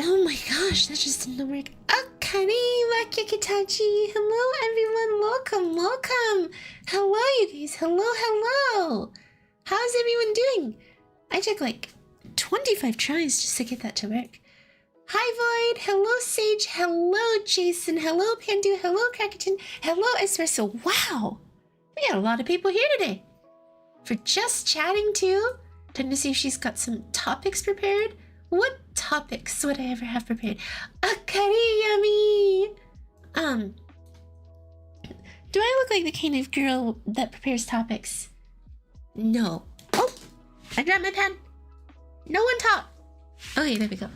Oh my gosh, that just didn't work. Akari Wakikitachi. Hello everyone, welcome. Hello you guys, hello. How's everyone doing? I took like 25 tries just to get that to work. Hi Void, hello Sage, hello Jason, hello Pandu, hello Crackerton, hello Espresso. Wow, we got a lot of people here today. For just chatting too. Time to see if she's got some topics prepared. What topics would I ever have prepared? Akari yummy! Do I look like the kind of girl that prepares topics? No. Oh! I dropped my pen! No one talk! Okay, there we go.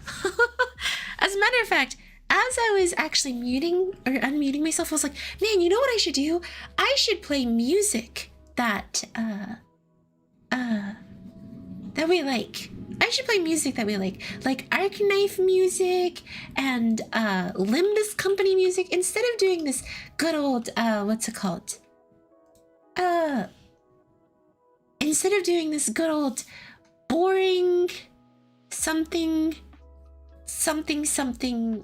As a matter of fact, as I was actually muting or unmuting myself, I was like, man, you know what I should do? I should play music that we like. I should play music that we like Arknights music and Limbus company music, instead of doing this good old what's it called? Instead of doing this good old boring something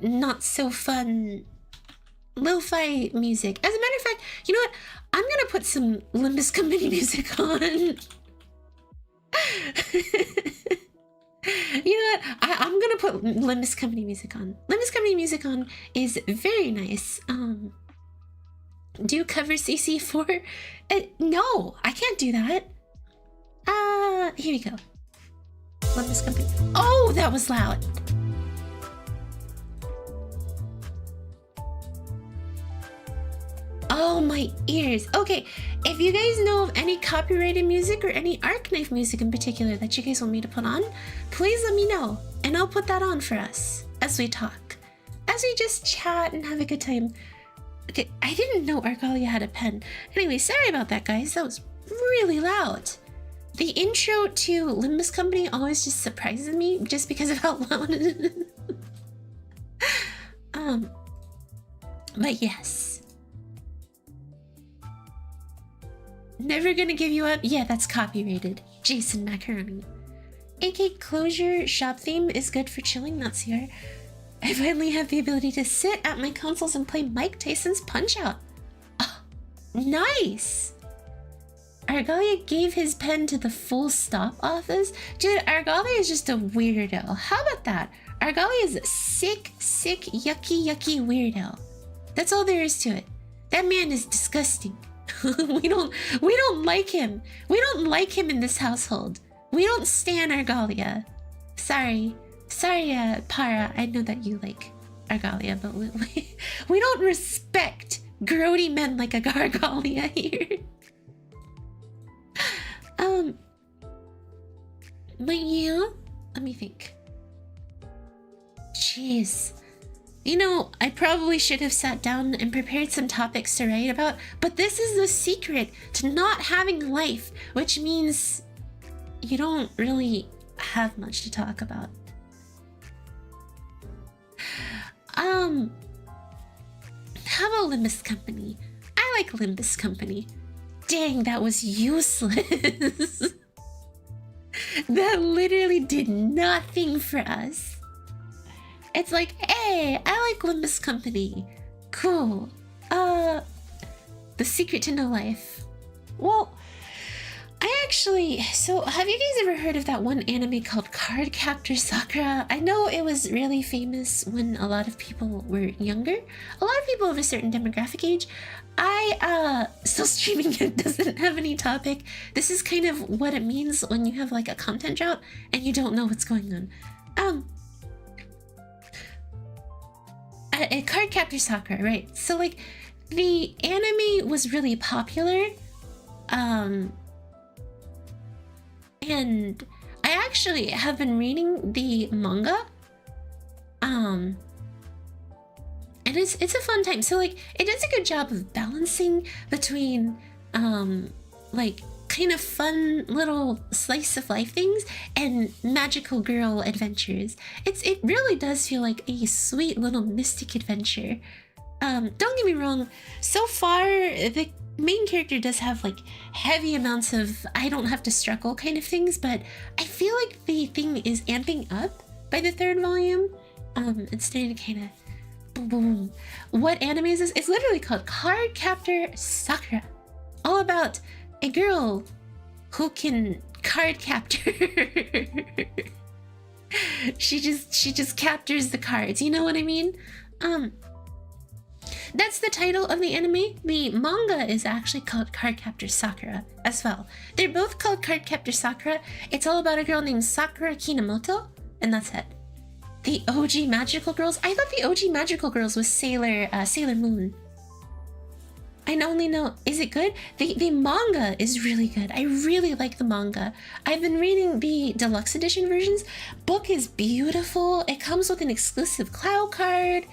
not so fun lo-fi music. As a matter of fact, you know what? I'm gonna put some Limbus company music on. You know what? I'm gonna put Limbus company music on. Limbus company music on is very nice. Do you cover CC4? No, I can't do that. Here we go. Limbus company. Oh, that was loud. Oh, my ears. Okay, if you guys know of any copyrighted music or any Arknights music in particular that you guys want me to put on, please let me know, and I'll put that on for us as we talk, as we just chat and have a good time. Okay, I didn't know Argalia had a pen. Anyway, sorry about that, guys. That was really loud. The intro to Limbus Company always just surprises me just because of how loud it is. But yes. Never gonna give you up. Yeah, that's copyrighted. Jason Macaroni. AK Closure shop theme is good for chilling, not CR. I finally have the ability to sit at my consoles and play Mike Tyson's Punch-Out. Oh, nice! Argalia gave his pen to the full stop office. Dude, Argalia is just a weirdo. How about that? Argalia is a sick, yucky weirdo. That's all there is to it. That man is disgusting. we don't like him. We don't like him in this household. We don't stan Argalia. Sorry, Para. I know that you like Argalia, but we don't respect grody men like a Argalia here. But yeah, let me think. Jeez. You know, I probably should have sat down and prepared some topics to write about, but this is the secret to not having life, which means you don't really have much to talk about. How about Limbus Company? I like Limbus Company. Dang, that was useless. That literally did nothing for us. It's like, hey, I like Limbus Company. Cool. The secret to no life. Well, so have you guys ever heard of that one anime called Cardcaptor Sakura? I know it was really famous when a lot of people were younger. A lot of people of a certain demographic age. Still streaming it doesn't have any topic. This is kind of what it means when you have like a content drought and you don't know what's going on. Cardcaptor Sakura, right? So like the anime was really popular, and I actually have been reading the manga, and it's a fun time. So like it does a good job of balancing between like kind of fun little slice of life things and magical girl adventures. It really does feel like a sweet little mystic adventure. Don't get me wrong, so far the main character does have like heavy amounts of I don't have to struggle kind of things, but I feel like the thing is amping up by the third volume, and starting to kind of boom, boom. What anime is this? It's literally called Cardcaptor Sakura. All about a girl who can card capture. she just captures the cards. You know what I mean? That's the title of the anime. The manga is actually called Cardcaptor Sakura as well. They're both called Cardcaptor Sakura. It's all about a girl named Sakura Kinomoto, and that's it. The OG Magical Girls. I thought the OG Magical Girls was Sailor Moon. I only know. Is it good? The manga is really good. I really like the manga. I've been reading the deluxe edition versions. Book is beautiful. It comes with an exclusive cloud card.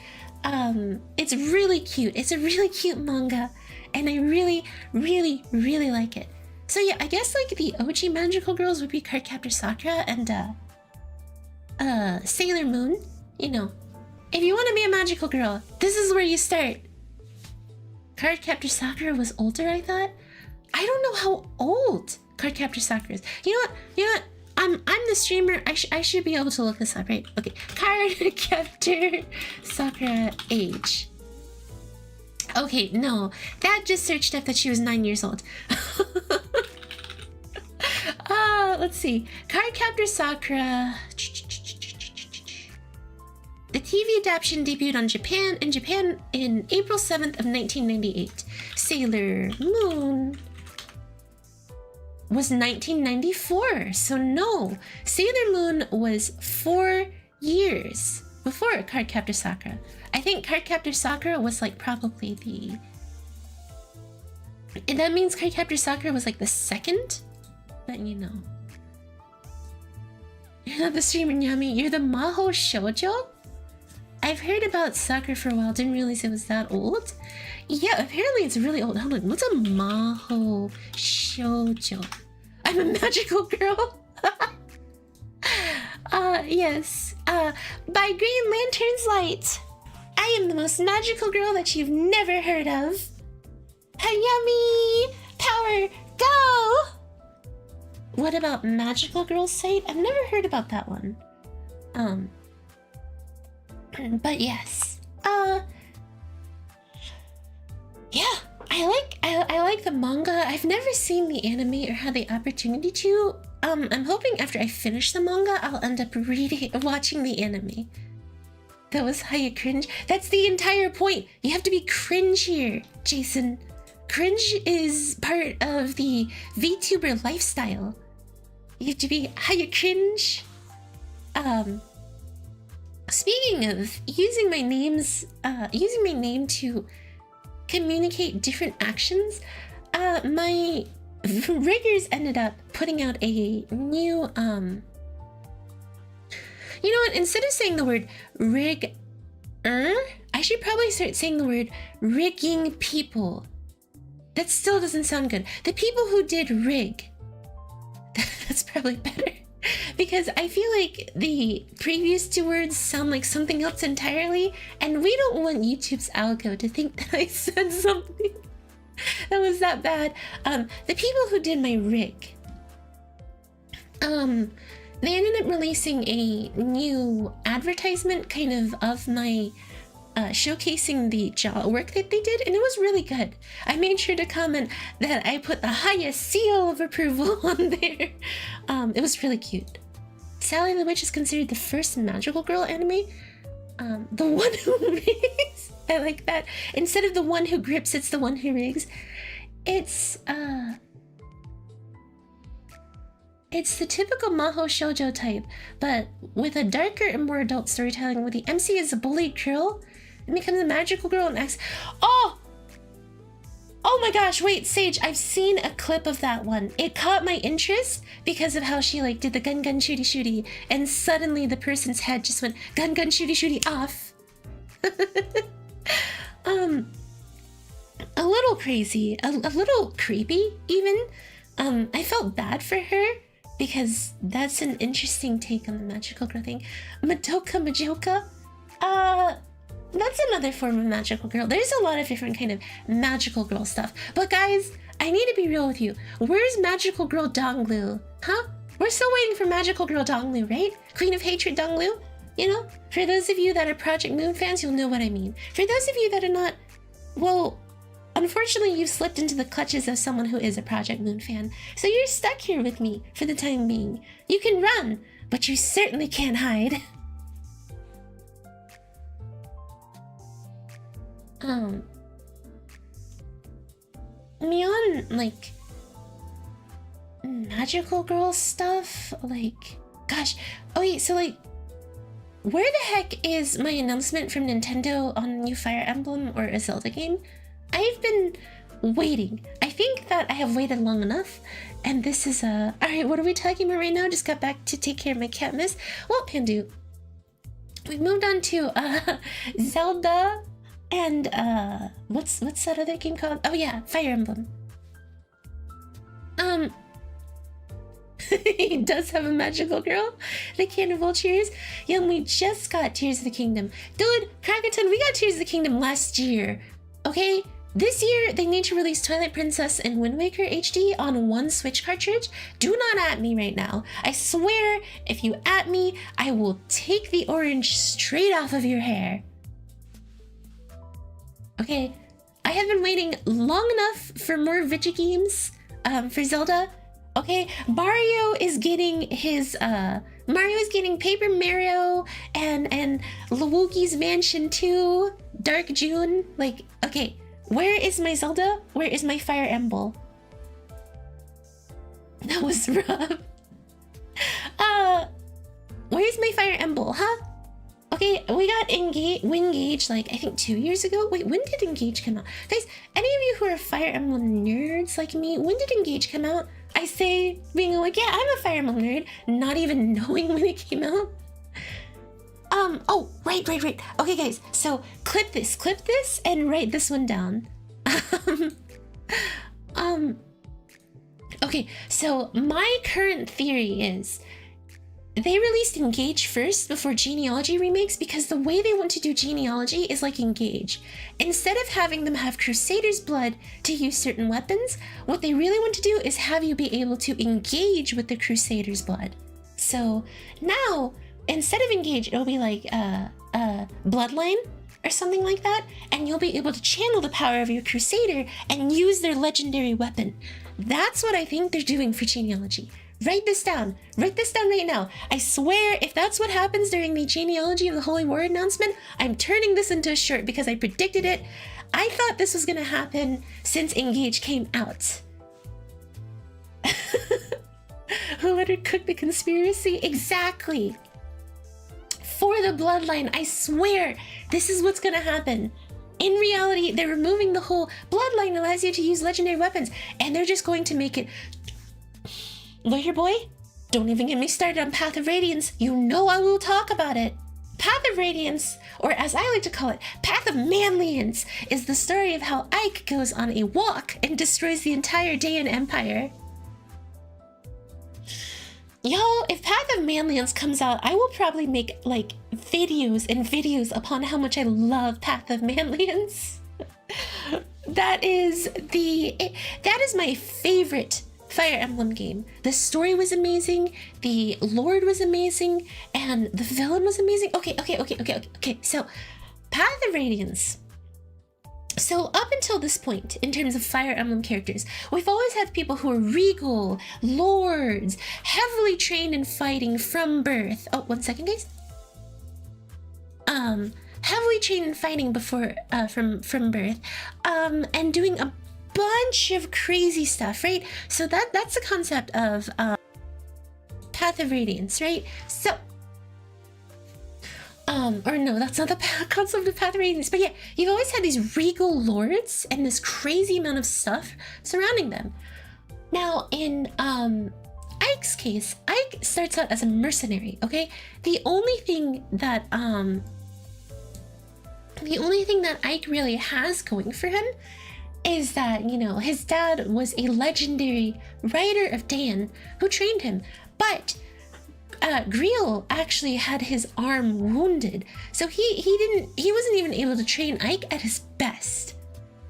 It's really cute. It's a really cute manga, and I really, really, really like it. So yeah, I guess like the OG Magical Girls would be Cardcaptor Sakura and Sailor Moon. You know, if you want to be a magical girl, this is where you start. Cardcaptor Sakura was older, I thought. I don't know how old Cardcaptor Sakura is. You know what? I'm the streamer. I should be able to look this up, right? Okay, Cardcaptor Sakura age. Okay, no, that just searched up that she was 9 years old. Let's see. Cardcaptor Sakura. The TV adaptation debuted in Japan in April 7th of 1998. Sailor Moon was 1994, so no. Sailor Moon was 4 years before Cardcaptor Sakura. I think Cardcaptor Sakura was like probably the... And that means Cardcaptor Sakura was like the second? But you know. You're not the streamer, Yami. You're the Maho Shoujo? I've heard about Sakura for a while, didn't realize it was that old. Yeah, apparently it's really old. Hold on, what's a Maho Shoujo? I'm a magical girl. Yes. By Green Lantern's light. I am the most magical girl that you've never heard of. Hayami! Power, go! What about Magical Girl Sight? I've never heard about that one. But yes. Yeah, I like the manga. I've never seen the anime or had the opportunity to. I'm hoping after I finish the manga, I'll end up watching the anime. That was how you cringe. That's the entire point. You have to be cringe here, Jason. Cringe is part of the VTuber lifestyle. You have to be how you cringe. Speaking of using my name to communicate different actions, my riggers ended up putting out a new you know what, instead of saying the word rigger, I should probably start saying the word rigging people. That still doesn't sound good. The people who did rig. That's probably better. Because I feel like the previous two words sound like something else entirely, and we don't want YouTube's algo to think that I said something that was that bad. The people who did my rig, they ended up releasing a new advertisement kind of my showcasing the work that they did, and it was really good. I made sure to comment that I put the highest seal of approval on there. It was really cute. Sally the Witch is considered the first magical girl anime. The one who rigs. I like that. Instead of the one who grips, it's the one who rigs. It's the typical Maho Shoujo type, but with a darker and more adult storytelling, where the MC is a bullied girl and becomes a magical girl and acts. Oh my gosh, wait, Sage, I've seen a clip of that one. It caught my interest because of how she like did the gun shooty shooty, and suddenly the person's head just went gun shooty shooty off. A little crazy, a little creepy even. I felt bad for her because that's an interesting take on the magical girl thing. Majoka? That's another form of magical girl. There's a lot of different kind of magical girl stuff. But guys, I need to be real with you. Where's magical girl Donglu? Huh? We're still waiting for magical girl Donglu, right? Queen of Hatred Donglu? You know, for those of you that are Project Moon fans, you'll know what I mean. For those of you that are not, well, unfortunately, you've slipped into the clutches of someone who is a Project Moon fan. So you're stuck here with me for the time being. You can run, but you certainly can't hide. Beyond, like, magical girl stuff, like, gosh, oh wait, so like, where the heck is my announcement from Nintendo on a new Fire Emblem or a Zelda game? I've been waiting. I think that I have waited long enough, and this is alright, what are we talking about right now? Just got back to take care of my cat miss. Well, Pandu, we moved on to Zelda and what's that other game called? Oh yeah, Fire Emblem. He does have a magical girl, the Can of Vultures. Yeah, and we just got Tears of the Kingdom. Dude, Crackerton, we got Tears of the Kingdom last year. Okay, this year they need to release Twilight Princess and Wind Waker HD on one Switch cartridge. Do not at me right now. I swear, if you at me, I will take the orange straight off of your hair. Okay, I have been waiting long enough for more Vigi games for Zelda. Okay, Mario is getting his Paper Mario and Luigi's Mansion 2 Dark June. Like, okay, where is my Zelda? Where is my Fire Emblem? That was rough. Where's my Fire Emblem, huh? Okay, we got Wingage like I think 2 years ago. Wait, when did Engage come out? Guys, any of you who are Fire Emblem nerds like me, when did Engage come out? I say, being like, yeah, I'm a Fire Emblem nerd, not even knowing when it came out. Oh, right. Okay, guys, so clip this, and write this one down. Okay, so my current theory is they released Engage first before Genealogy remakes because the way they want to do Genealogy is like Engage. Instead of having them have Crusader's blood to use certain weapons, what they really want to do is have you be able to engage with the Crusader's blood. So now, instead of Engage, it'll be like Bloodline or something like that, and you'll be able to channel the power of your Crusader and use their legendary weapon. That's what I think they're doing for Genealogy. Write this down right now. I swear, if that's what happens during the Genealogy of the Holy War announcement, I'm turning this into a shirt because I predicted it. I thought this was gonna happen since Engage came out. Who let her cook the conspiracy? Exactly. For the bloodline, I swear, this is what's gonna happen. In reality, they're removing the whole bloodline allows you to use legendary weapons, and they're just going to make it... Lawyer boy, don't even get me started on Path of Radiance. You know I will talk about it. Path of Radiance, or as I like to call it, Path of Manliance, is the story of how Ike goes on a walk and destroys the entire Daean Empire. Y'all, if Path of Manliance comes out, I will probably make, like, videos and videos upon how much I love Path of Manliance. That is my favorite Fire Emblem game. The story was amazing, the lord was amazing, and the villain was amazing. Okay, so Path of Radiance. So up until this point, in terms of Fire Emblem characters, we've always had people who are regal, lords, heavily trained in fighting from birth. Oh, 1 second, guys. Heavily trained in fighting before, from birth, and doing a bunch of crazy stuff, right? So that's the concept of Path of Radiance, right? So or no, that's not the concept of Path of Radiance, but yeah, you've always had these regal lords and this crazy amount of stuff surrounding them. Now in Ike's case, Ike starts out as a mercenary, okay? The only thing that Ike really has going for him is that, you know, his dad was a legendary rider of Daean who trained him, but Griel actually had his arm wounded, so he wasn't even able to train Ike at his best.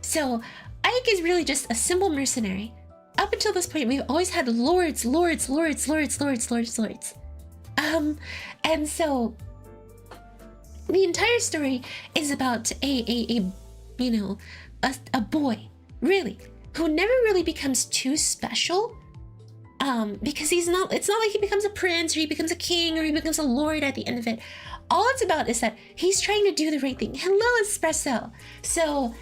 So Ike is really just a simple mercenary. Up until this point, we've always had lords. And so the entire story is about you know, a boy, really, who never really becomes too special. Because it's not like he becomes a prince or he becomes a king or he becomes a lord at the end of it. All it's about is that he's trying to do the right thing. Hello, Espresso. So,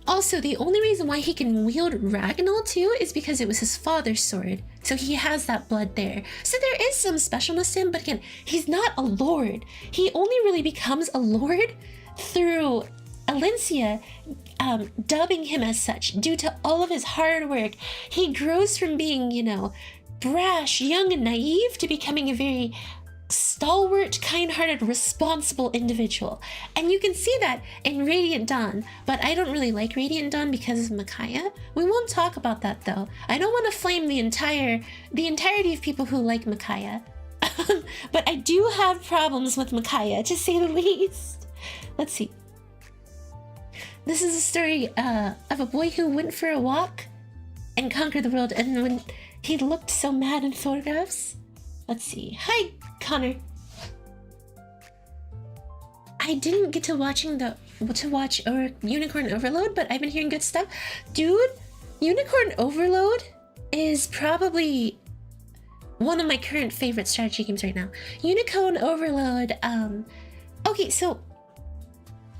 also, the only reason why he can wield Ragnall too is because it was his father's sword. So he has that blood there. So there is some specialness to him, but again, he's not a lord. He only really becomes a lord through Alencia dubbing him as such due to all of his hard work. He grows from being, you know, brash, young, and naive to becoming a very stalwart, kind-hearted, responsible individual. And you can see that in Radiant Dawn, but I don't really like Radiant Dawn because of Micaiah. We won't talk about that though. I don't want to flame the entirety of people who like Micaiah. But I do have problems with Micaiah, to say the least. Let's see. This is a story of a boy who went for a walk and conquered the world, and when he looked so mad in photographs. Let's see. Hi, Connor. I didn't get to watch Unicorn Overload, but I've been hearing good stuff. Dude, Unicorn Overload is probably one of my current favorite strategy games right now. Unicorn Overload, okay, so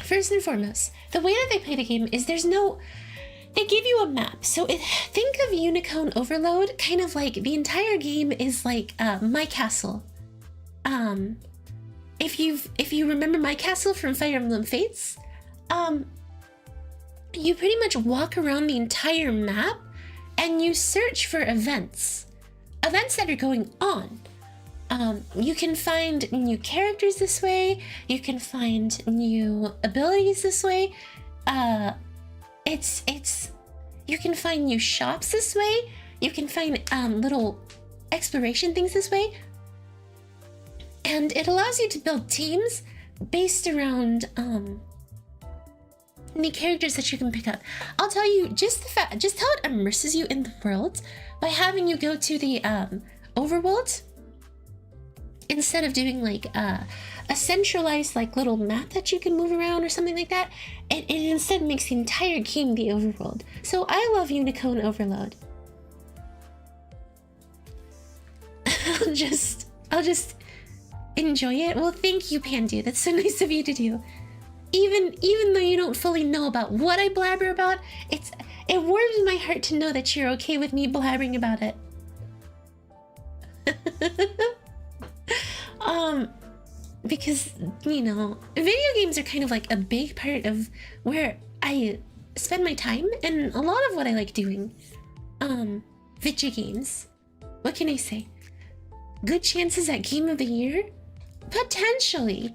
first and foremost, the way that they play the game is they give you a map. So think of Unicorn Overload kind of like the entire game is like My Castle. If you remember My Castle from Fire Emblem Fates, you pretty much walk around the entire map and you search for events that are going on. You can find new characters this way. You can find new abilities this way. You can find new shops this way. You can find little exploration things this way. And it allows you to build teams based around the characters that you can pick up. I'll tell you, just how it immerses you in the world by having you go to the overworld instead of doing like a centralized like little map that you can move around or something like that. It instead makes the entire game the overworld. So I love Unicorn Overload. I'll just enjoy it. Well, thank you, Pandu. That's so nice of you to do. Even though you don't fully know about what I blabber about, it warms my heart to know that you're okay with me blabbering about it. Because, you know, video games are kind of like a big part of where I spend my time and a lot of what I like doing. Video games. What can I say? Good chances at Game of the Year? Potentially.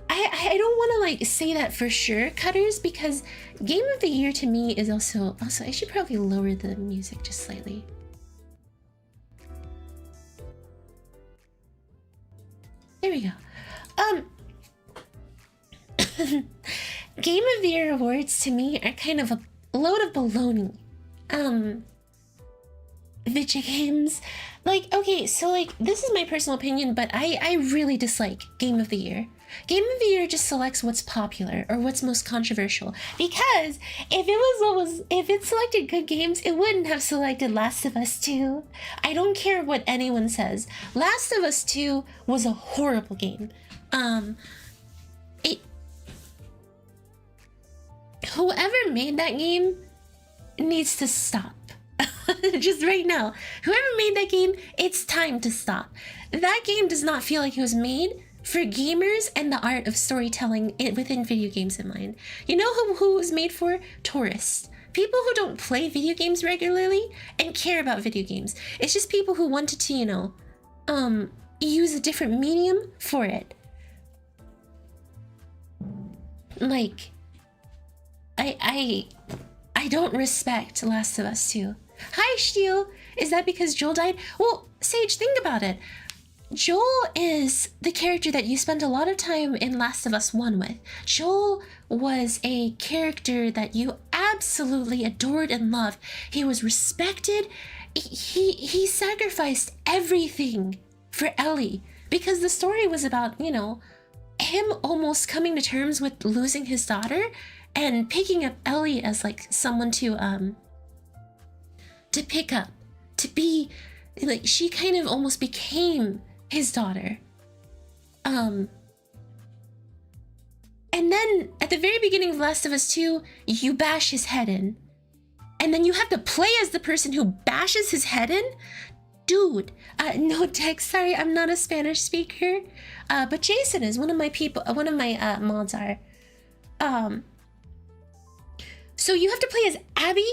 I don't want to like say that for sure, Cutters, because Game of the Year to me is also I should probably lower the music just slightly. There we go. Game of the Year awards to me are kind of a load of baloney. Video games, like, okay, so like this is my personal opinion, but I really dislike Game of the Year. Game of the Year just selects what's popular or what's most controversial, because if it selected good games, it wouldn't have selected Last of Us 2. I don't care what anyone says. Last of Us 2 was a horrible game. Whoever made that game needs to stop. Just right now. Whoever made that game, it's time to stop. That game does not feel like it was made for gamers and the art of storytelling within video games in mind. You know who it was made for? Tourists. People who don't play video games regularly and care about video games. It's just people who wanted to, you know, use a different medium for it. Like, I don't respect Last of Us 2. Hi, Steel. Is that because Joel died? Well, Sage, think about it. Joel is the character that you spent a lot of time in Last of Us 1 with. Joel was a character that you absolutely adored and loved. He was respected. He sacrificed everything for Ellie. because the story was about, you know, him almost coming to terms with losing his daughter and picking up Ellie as like someone to pick up, to be like, she kind of almost became his daughter. And then at the very beginning of Last of Us 2, you bash his head in. And then you have to play as the person who bashes his head in? Dude, no, Dex, sorry, I'm not a Spanish speaker. But Jason is one of my people, one of my mods are. So you have to play as Abby,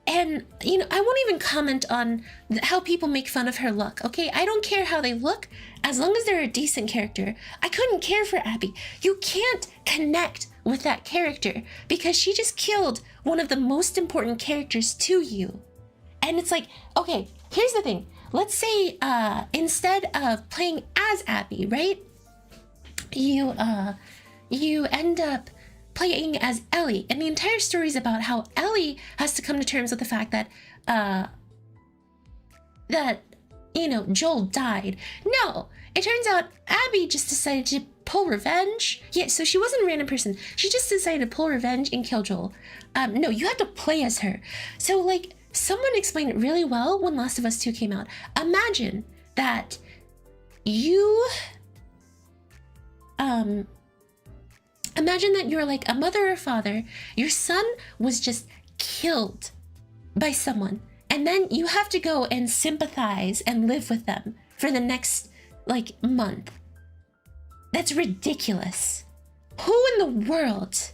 and, you know, I won't even comment on how people make fun of her look, okay? I don't care how they look, as long as they're a decent character. I couldn't care for Abby. You can't connect with that character because she just killed one of the most important characters to you. And it's like, okay, here's the thing. Let's say instead of playing as Abby, right? You end up playing as Ellie, and the entire story is about how Ellie has to come to terms with the fact that you know, Joel died. No, it turns out Abby just decided to pull revenge. Yeah, so she wasn't a random person. She just decided to pull revenge and kill Joel. No, you have to play as her. So like, someone explained it really well when Last of Us 2 came out. Imagine that you imagine that you're like a mother or father, your son was just killed by someone, and then you have to go and sympathize and live with them for the next like month. That's ridiculous. Who in the world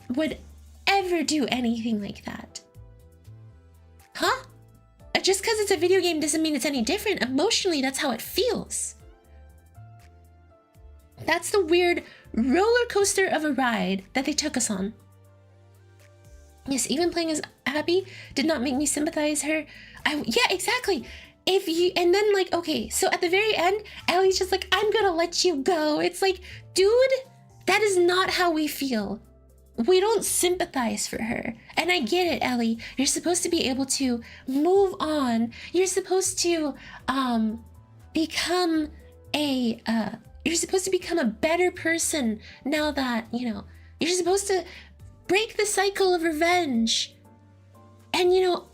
would ever do anything like that? Huh? Just because it's a video game doesn't mean it's any different. Emotionally, that's how it feels. That's the weird roller coaster of a ride that they took us on. Yes, even playing as Abby did not make me sympathize her. Yeah, exactly. If you, and then like, okay, so at the very end, Ellie's just like, I'm gonna let you go. It's like, dude, that is not how we feel. We don't sympathize for her. And I get it, Ellie. You're supposed to be able to move on. You're supposed to become a you're supposed to become a better person now that, you know, you're supposed to break the cycle of revenge. And, you know,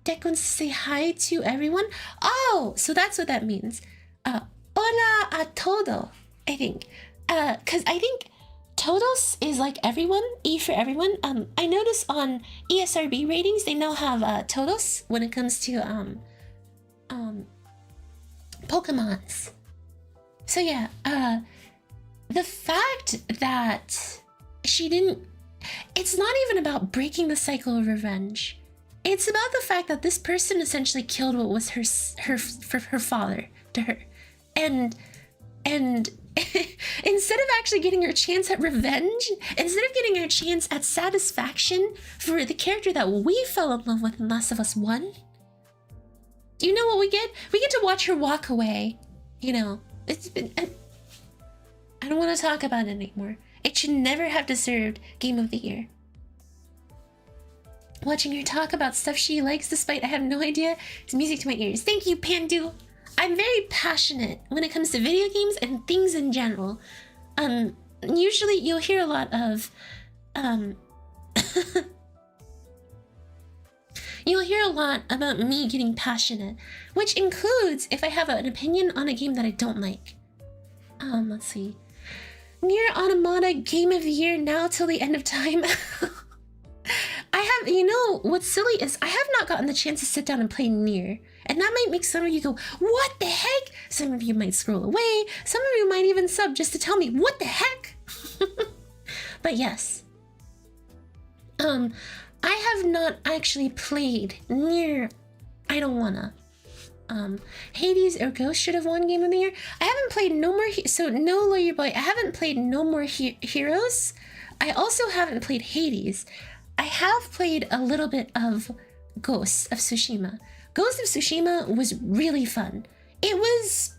Deck wants to say hi to everyone. Oh, so that's what that means. Hola a todo, I think. Because I think todos is like everyone, E for everyone. I notice on ESRB ratings, they now have todos when it comes to Pokemons. So yeah, the fact that she didn't, it's not even about breaking the cycle of revenge. It's about the fact that this person essentially killed what was her father to her. And instead of actually getting her chance at revenge, instead of getting her chance at satisfaction for the character that we fell in love with in Last of Us 1, do you know what we get? We get to watch her walk away, you know. It's been, I don't want to talk about it anymore. It should never have deserved Game of the Year. Watching her talk about stuff she likes despite I have no idea is music to my ears. Thank you, Pandu. I'm very passionate when it comes to video games and things in general. Usually you'll hear a lot of you'll hear a lot about me getting passionate, which includes if I have an opinion on a game that I don't like. Let's see. Nier Automata Game of the Year now till the end of time. I have, you know, what's silly is I have not gotten the chance to sit down and play Nier. And that might make some of you go, what the heck? Some of you might scroll away. Some of you might even sub just to tell me, what the heck? But yes. I have not actually played Nier. I don't wanna. Hades or Ghost should have won Game of the Year. I haven't played No More, so no Lawyer Boy. I haven't played No More Heroes. I also haven't played Hades. I have played a little bit of Ghost of Tsushima. Ghost of Tsushima was really fun. It was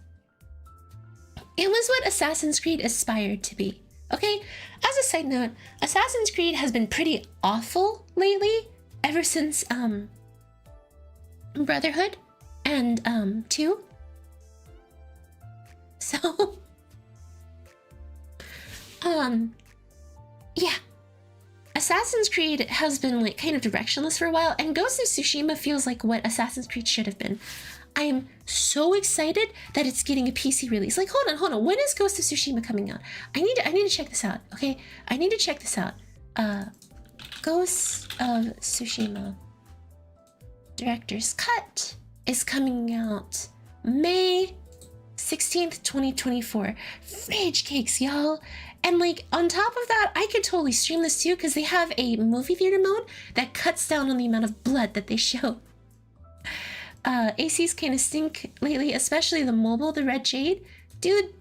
what Assassin's Creed aspired to be. Okay, as a side note, Assassin's Creed has been pretty awful lately, ever since Brotherhood and 2. So, yeah. Assassin's Creed has been like kind of directionless for a while, and Ghost of Tsushima feels like what Assassin's Creed should have been. I am so excited that it's getting a PC release. Like, hold on. When is Ghost of Tsushima coming out? I need to check this out. Okay, I need to check this out. Ghost of Tsushima Director's Cut is coming out May 16th, 2024. Fridge cakes, y'all. And like on top of that, I could totally stream this too because they have a movie theater mode that cuts down on the amount of blood that they show. ACs kind of stink lately, especially the mobile, the Red Jade. Dude,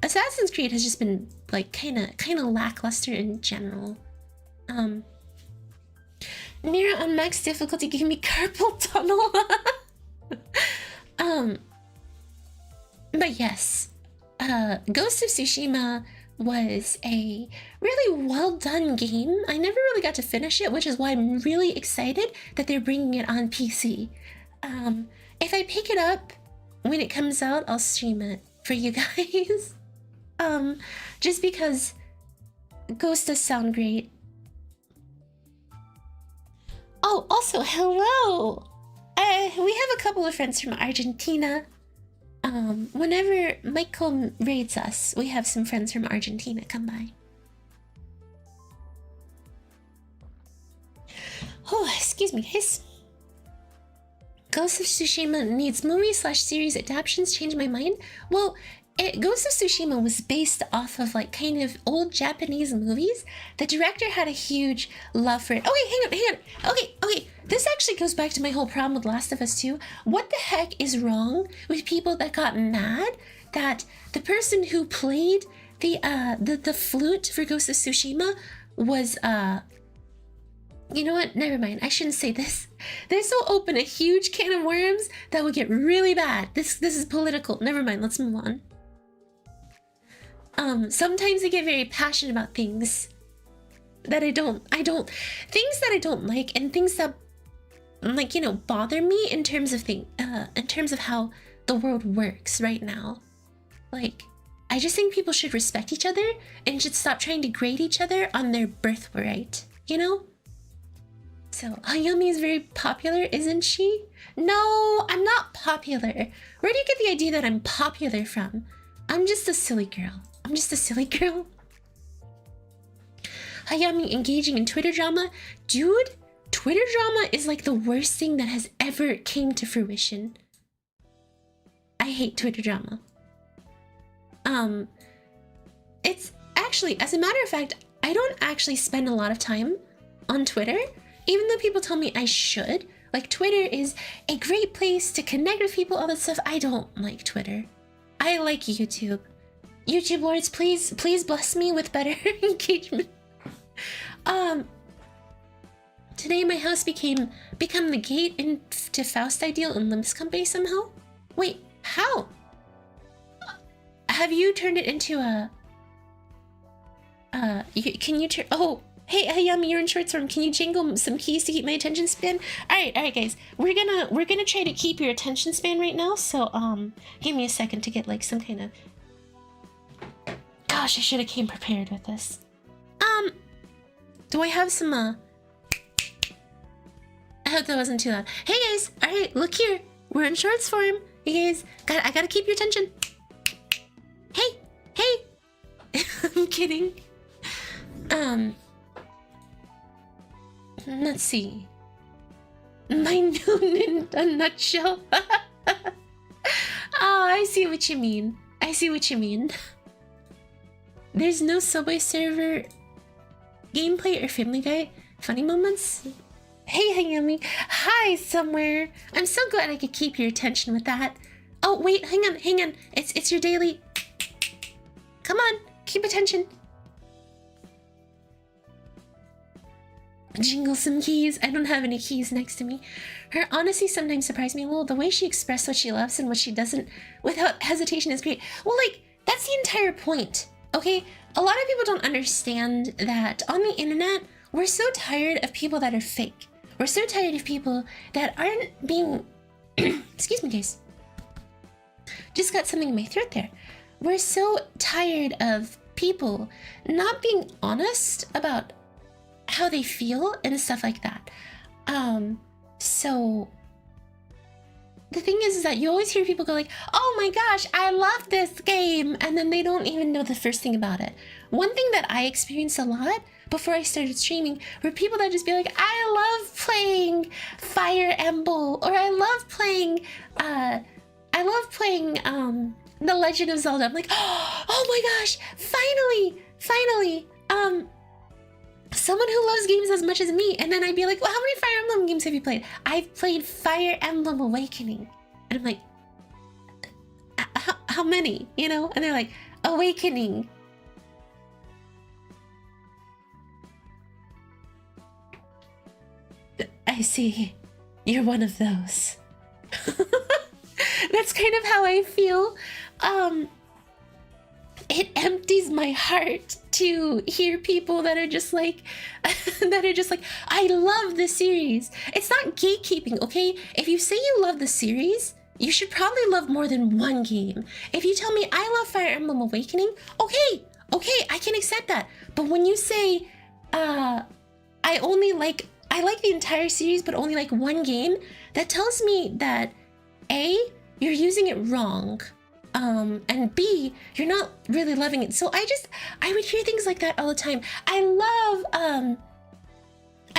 Assassin's Creed has just been like kind of lackluster in general. Nira on max difficulty gave me carpal tunnel. But yes, Ghost of Tsushima was a really well done game. I never really got to finish it, which is why I'm really excited that they're bringing it on PC. If I pick it up when it comes out, I'll stream it for you guys. Just because Ghost does sound great. Oh, also, hello! We have a couple of friends from Argentina. Whenever Michael raids us, we have some friends from Argentina come by. Oh, excuse me, guys. Ghost of Tsushima needs movie/series adaptations. Change my mind? Well, Ghost of Tsushima was based off of like kind of old Japanese movies. The director had a huge love for it. Okay, hang on. Okay. This actually goes back to my whole problem with Last of Us 2. What the heck is wrong with people that got mad that the person who played the flute for Ghost of Tsushima was you know what? Never mind. I shouldn't say this. This will open a huge can of worms that will get really bad. This is political. Never mind. Let's move on. Sometimes I get very passionate about things that I don't things that I don't like, and things that like, you know, bother me in terms of how the world works right now. Like, I just think people should respect each other and should stop trying to grade each other on their birthright, you know? So, Hayami is very popular, isn't she? No, I'm not popular. Where do you get the idea that I'm popular from? I'm just a silly girl. Hayami engaging in Twitter drama? Dude, Twitter drama is like the worst thing that has ever came to fruition. I hate Twitter drama. It's actually, as a matter of fact, I don't actually spend a lot of time on Twitter, even though people tell me I should. Like, Twitter is a great place to connect with people, all that stuff. I don't like Twitter. I like YouTube. YouTube lords, please bless me with better engagement. Today my house become the gate into Faust Ideal and Limbus Company somehow. Wait, how? Have you turned it into a? Can you turn? Oh, hey Hayami, you're in short form. Can you jingle some keys to keep my attention span? All right, guys. We're gonna try to keep your attention span right now. So give me a second to get like some kind of. Gosh, I should have came prepared with this. Do I have some I hope that wasn't too loud. Hey guys, all right, look here. We're in shorts form. You guys, I gotta keep your attention. Hey. I'm kidding. Let's see. My noon in a nutshell. Oh, I see what you mean. There's no Subway server gameplay or Family Guy funny moments. Hey Hayami. Hi somewhere. I'm so glad I could keep your attention with that. Oh wait, hang on. It's your daily. Come on, keep attention. Jingle some keys. I don't have any keys next to me. Her honesty sometimes surprised me a little. The way she expressed what she loves and what she doesn't without hesitation is great. Well, like, that's the entire point, okay? A lot of people don't understand that on the internet, we're so tired of people that are fake. We're so tired of people that aren't being... Excuse me, guys. Just got something in my throat there. we're so tired of people not being honest about how they feel and stuff like that. So the thing is that you always hear people go like, oh my gosh, I love this game, and then they don't even know the first thing about it. One thing that I experienced a lot before I started streaming were people that just be like, I love playing Fire Emblem, or I love playing The Legend of Zelda. I'm like, oh my gosh, finally, someone who loves games as much as me. And then I'd be like, well, how many Fire Emblem games have you played? I've played Fire Emblem Awakening. And I'm like, how many? You know? And they're like, Awakening. I see. You're one of those. That's kind of how I feel. It empties my heart to hear people that are just like, I love the series. It's not gatekeeping, okay? If you say you love the series, you should probably love more than one game. If you tell me I love Fire Emblem Awakening, okay, I can accept that. But when you say, I like the entire series, but only like one game, that tells me that A, you're using it wrong, and B, you're not really loving it. So I would hear things like that all the time. I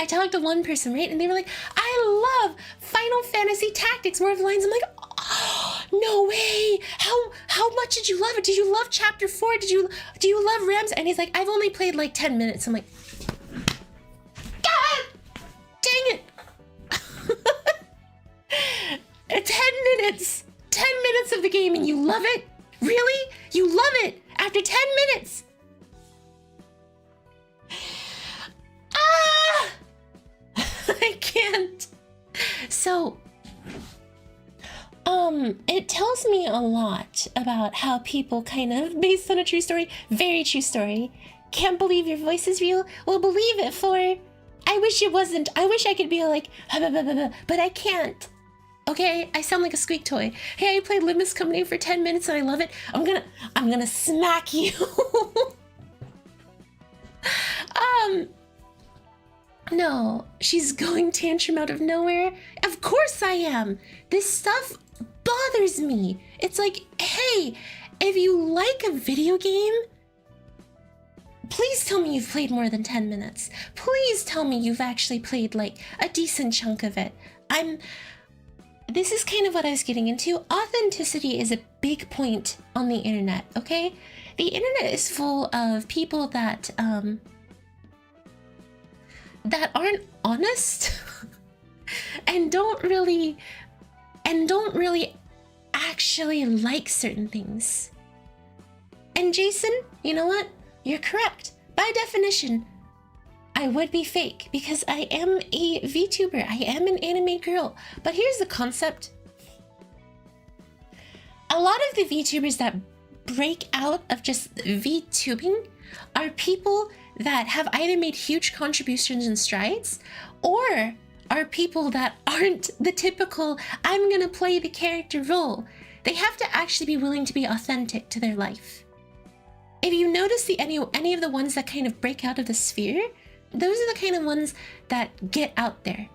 talked to one person, right? And they were like, I love Final Fantasy Tactics, War of the Lions. I'm like, oh, no way. How much did you love it? Did you love Chapter 4? Do you love Rams? And he's like, I've only played like 10 minutes. I'm like, God dang it. 10 minutes. 10 minutes of the game and you love it? Really? You love it after 10 minutes? Ah! I can't. So, it tells me a lot about how people kind of, based on a true story, very true story, can't believe your voice is real, will believe it for, I wish it wasn't. I wish I could be like, but I can't. Okay, I sound like a squeak toy. Hey, I played Limbus Company for 10 minutes and I love it. I'm gonna smack you. No, she's going tantrum out of nowhere. Of course I am. This stuff bothers me. It's like, hey, if you like a video game, please tell me you've played more than 10 minutes. Please tell me you've actually played like a decent chunk of it. This is kind of what I was getting into. Authenticity is a big point on the internet, okay? The internet is full of people that aren't honest and don't really actually like certain things. And Jason, you know what? You're correct. By definition, I would be fake because I am a VTuber. I am an anime girl. But here's the concept. A lot of the VTubers that break out of just VTubing are people that have either made huge contributions and strides or are people that aren't the typical, I'm gonna play the character role. They have to actually be willing to be authentic to their life. If you notice any of the ones that kind of break out of the sphere, those are the kind of ones that get out there.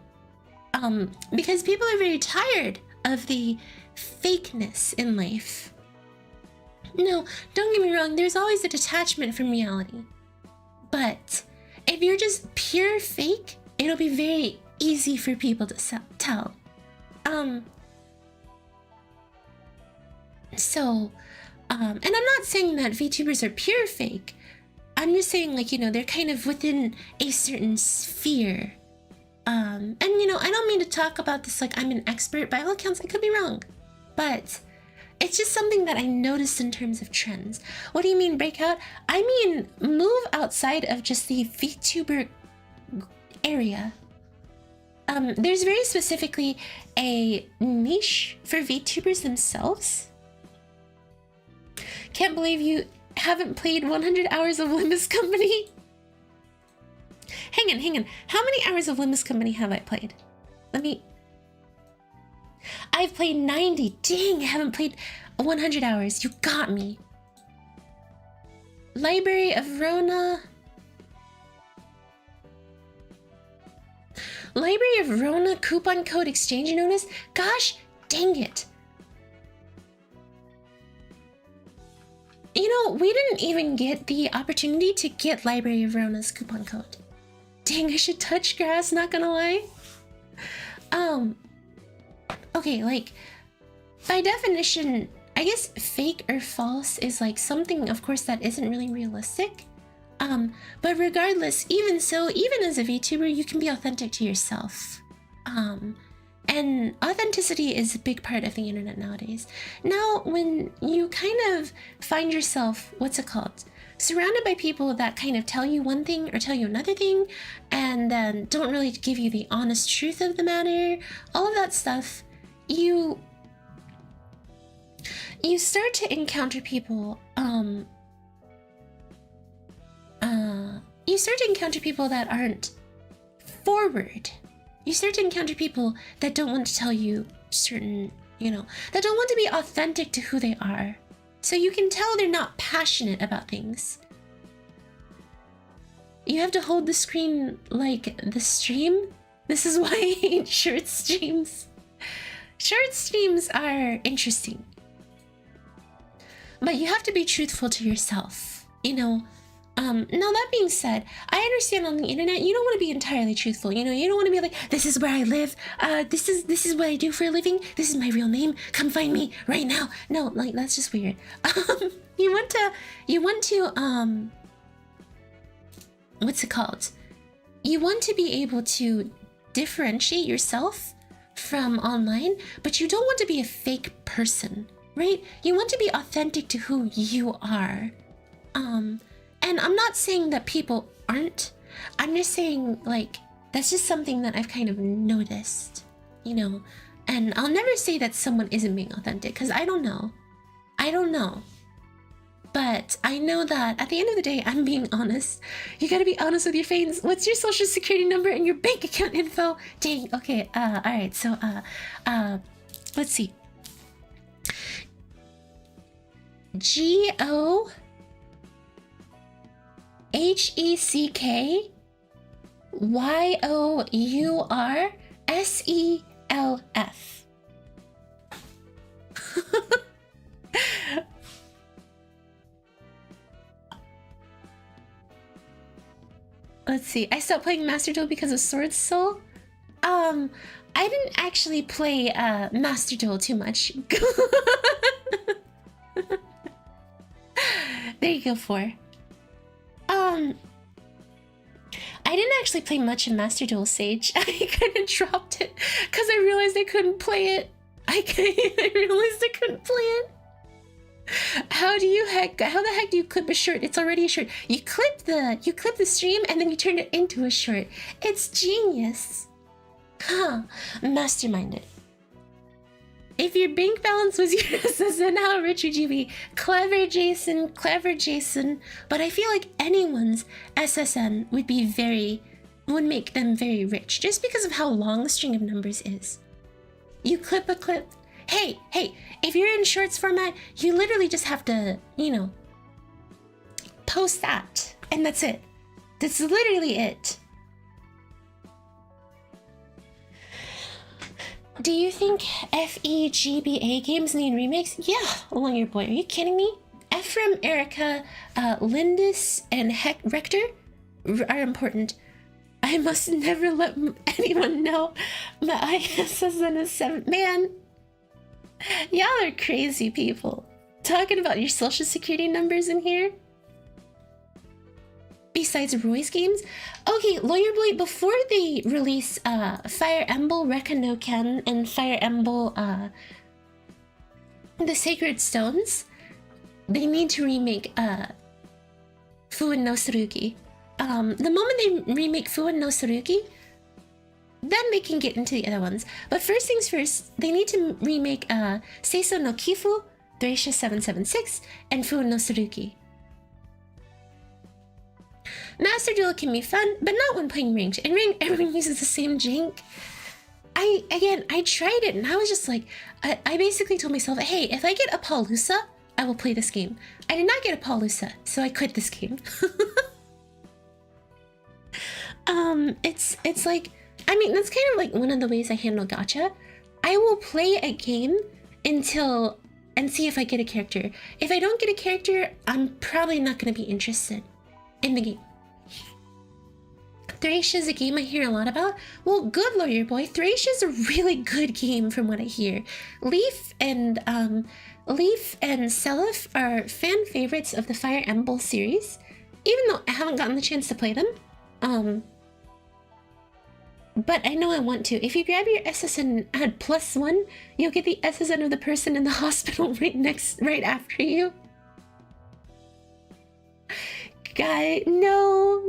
Because people are very tired of the fakeness in life. No, don't get me wrong, there's always a detachment from reality. But if you're just pure fake, it'll be very easy for people to tell. And I'm not saying that VTubers are pure fake. I'm just saying, like, you know, they're kind of within a certain sphere. And, you know, I don't mean to talk about this like I'm an expert. By all accounts, I could be wrong. But it's just something that I noticed in terms of trends. What do you mean breakout? I mean move outside of just the VTuber area. There's very specifically a niche for VTubers themselves. Can't believe you haven't played 100 hours of Limbus Company. Hang on. How many hours of Limbus Company have I played? I've played 90. Dang, I haven't played 100 hours. You got me. Library of Rona. Library of Rona coupon code exchange notice? Gosh, dang it. You know, we didn't even get the opportunity to get Library of Rona's coupon code. Dang, I should touch grass, not gonna lie. Okay, like, by definition, I guess fake or false is like something, of course, that isn't really realistic. But regardless, even so, even as a VTuber, you can be authentic to yourself. And authenticity is a big part of the internet nowadays. Now, when you kind of find yourself, what's it called? Surrounded by people that kind of tell you one thing or tell you another thing, and then don't really give you the honest truth of the matter, all of that stuff, you start to encounter people, that aren't forward. You start to encounter people that don't want to tell you certain, you know, that don't want to be authentic to who they are. So you can tell they're not passionate about things. You have to hold the screen like the stream. This is why I hate short streams. Short streams are interesting. But you have to be truthful to yourself, you know. Now that being said, I understand on the internet you don't want to be entirely truthful. You know, you don't want to be like, this is where I live. This is what I do for a living. This is my real name. Come find me right now. No, like that's just weird. You want to what's it called? You want to be able to differentiate yourself from online, but you don't want to be a fake person, right? You want to be authentic to who you are. And I'm not saying that people aren't. I'm just saying, like, that's just something that I've kind of noticed, you know? And I'll never say that someone isn't being authentic, because I don't know. I don't know. But I know that at the end of the day, I'm being honest. You gotta be honest with your fans. What's your social security number and your bank account info? Dang, okay, alright, so, let's see. GOHECKYOURSELF. Let's see. I stopped playing Master Duel because of Sword Soul. I didn't actually play Master Duel too much. There you go, 4. I didn't actually play much of Master Duel Sage. I kind of dropped it because I realized I couldn't play it. I realized I couldn't play it. How the heck do you clip a short? It's already a short. You clip the stream and then you turn it into a short. It's genius. Huh. Masterminded. If your bank balance was your SSN, how rich would you be? Clever Jason, clever Jason. But I feel like anyone's SSN would make them very rich, just because of how long the string of numbers is. You clip a clip. Hey, if you're in shorts format, you literally just have to, you know, post that. And that's it. That's literally it. Do you think FEGBA games need remakes? Yeah, along your boy. Are you kidding me? Ephraim, Erica, Lindus, and Rector are important. I must never let anyone know my ISSN is 7. Man, y'all are crazy people. Talking about your social security numbers in here? Besides Roy's games? Okay, Lawyer Boy, before they release Fire Emblem Rekka no Ken and Fire Emblem The Sacred Stones, they need to remake Fuin no Tsurugi. The moment they remake Fuin no Tsurugi, then they can get into the other ones. But first things first, they need to remake Seiso no Kifu, Thracia 776, and Fuin no Tsurugi. Master Duel can be fun, but not when playing ranked. In ranked, everyone uses the same jank. I tried it and I was just like, I basically told myself, hey, if I get a Palusa, I will play this game. I did not get a Paulusa, so I quit this game. It's like, I mean, that's kind of like one of the ways I handle gacha. I will play a game and see if I get a character. If I don't get a character, I'm probably not going to be interested in the game. Thracia is a game I hear a lot about. Well, good lawyer boy. Thracia is a really good game from what I hear. Leaf and Seliph are fan favorites of the Fire Emblem series, even though I haven't gotten the chance to play them. But I know I want to. If you grab your SSN and add +1, you'll get the SSN of the person in the hospital right after you. Guy, no.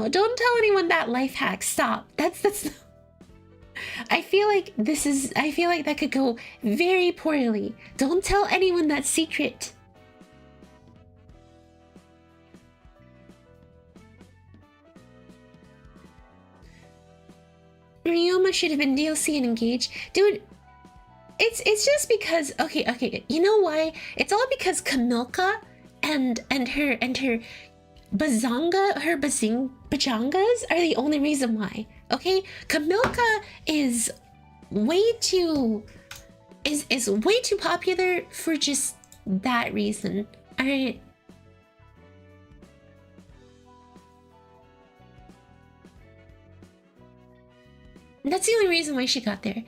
Don't tell anyone that life hack. Stop. That's I feel like that could go very poorly. Don't tell anyone that secret. Ryoma should have been DLC and engaged. Dude, it's just because okay, you know why? It's all because Kamilka and her bajangas are the only reason why. Okay? Kamilka is way too popular for just that reason. Alright. That's the only reason why she got there.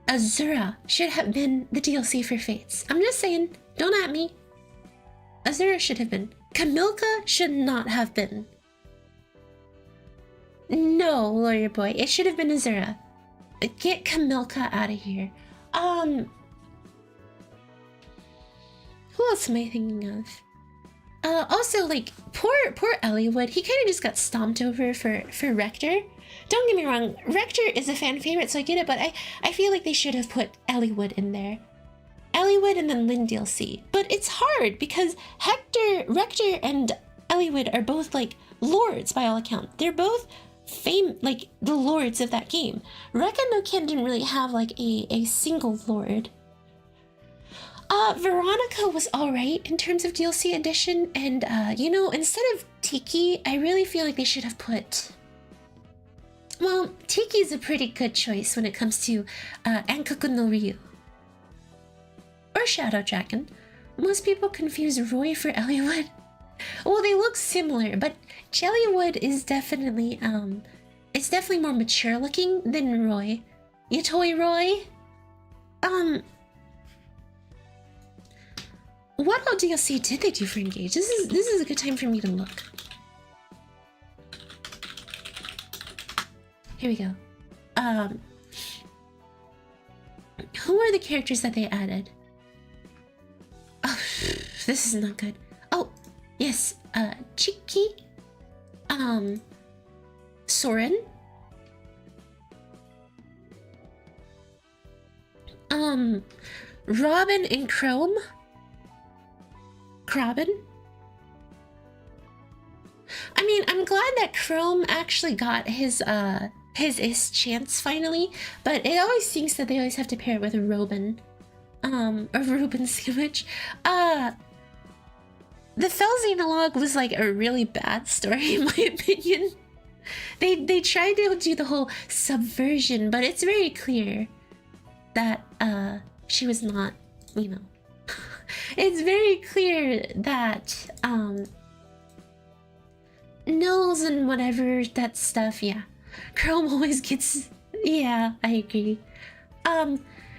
Azura should have been the DLC for Fates. I'm just saying, don't at me. Azura should have been. Kamilka should not have been. No, lawyer boy, it should have been Azura. Get Kamilka out of here. Who else am I thinking of? Also, like, poor Eliwood, he kind of just got stomped over for Rector. Don't get me wrong, Rector is a fan favorite, so I get it, but I feel like they should have put Eliwood in there. Eliwood and then Lynn DLC. But it's hard because Rector and Eliwood are both like lords by all accounts. They're both like the lords of that game. Rekka no Ken didn't really have like a single lord. Veronica was alright in terms of DLC edition, and you know, instead of Tiki, I really feel like they should have put... Well, Tiki is a pretty good choice when it comes to Ankaku no Ryu. Or Shadow Dragon. Most people confuse Roy for Eliwood. Well, they look similar, but Jellywood is definitely, it's definitely more mature looking than Roy. Yatoi Roy? What about DLC did they do for Engage? This is a good time for me to look. Here we go. Who are the characters that they added? Oh, this is not good. Oh, yes, Chiki, Soren, Robin and Chrome, Crobin. I mean, I'm glad that Chrome actually got his chance finally, but it always seems that they always have to pair it with a Robin. Or Reuben sandwich. The Felxenologue was like a really bad story in my opinion. They tried to do the whole subversion, but it's very clear that she was not, you know. It's very clear that Nils and whatever that stuff, yeah. Chrome always gets, yeah, I agree.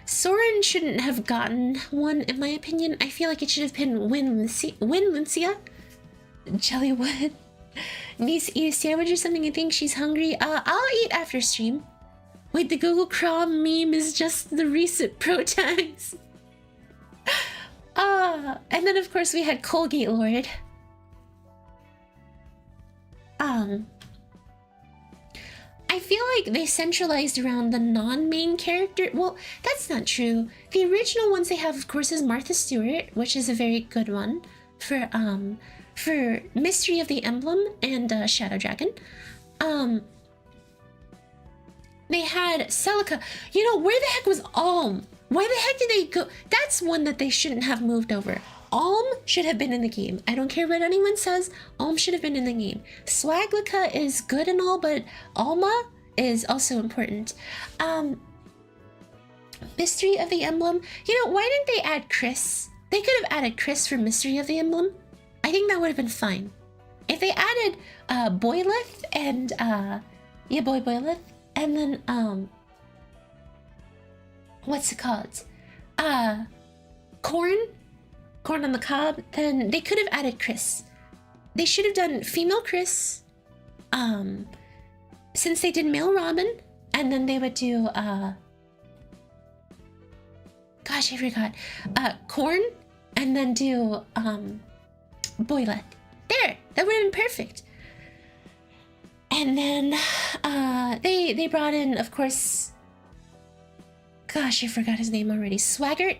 Soren shouldn't have gotten one, in my opinion. I feel like it should have been Win Luncia. Jellywood needs to eat a sandwich or something. I think she's hungry. I'll eat after stream. Wait, the Google Chrome meme is just the recent pro tags. And then of course we had Colgate Lord. I feel like they centralized around the non-main character. Well, that's not true. The original ones they have, of course, is Martha Stewart, which is a very good one for Mystery of the Emblem and Shadow Dragon. They had Celica. You know, where the heck was Alm? Why the heck did they go? That's one that they shouldn't have moved over. Alm should have been in the game. I don't care what anyone says. Alm should have been in the game. Swaglica is good and all, but Alma is also important. Mystery of the Emblem. You know, why didn't they add Chris? They could have added Chris for Mystery of the Emblem. I think that would have been fine. If they added Boyleth and yeah, Boyleth, and then what's it called? Corn on the cob, then they could have added Chris. They should have done female Chris, since they did male Robin, and then they would do gosh, I forgot. Corn, and then do Boyleth. There, that would have been perfect. And then they brought in, of course, gosh, I forgot his name already. Swaggart.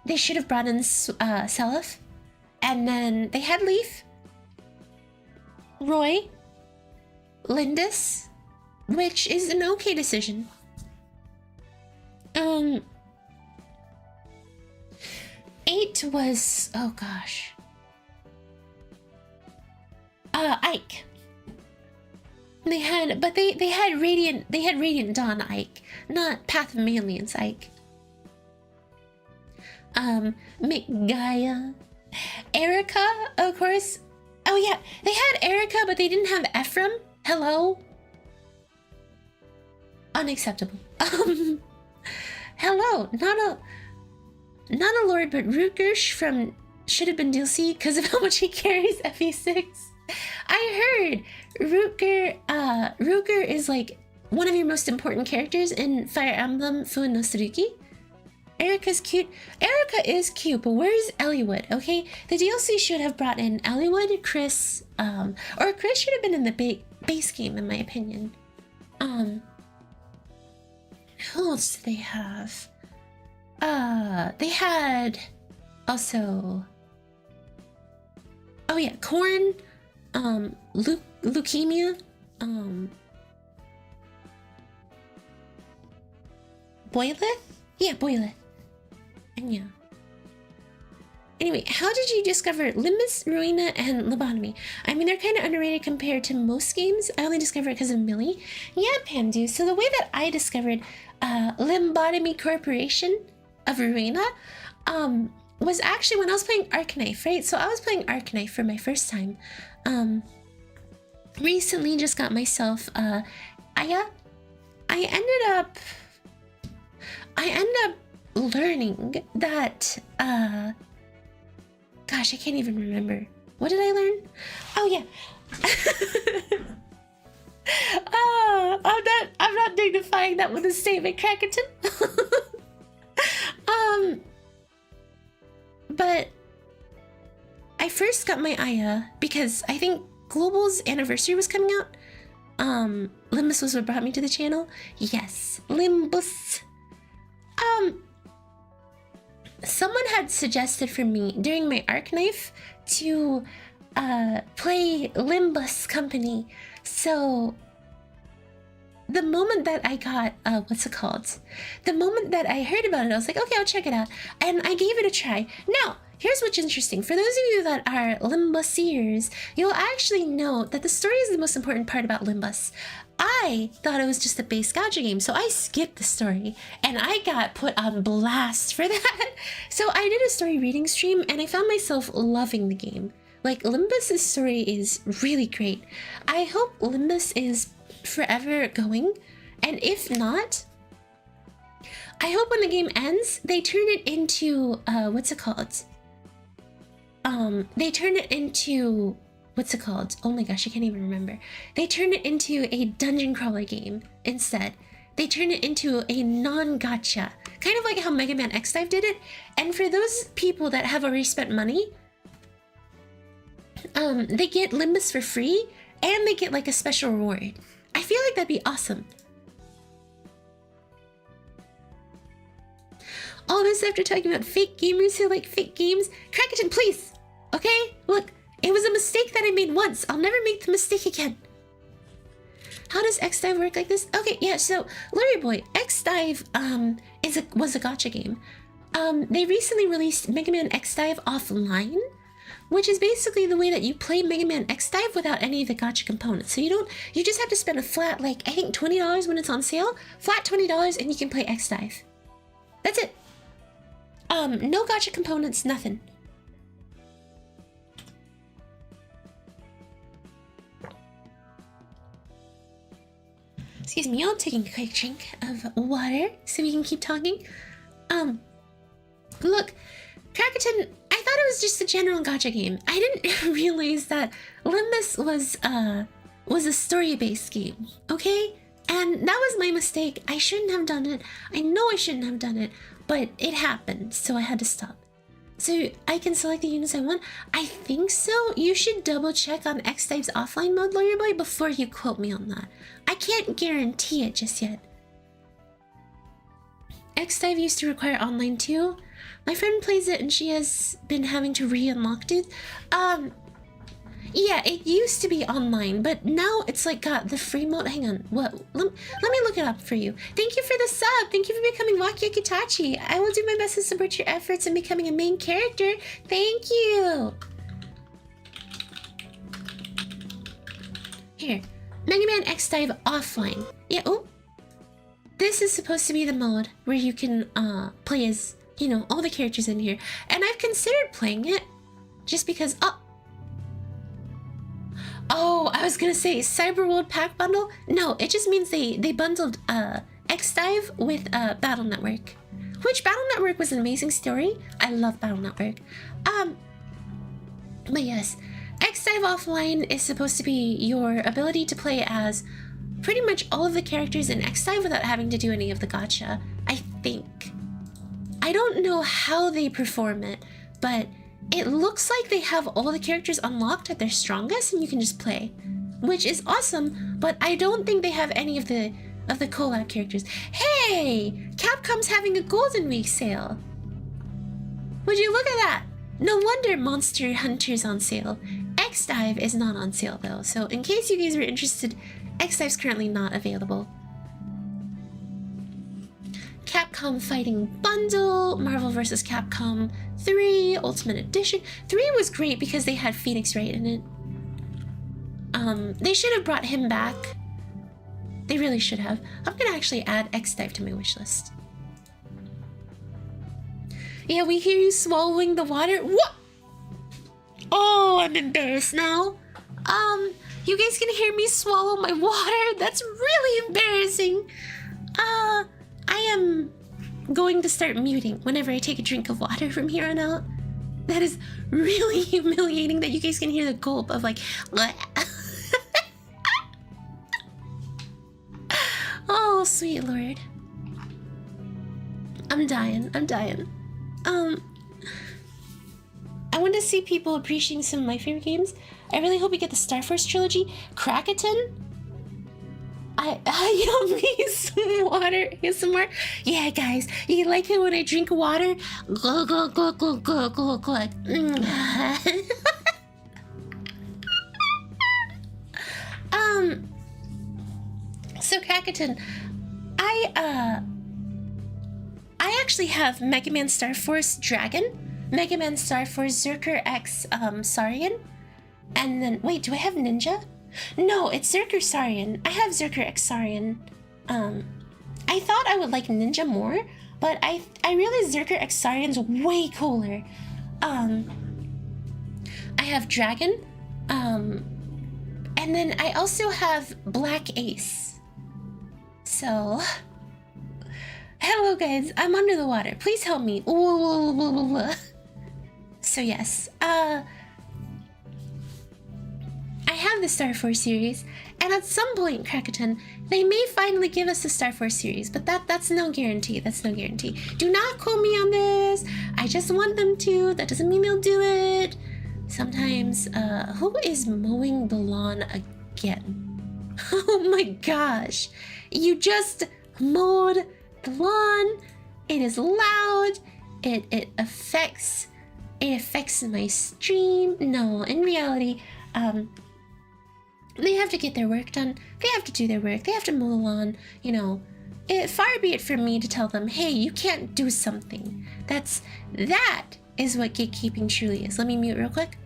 They should have brought in Seliph. And then they had Leaf, Roy, Lindus, which is an okay decision. 8 was, oh gosh. Ike. They had Radiant Dawn Ike, not Path of Maliance Ike. McGaia. Erica, of course. Oh yeah, they had Erica, but they didn't have Ephraim. Hello? Unacceptable. Hello, not a Lord, but Rutgersh from should have been DLC because of how much he carries FE6. I heard Rutger is like one of your most important characters in Fire Emblem Fuin no Tsurugi. Erica's cute. Erica is cute, but where's Elliewood? Okay, the DLC should have brought in Elliewood, Chris, or Chris should have been in the base game, in my opinion. Who else do they have? They had also. Oh yeah, Corn, Leukemia, Boyleth? Yeah, Boyleth. And yeah. Anyway, how did you discover Limbus, Ruina, and Lobotomy? I mean, they're kind of underrated compared to most games. I only discovered it because of Millie. Yeah, Pandu. So the way that I discovered Limbotomy Corporation of Ruina was actually when I was playing Arknights, right? So I was playing Arknights for my first time. Recently just got myself Aya. I ended up learning that gosh, I can't even remember. What did I learn? Oh yeah. I'm not dignifying that with a statement, Crackerton. But I first got my Aya because I think Global's anniversary was coming out. Limbus was what brought me to the channel. Yes, Limbus. Someone had suggested for me during my Arknights to play Limbus Company. So the moment that I got what's it called? The moment that I heard about it, I was like, okay, I'll check it out, and I gave it a try. Now, here's what's interesting. For those of you that are Limbusiers, you'll actually know that the story is the most important part about Limbus. I thought it was just a base gacha game, so I skipped the story, and I got put on blast for that. So I did a story reading stream, and I found myself loving the game. Like, Limbus's story is really great. I hope Limbus is forever going, and if not, I hope when the game ends, they turn it into, what's it called? They turn it into... What's it called? Oh my gosh, I can't even remember. They turn it into a dungeon crawler game instead. They turn it into a non-gacha. Kind of like how Mega Man X-Dive did it. And for those people that have already spent money, they get Limbus for free, and they get like a special reward. I feel like that'd be awesome. All this after talking about fake gamers who like fake games. Crackerton, please! Okay? Look. It was a mistake that I made once. I'll never make the mistake again. How does X-Dive work like this? Okay, yeah, so, Larry Boy, X-Dive, was a gacha game. They recently released Mega Man X Dive Offline, which is basically the way that you play Mega Man X Dive without any of the gacha components. So you just have to spend a flat, like, I think $20 when it's on sale, flat $20, and you can play X Dive. That's it. No gacha components, nothing. Excuse me, I'm taking a quick drink of water so we can keep talking. Look, Krakuten, I thought it was just a general gacha game. I didn't realize that Limbus was a story-based game, okay? And that was my mistake. I shouldn't have done it. I know I shouldn't have done it, but it happened, so I had to stop. So I can select the units I want? I think so. You should double check on X Dive's offline mode, Lawyer Boy, before you quote me on that. I can't guarantee it just yet. X Dive used to require online too. My friend plays it and she has been having to re-unlock it. Yeah, it used to be online, but now it's like got the free mode. Hang on, what? Let me look it up for you. Thank you for the sub. Thank you for becoming Waki Kitachi. I will do my best to support your efforts in becoming a main character. Thank you. Here, Mega Man X Dive Offline. Yeah, oh. This is supposed to be the mode where you can play as, you know, all the characters in here. And I've considered playing it just because, oh, I was gonna say Cyber World Pack Bundle. No, it just means they bundled X Dive with Battle Network, which Battle Network was an amazing story. I love Battle Network. But yes, X Dive Offline is supposed to be your ability to play as pretty much all of the characters in X Dive without having to do any of the gacha, I think. I don't know how they perform it, but it looks like they have all the characters unlocked at their strongest and you can just play, which is awesome, but I don't think they have any of the collab characters. Hey! Capcom's having a Golden Week sale! Would you look at that? No wonder Monster Hunter's on sale. X Dive is not on sale though, so in case you guys were interested, X Dive's currently not available. Capcom Fighting Bundle, Marvel vs. Capcom 3, Ultimate Edition. 3 was great because they had Phoenix Wright in it. They should have brought him back. They really should have. I'm gonna actually add X Dive to my wish list. Yeah, we hear you swallowing the water. What? Oh, I'm embarrassed now. You guys can hear me swallow my water? That's really embarrassing. I am going to start muting whenever I take a drink of water from here on out. That is really humiliating that you guys can hear the gulp of like... Oh, sweet lord. I'm dying. I want to see people appreciating some of my favorite games. I really hope we get the Star Force trilogy. Krakuten? Yummy, some water. Here's some more. Yeah, guys, you like it when I drink water? Glug, glug, glug, glug, glug, glug, glug. So Krakuten, I actually have Mega Man Star Force Dragon, Mega Man Star Force Zerker X Sarian, and then wait, do I have Ninja? No, it's Zerker Sarian. I have Zerker X Sarian. I thought I would like Ninja more, but I realized Zerker X Sarian's way cooler. I have Dragon, and then I also have Black Ace. So, hello guys, I'm under the water. Please help me. So yes, I have the Star Force series, and at some point, Krakuten, they may finally give us the Star Force series, but that's no guarantee. That's no guarantee. Do not quote me on this. I just want them to. That doesn't mean they'll do it. Sometimes, who is mowing the lawn again? Oh my gosh. You just mowed the lawn. It is loud. It affects my stream. No, in reality, they have to get their work done. They have to do their work. They have to mow the lawn. You know, far be it from me to tell them, hey, you can't do something. That is what gatekeeping truly is. Let me mute real quick.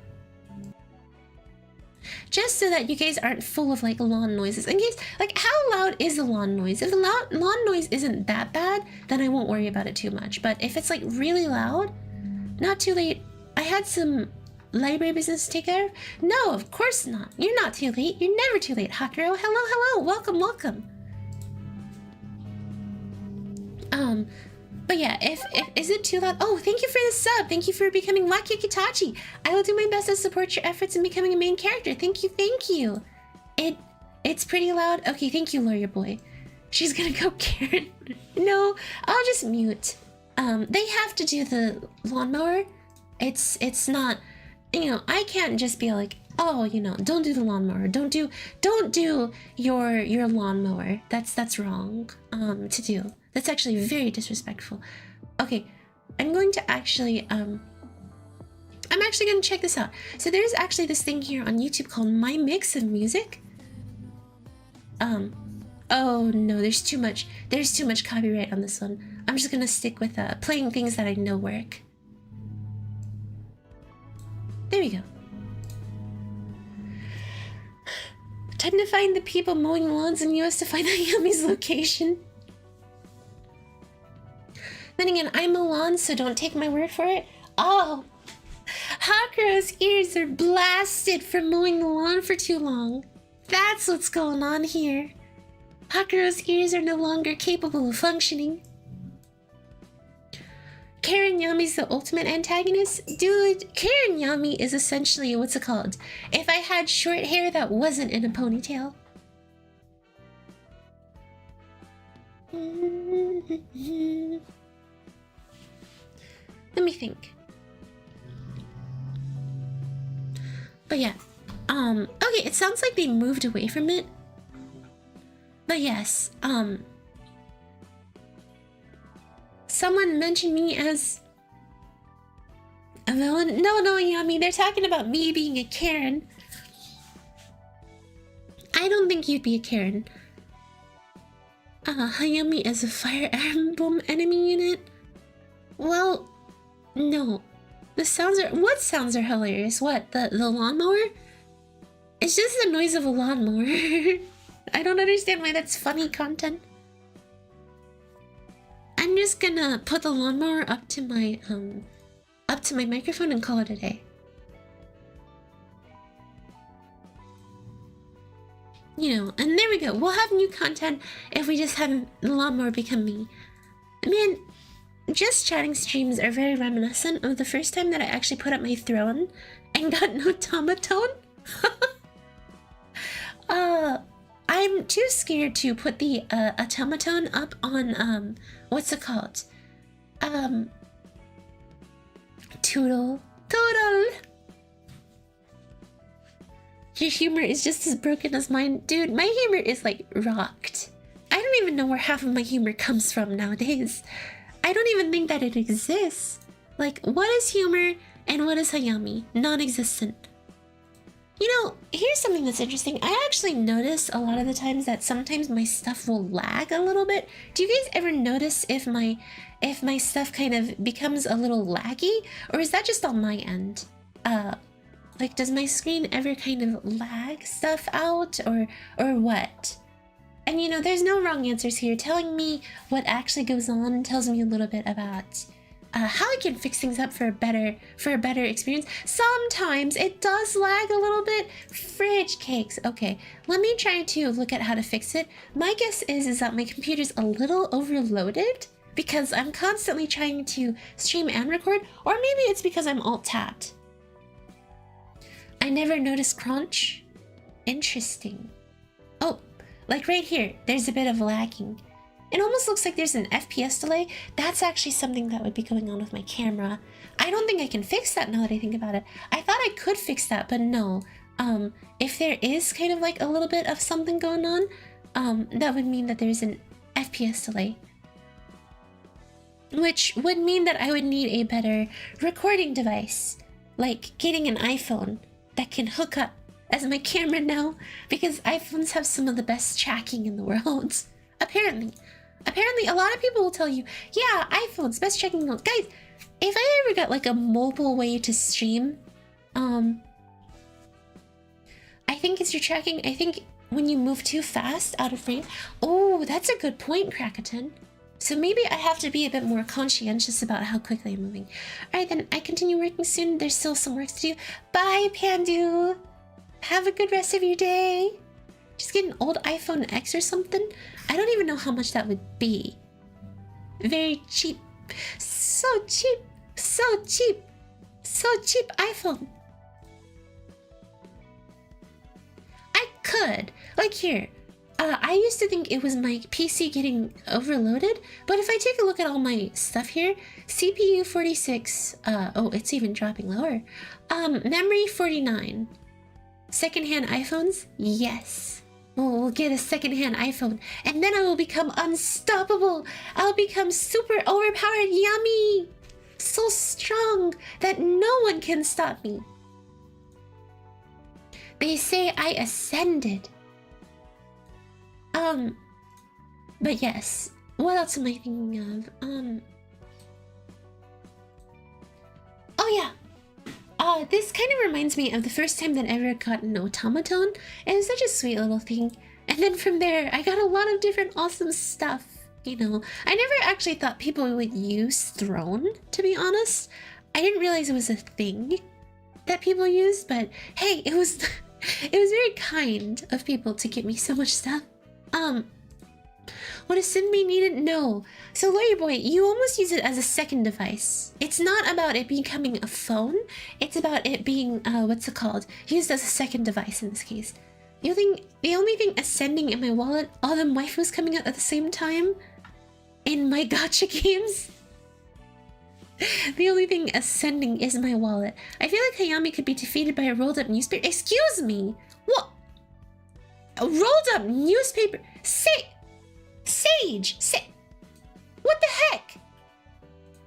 Just so that you guys aren't full of like lawn noises. In case, like, how loud is a lawn noise? If the lawn noise isn't that bad, then I won't worry about it too much. But if it's like really loud, not too late. I had some library business to take care of. No, of course not. You're not too late. You're never too late, Hakuro. Hello. Welcome. But yeah, if is it too loud? Oh, thank you for the sub. Thank you for becoming Waki Kitachi. I will do my best to support your efforts in becoming a main character. Thank you. It's pretty loud. Okay, thank you, lawyer boy. She's gonna go Karen. No, I'll just mute. They have to do the lawnmower. It's not, you know, I can't just be like, oh, you know, don't do the lawnmower. Don't do your lawnmower. That's wrong to do. That's actually very disrespectful. Okay, I'm going to actually I'm actually going to check this out. So there's actually this thing here on YouTube called My Mix of Music. Oh no, there's too much copyright on this one. I'm just gonna stick with playing things that I know work. There we go. Time to find the people mowing lawns in US to find Hayami's location. Then again, I mow lawns, so don't take my word for it. Oh, Hakuro's ears are blasted from mowing the lawn for too long. That's what's going on here. Hakuro's ears are no longer capable of functioning. Karen Yami's the ultimate antagonist? Dude, Karen Yami is essentially, what's it called? If I had short hair that wasn't in a ponytail. Let me think. But yeah, okay, it sounds like they moved away from it. But yes, someone mentioned me as a villain. No, Yami, they're talking about me being a Karen. I don't think you'd be a Karen. Hayami as a Fire Emblem enemy unit? Well, no. The sounds are... What sounds are hilarious? What? The lawnmower? It's just the noise of a lawnmower. I don't understand why that's funny content. I'm just gonna put the lawnmower up to my microphone and call it a day. You know, and there we go. We'll have new content if we just have the lawnmower become me. Man, just chatting streams are very reminiscent of the first time that I actually put up my throne and got an automaton. I'm too scared to put the automaton up on what's it called? Toodle. Your humor is just as broken as mine. Dude, my humor is like rocked. I don't even know where half of my humor comes from nowadays. I don't even think that it exists. Like, what is humor and what is Hayami? Non-existent. You know, here's something that's interesting. I actually notice a lot of the times that sometimes my stuff will lag a little bit. Do you guys ever notice if my stuff kind of becomes a little laggy? Or is that just on my end? Like, does my screen ever kind of lag stuff out or what? And you know, there's no wrong answers here. Telling me what actually goes on tells me a little bit about how I can fix things up for a better experience. Sometimes it does lag a little bit. Fridge cakes. Okay, let me try to look at how to fix it. My guess is that my computer's a little overloaded because I'm constantly trying to stream and record, or maybe it's because I'm alt-tabbed. I never noticed crunch. Interesting. Oh, like right here, there's a bit of lagging. It almost looks like there's an FPS delay. That's actually something that would be going on with my camera. I don't think I can fix that now that I think about it. I thought I could fix that, but no. If there is kind of like a little bit of something going on, that would mean that there's an FPS delay. Which would mean that I would need a better recording device. Like getting an iPhone that can hook up as my camera now, because iPhones have some of the best tracking in the world. Apparently. Apparently, a lot of people will tell you, yeah, iPhone's best checking out. Guys, if I ever got like a mobile way to stream, I think it's your tracking. I think when you move too fast out of frame. Oh, that's a good point, Krakatoon. So maybe I have to be a bit more conscientious about how quickly I'm moving. Alright, then I continue working soon. There's still some work to do. Bye, Pandu. Have a good rest of your day. Just get an old iPhone X or something. I don't even know how much that would be. Very cheap. So cheap. So cheap. So cheap iPhone. I could. Like here. I used to think it was my PC getting overloaded, but if I take a look at all my stuff here, CPU 46, oh, it's even dropping lower. Memory 49. Secondhand iPhones? Yes. We'll get a secondhand iPhone, and then I will become unstoppable. I'll become super overpowered. Yummy! So strong that no one can stop me. They say I ascended. But yes. What else am I thinking of? Oh yeah. This kind of reminds me of the first time that I ever got an automaton. It was such a sweet little thing. And then from there, I got a lot of different awesome stuff. You know, I never actually thought people would use Throne, to be honest. I didn't realize it was a thing that people used, but hey, it was very kind of people to give me so much stuff. Would a sim be needed? No. So Lawyer Boy, you almost use it as a second device. It's not about it becoming a phone. It's about it being, what's it called? Used as a second device in this case. The only thing ascending in my wallet, all them waifus coming out at the same time in my gacha games. The only thing ascending is my wallet. I feel like Hayami could be defeated by a rolled up newspaper. Excuse me? What? A rolled up newspaper? Sage! What the heck?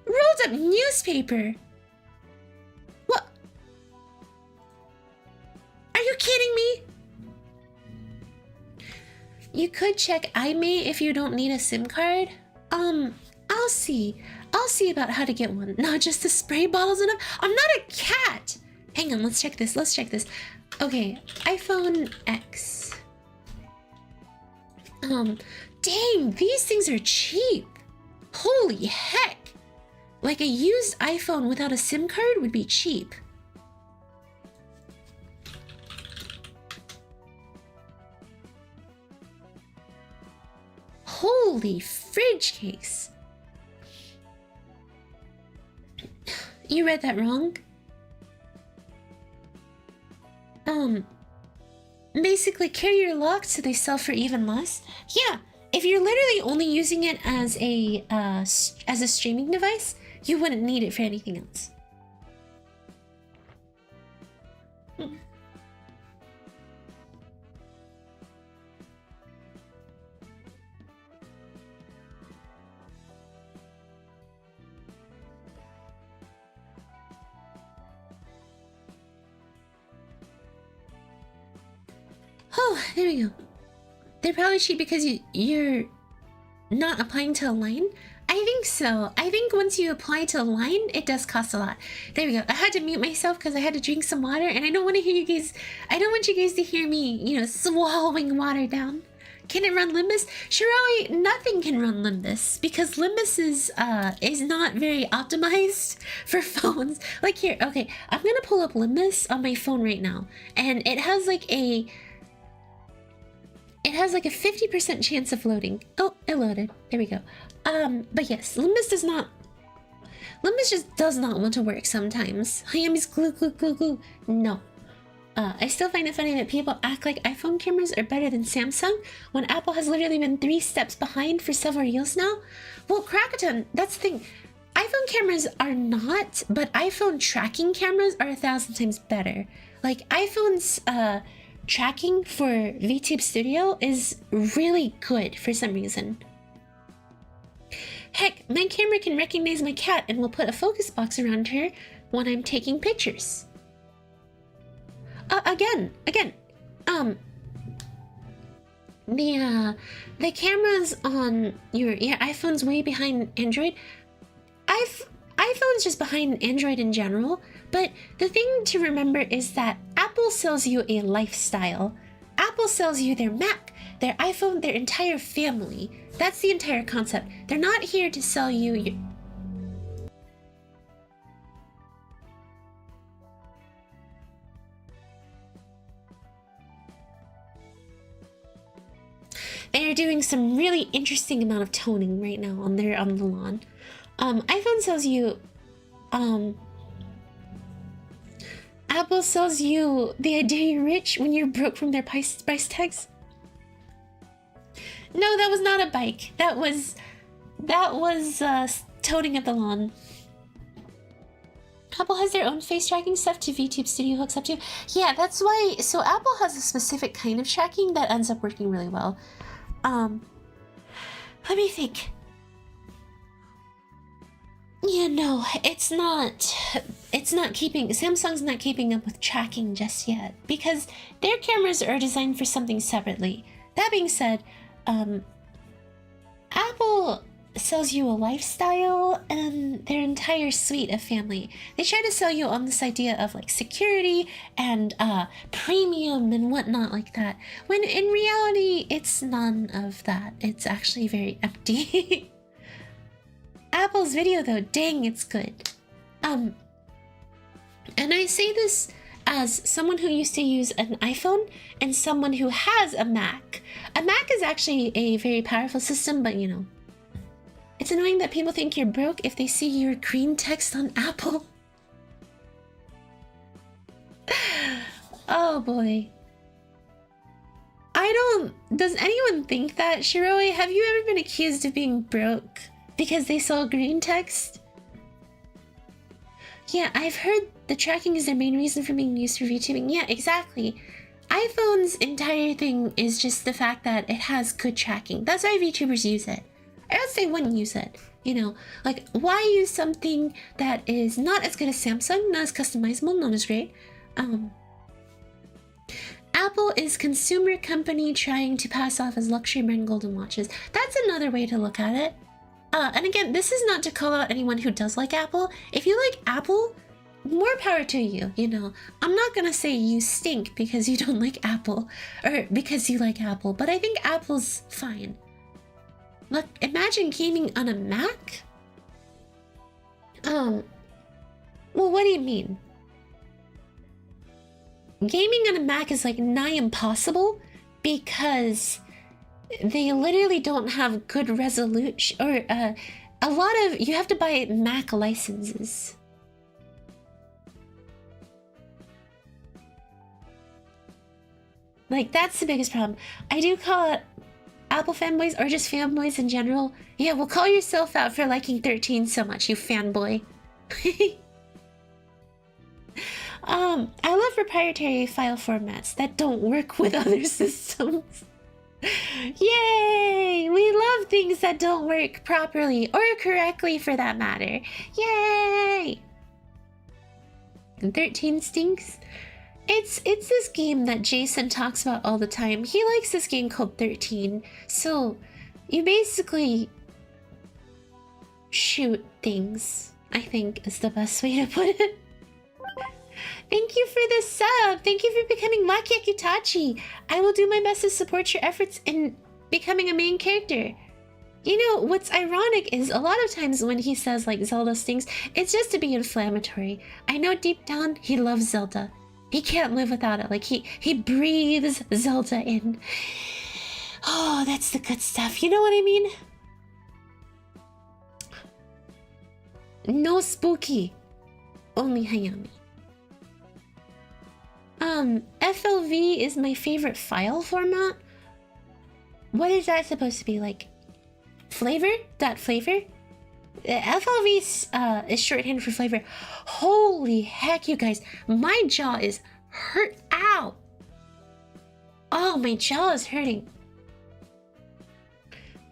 Rolled up newspaper? What? Are you kidding me? You could check iMate if you don't need a SIM card. I'll see about how to get one. Not just the spray bottles enough. I'm not a cat. Hang on, let's check this. Okay, iPhone X. Dang, these things are cheap. Holy heck. Like a used iPhone without a SIM card would be cheap. Holy fridge case. You read that wrong. Basically carrier locked so they sell for even less. Yeah, if you're literally only using it as a streaming device, you wouldn't need it for anything else. Oh, there we go. They're probably cheap because you're not applying to a line? I think so. I think once you apply to a line, it does cost a lot. There we go. I had to mute myself because I had to drink some water, and I don't want to hear you guys. I don't want you guys to hear me, you know, swallowing water down. Can it run Limbus? Shirawi, nothing can run Limbus because Limbus is not very optimized for phones. Like here, okay, I'm gonna pull up Limbus on my phone right now, and it has like a 50% chance of loading. Oh, it loaded. There we go. But yes, Limbus just does not want to work sometimes. Hayami's glue. No. I still find it funny that people act like iPhone cameras are better than Samsung when Apple has literally been 3 steps behind for several years now. Well, Krakatoon, that's the thing. iPhone cameras are not, but iPhone tracking cameras are 1,000 times better. Like iPhone's tracking for VTube Studio is really good for some reason. Heck, my camera can recognize my cat and will put a focus box around her when I'm taking pictures. the cameras on your iPhone's way behind Android. iPhone's just behind Android in general, but the thing to remember is that Apple sells you a lifestyle. Apple sells you their Mac, their iPhone, their entire family. That's the entire concept. They're not here to sell you your... They are doing some really interesting amount of toning right now on the lawn. iPhone sells you, Apple sells you the idea you're rich when you're broke from their price tags. No, that was not a bike. That was toning at the lawn. Apple has their own face tracking stuff to VTube Studio hooks up to. Yeah, that's why. So Apple has a specific kind of tracking that ends up working really well. Let me think. Yeah, no, it's not keeping, Samsung's not keeping up with tracking just yet because their cameras are designed for something separately. That being said, Apple sells you a lifestyle and their entire suite of family. They try to sell you on this idea of like security and premium and whatnot like that, when in reality it's none of that. It's actually very empty. Apple's video though, dang, it's good. And I say this as someone who used to use an iPhone and someone who has a Mac. A Mac is actually a very powerful system, but you know, it's annoying that people think you're broke if they see your green text on Apple. Oh boy. Does anyone think that? Shiroi, have you ever been accused of being broke because they saw green text? Yeah, I've heard the tracking is their main reason for being used for VTubing. Yeah, exactly. iPhone's entire thing is just the fact that it has good tracking. That's why VTubers use it. Or else they wouldn't use it. You know, like, why use something that is not as good as Samsung, not as customizable, not as great? Apple is consumer company trying to pass off as luxury brand golden watches. That's another way to look at it. And again, this is not to call out anyone who does like Apple. If you like Apple, more power to you, you know. I'm not gonna say you stink because you don't like Apple, or because you like Apple, but I think Apple's fine. Look, imagine gaming on a Mac? Well, what do you mean? Gaming on a Mac is like nigh impossible because they literally don't have good resolution, or a lot of, you have to buy Mac licenses. Like, that's the biggest problem. I do call it Apple fanboys, or just fanboys in general. Yeah, well, call yourself out for liking 13 so much, you fanboy. I love proprietary file formats that don't work with other systems. Yay! We love things that don't work properly, or correctly for that matter. Yay! 13 stinks? It's this game that Jason talks about all the time. He likes this game called 13. So you basically shoot things, I think is the best way to put it. Thank you for the sub. Thank you for becoming Maki Akutachi. I will do my best to support your efforts in becoming a main character. You know, what's ironic is a lot of times when he says like Zelda stinks, it's just to be inflammatory. I know deep down he loves Zelda. He can't live without it. Like, he breathes Zelda in. Oh, that's the good stuff. You know what I mean? No spooky. Only Hayami. FLV is my favorite file format. What is that supposed to be? Like, flavor? Dot flavor? FLV is shorthand for flavor. Holy heck, you guys. My jaw is hurt. Ow! Oh, my jaw is hurting.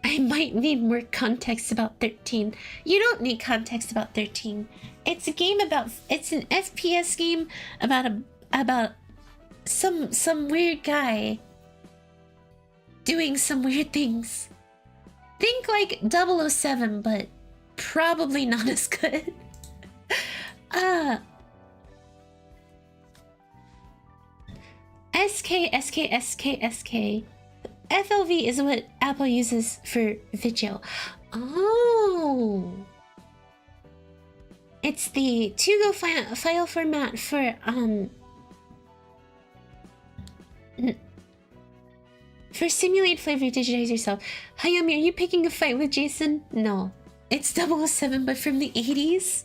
I might need more context about 13. You don't need context about 13. It's a game about... It's an FPS game about some weird guy doing some weird things. Think like 007, but probably not as good. SK. FLV is what Apple uses for video. Oh. It's the to-go file format for simulate flavor, digitize yourself. Hayami, are you picking a fight with Jason? No. It's 007, but from the 80s?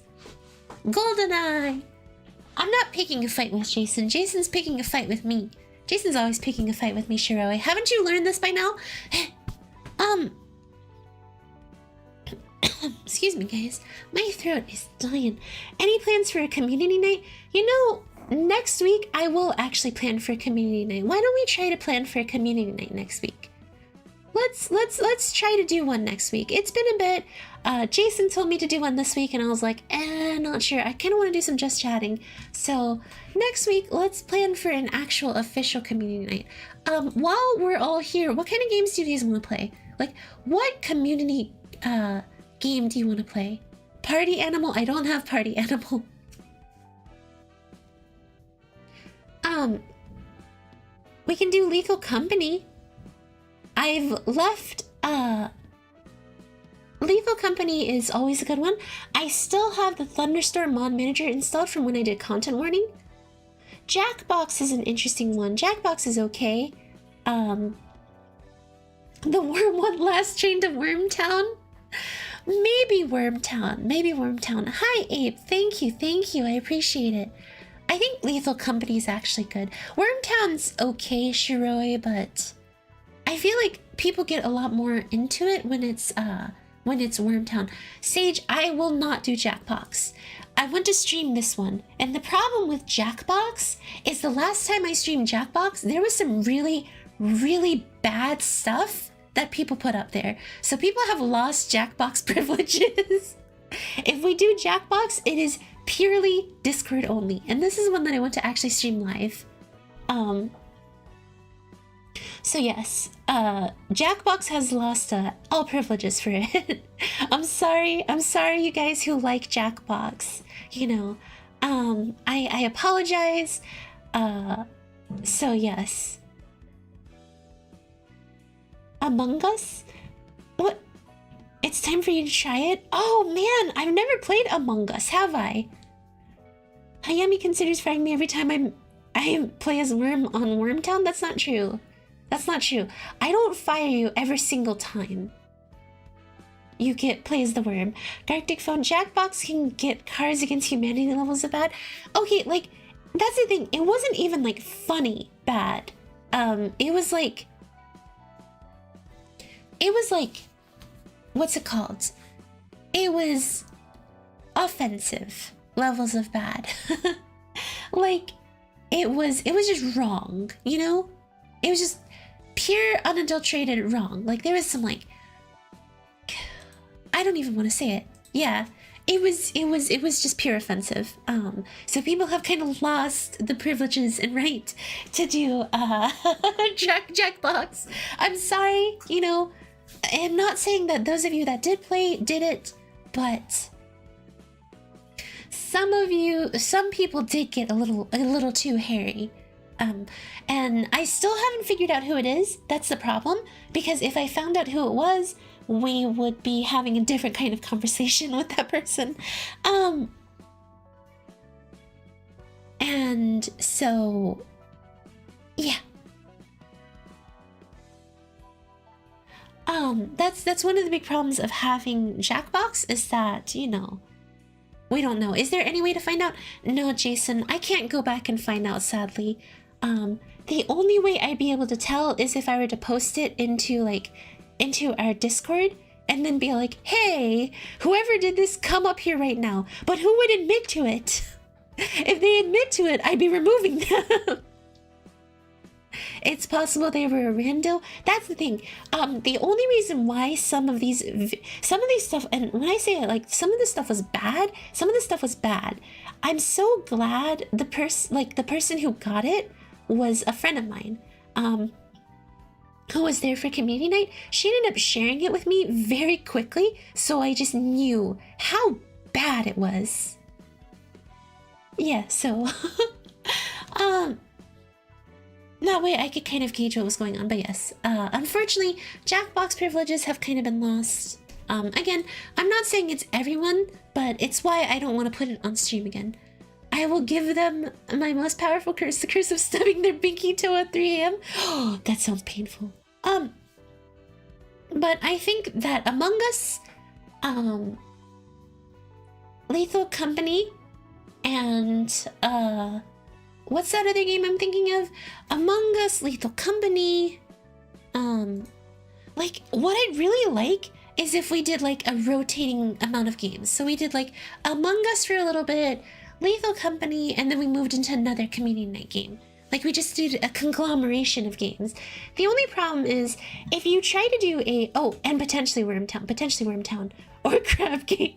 GoldenEye! I'm not picking a fight with Jason. Jason's picking a fight with me. Jason's always picking a fight with me, Shiroi. Haven't you learned this by now? Excuse me, guys. My throat is dying. Any plans for a community night? You know, next week I will actually plan for a community night. Why don't we try to plan for a community night next week? Let's try to do one next week. It's been a bit. Jason told me to do one this week and I was like, not sure. I kind of want to do some just chatting. So next week, let's plan for an actual official community night. While we're all here, what kind of games do you guys want to play? Like, what community game do you want to play? Party Animal? I don't have Party Animal. We can do Lethal Company. I've left, Lethal Company is always a good one. I still have the Thunderstorm Mod Manager installed from when I did Content Warning. Jackbox is an interesting one. Jackbox is okay. The Worm one last train to Wormtown? Maybe Wormtown. Hi, Ape. Thank you. I appreciate it. I think Lethal Company is actually good. Wormtown's okay, Shiroi, but I feel like people get a lot more into it when it's Wormtown. Sage, I will not do Jackbox. I want to stream this one, and the problem with Jackbox is the last time I streamed Jackbox, there was some really, really bad stuff that people put up there. So people have lost Jackbox privileges. If we do Jackbox, it is purely Discord only, and this is one that I want to actually stream live. So yes, Jackbox has lost all privileges for it. I'm sorry you guys who like Jackbox. You know, I apologize. So yes. Among Us? What? It's time for you to try it? Oh man, I've never played Among Us, have I? Hayami considers firing me every time I play as Worm on Wormtown? That's not true. That's not true. I don't fire you every single time you play as the Worm. Galactic Phone, Jackbox can get Cards Against Humanity levels of bad. Okay, like, that's the thing. It wasn't even, like, funny bad. It was like, what's it called? It was offensive levels of bad. Like, it was just wrong, you know? It was just pure unadulterated wrong. Like, there was some, like, I don't even want to say it. Yeah, it was just pure offensive. So people have kind of lost the privileges and right to do Jackbox. I'm sorry, you know. I'm not saying that those of you that did play did it, but some people did get a little too hairy. And I still haven't figured out who it is. That's the problem, because if I found out who it was, we would be having a different kind of conversation with that person. And so, yeah. That's one of the big problems of having Jackbox, is that, you know, we don't know. Is there any way to find out? No, Jason, I can't go back and find out, sadly. The only way I'd be able to tell is if I were to post it into our Discord and then be like, hey, whoever did this, come up here right now. But who would admit to it? If they admit to it, I'd be removing them. It's possible they were a rando. That's the thing. The only reason why some of these stuff, and when I say it, like, some of this stuff was bad, I'm so glad the person who got it was a friend of mine. who was there for community night, she ended up sharing it with me very quickly, so I just knew how bad it was. Yeah, so that way I could kind of gauge what was going on. But yes, unfortunately, Jackbox privileges have kind of been lost. Again, I'm not saying it's everyone, but it's why I don't want to put it on stream again. I will give them my most powerful curse, the curse of stubbing their binky toe at 3 AM. Oh, that sounds painful. But I think that Among Us, Lethal Company, and what's that other game I'm thinking of? Among Us, Lethal Company. Like, what I'd really like is if we did like a rotating amount of games. So we did like Among Us for a little bit, Lethal Company, and then we moved into another community night game. Like, we just did a conglomeration of games. The only problem is if you try to do a and potentially Wormtown or Crab Game.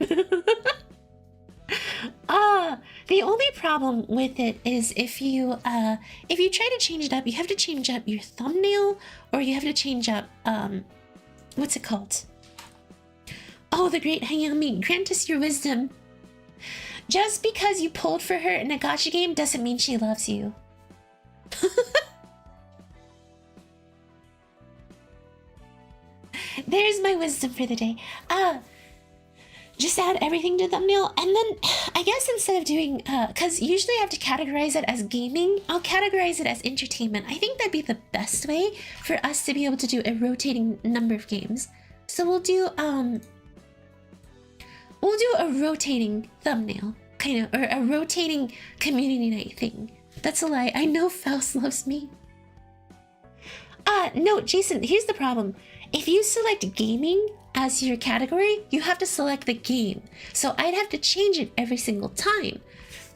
The only problem with it is if you try to change it up, you have to change up your thumbnail, or you have to change up what's it called? Oh, the great Hayami, grant us your wisdom. Just because you pulled for her in a gacha game doesn't mean she loves you. There's my wisdom for the day. Just add everything to thumbnail, and then I guess instead of doing, because usually I have to categorize it as gaming, I'll categorize it as entertainment. I think that'd be the best way for us to be able to do a rotating number of games. So we'll do a rotating thumbnail, kind of, or a rotating community night thing. That's a lie. I know Faust loves me. No, Jason, here's the problem. If you select gaming as your category, you have to select the game. So I'd have to change it every single time,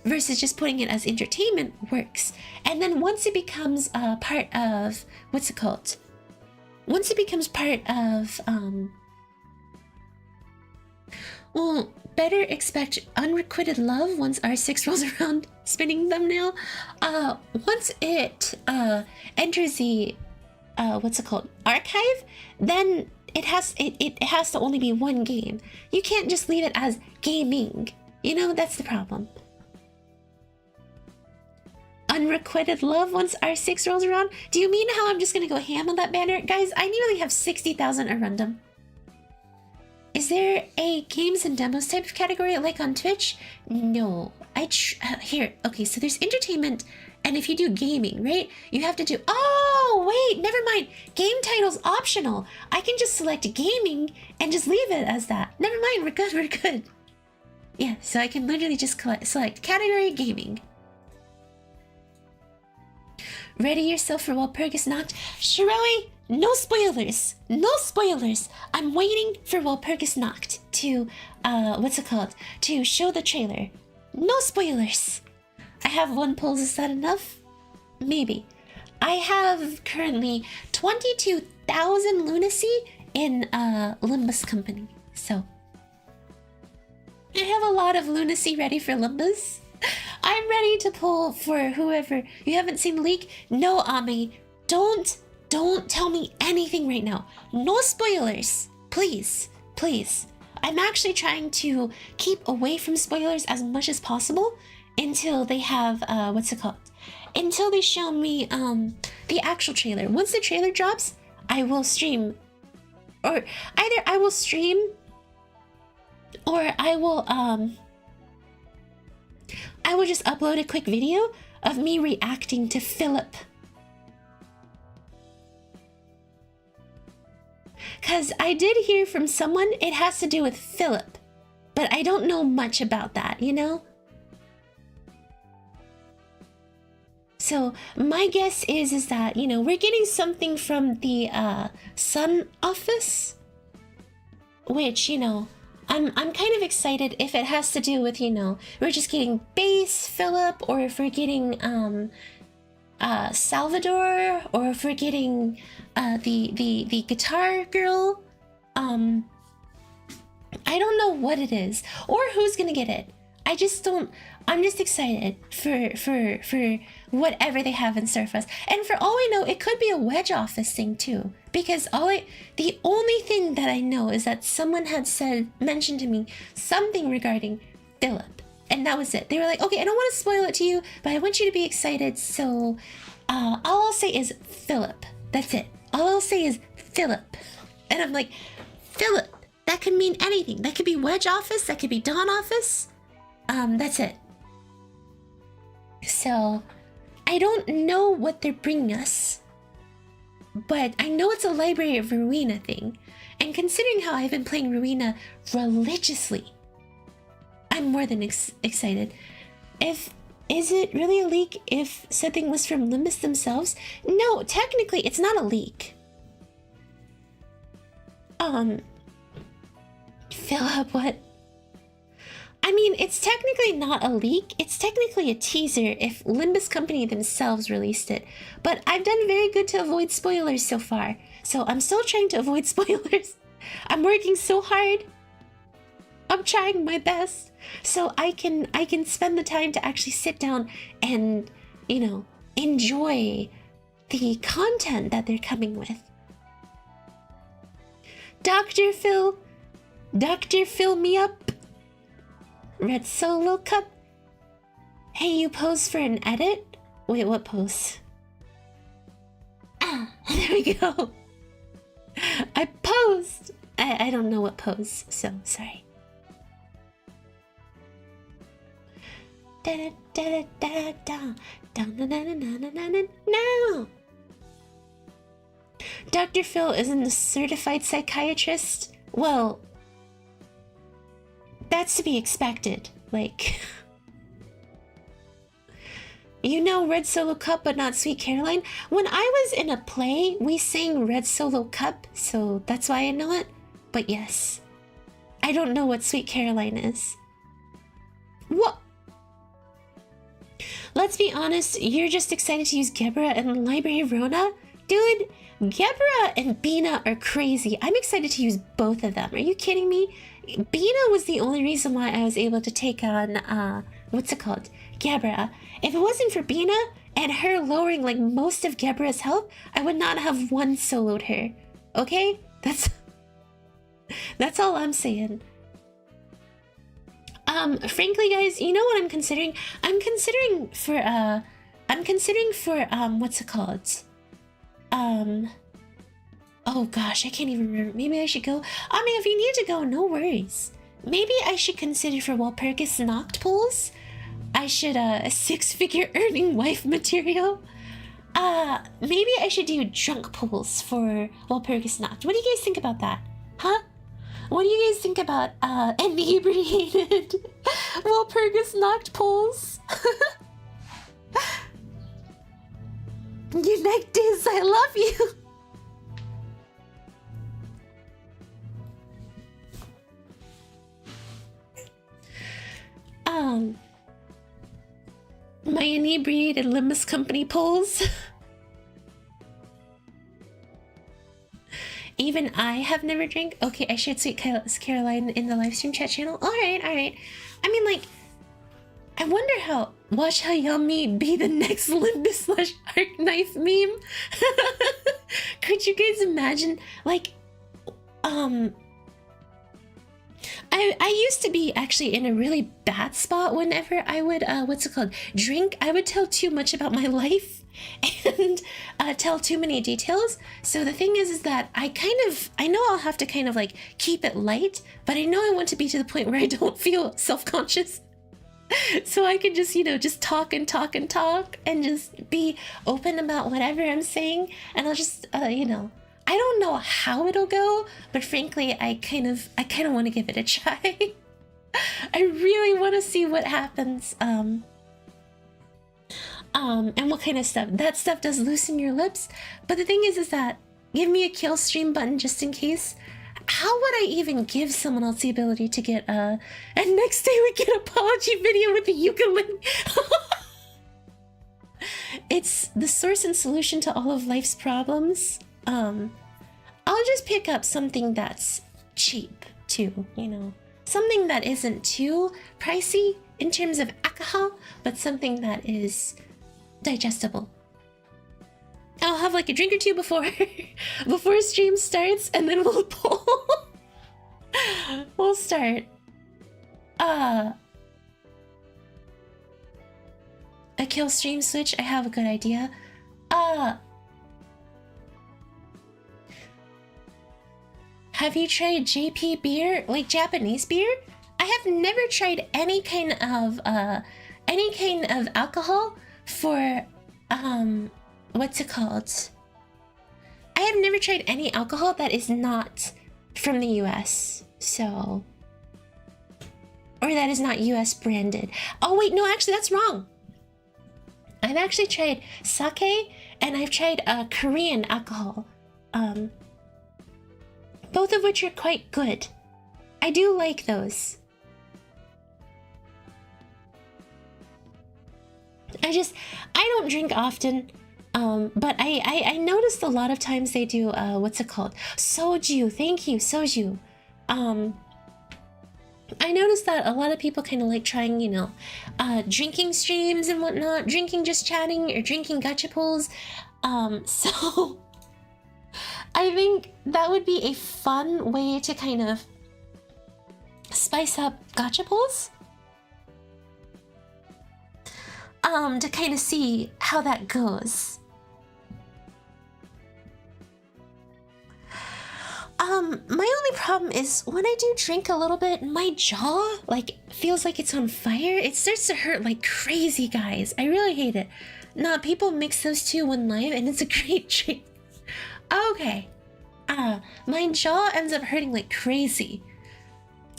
versus just putting it as entertainment works. And then once it becomes part of, what's it called? Once it becomes part of, well, better expect unrequited love once R6 rolls around spinning thumbnail. Once it enters the what's it called, archive, then it has to only be one game. You can't just leave it as gaming. You know, that's the problem. Unrequited love once R6 rolls around? Do you mean how I'm just gonna go ham on that banner? Guys, I nearly have 60,000 Arundum. Is there a games and demos type of category like on Twitch? No. Here, okay, so there's entertainment, and if you do gaming, right, you have to do, oh, wait, never mind. Game title's optional. I can just select gaming and just leave it as that. Never mind, we're good. Yeah, so I can literally just select category gaming. Ready yourself for Walpurgis Nacht? Shiroi, no spoilers. No spoilers. I'm waiting for Walpurgis Nacht to, what's it called? To show the trailer. No spoilers. I have 1 pulse, is that enough? Maybe. I have currently 22,000 lunacy in Limbus company. So I have a lot of lunacy ready for Limbus. I'm ready to pull for whoever. You haven't seen the leak? No, Ami. Don't tell me anything right now. No spoilers. Please. Please. I'm actually trying to keep away from spoilers as much as possible until they have, what's it called? Until they show me the actual trailer. Once the trailer drops, I will stream. Or either I will stream, or I will just upload a quick video of me reacting to Philip. Because I did hear from someone it has to do with Philip, but I don't know much about that, you know? So my guess is that, you know, we're getting something from the Sun office, which, you know, I'm kind of excited if it has to do with, you know, we're just getting bass Philip, or if we're getting Salvador, or if we're getting the guitar girl. I don't know what it is or who's gonna get it. I just don't. I'm just excited for whatever they have in store for us. And for all we know, it could be a Wedge office thing too. Because the only thing that I know is that someone had mentioned to me something regarding Philip, and that was it. They were like, okay, I don't want to spoil it to you, but I want you to be excited, so all I'll say is Philip. That's it. All I'll say is Philip. And I'm like, Philip, that could mean anything. That could be Wedge Office, that could be Dawn Office. That's it. So I don't know what they're bringing us, but I know it's a Library of Ruina thing. And considering how I've been playing Ruina religiously, I'm more than excited. Is it really a leak if something was from Limbus themselves? No, technically it's not a leak. Philip, what? I mean, it's technically not a leak. It's technically a teaser if Limbus Company themselves released it. But I've done very good to avoid spoilers so far. So I'm still trying to avoid spoilers. I'm working so hard. I'm trying my best. So I can spend the time to actually sit down and, you know, enjoy the content that they're coming with. Dr. Phil me up. Red Solo Cup. Hey, you pose for an edit? Wait, what pose? Ah, there we go. I posed. I don't know what pose, so sorry. Da da da da da da da da da da da. No. Dr. Phil isn't a certified psychiatrist. Well, that's to be expected. Like, you know Red Solo Cup but not Sweet Caroline? When I was in a play, we sang Red Solo Cup, so that's why I know it. But yes, I don't know what Sweet Caroline is. What? Let's be honest, you're just excited to use Gebra and Library of Rona? Dude, Gebra and Bina are crazy. I'm excited to use both of them. Are you kidding me? Bina was the only reason why I was able to take on, what's it called? Gebra. If it wasn't for Bina and her lowering like most of Gebra's health, I would not have one soloed her. Okay? That's all I'm saying. Frankly guys, you know what I'm considering? I'm considering for what's it called? Oh gosh, I can't even remember. Maybe I should go. I mean, if you need to go, no worries. Maybe I should consider for Walpurgis Noct pulls. I should, a 6-figure earning wife material. Maybe I should do drunk pulls for Walpurgis Noct. What do you guys think about that? Huh? What do you guys think about, inebriated Walpurgis Noct pulls? Unectis, I love you! My inebriated Limbus Company pulls. Even I have never drank. Okay, I shared Sweet Caroline in the livestream chat channel. Alright. I mean, like, I wonder how... Watch Hayami be the next Limbus / Arknights meme. Could you guys imagine? Like, I used to be actually in a really bad spot whenever I would, drink. I would tell too much about my life and tell too many details. So the thing is that I know I'll have to kind of like keep it light, but I know I want to be to the point where I don't feel self-conscious. So I can just, just talk and just be open about whatever I'm saying. And I'll just, I don't know how it'll go, but frankly, I kind of want to give it a try. I really want to see what happens. And what kind of stuff. That stuff does loosen your lips. But the thing is that give me a kill stream button just in case. How would I even give someone else the ability to get and next day we get an apology video with the ukulele. It's the source and solution to all of life's problems. I'll just pick up something that's cheap too, something that isn't too pricey in terms of alcohol, but something that is digestible. I'll have like a drink or two before before stream starts, and then we'll pull. We'll start. A kill stream switch. I have a good idea. Have you tried JP beer, like Japanese beer? I have never tried any kind of alcohol for what's it called? I have never tried any alcohol that is not from the US, so, or that is not US branded. Oh wait, no, actually that's wrong. I've actually tried sake and I've tried Korean alcohol, both of which are quite good. I do like those. I don't drink often, but I noticed a lot of times they do, what's it called? Soju, thank you, soju. I noticed that a lot of people kind of like trying, you know, drinking streams and whatnot, drinking just chatting, or drinking gacha pulls. So I think that would be a fun way to kind of spice up gacha pulls. To kind of see how that goes. My only problem is when I do drink a little bit, my jaw like feels like it's on fire. It starts to hurt like crazy, guys. I really hate it. Nah, people mix those two one live and it's a great drink. Okay. My jaw ends up hurting like crazy.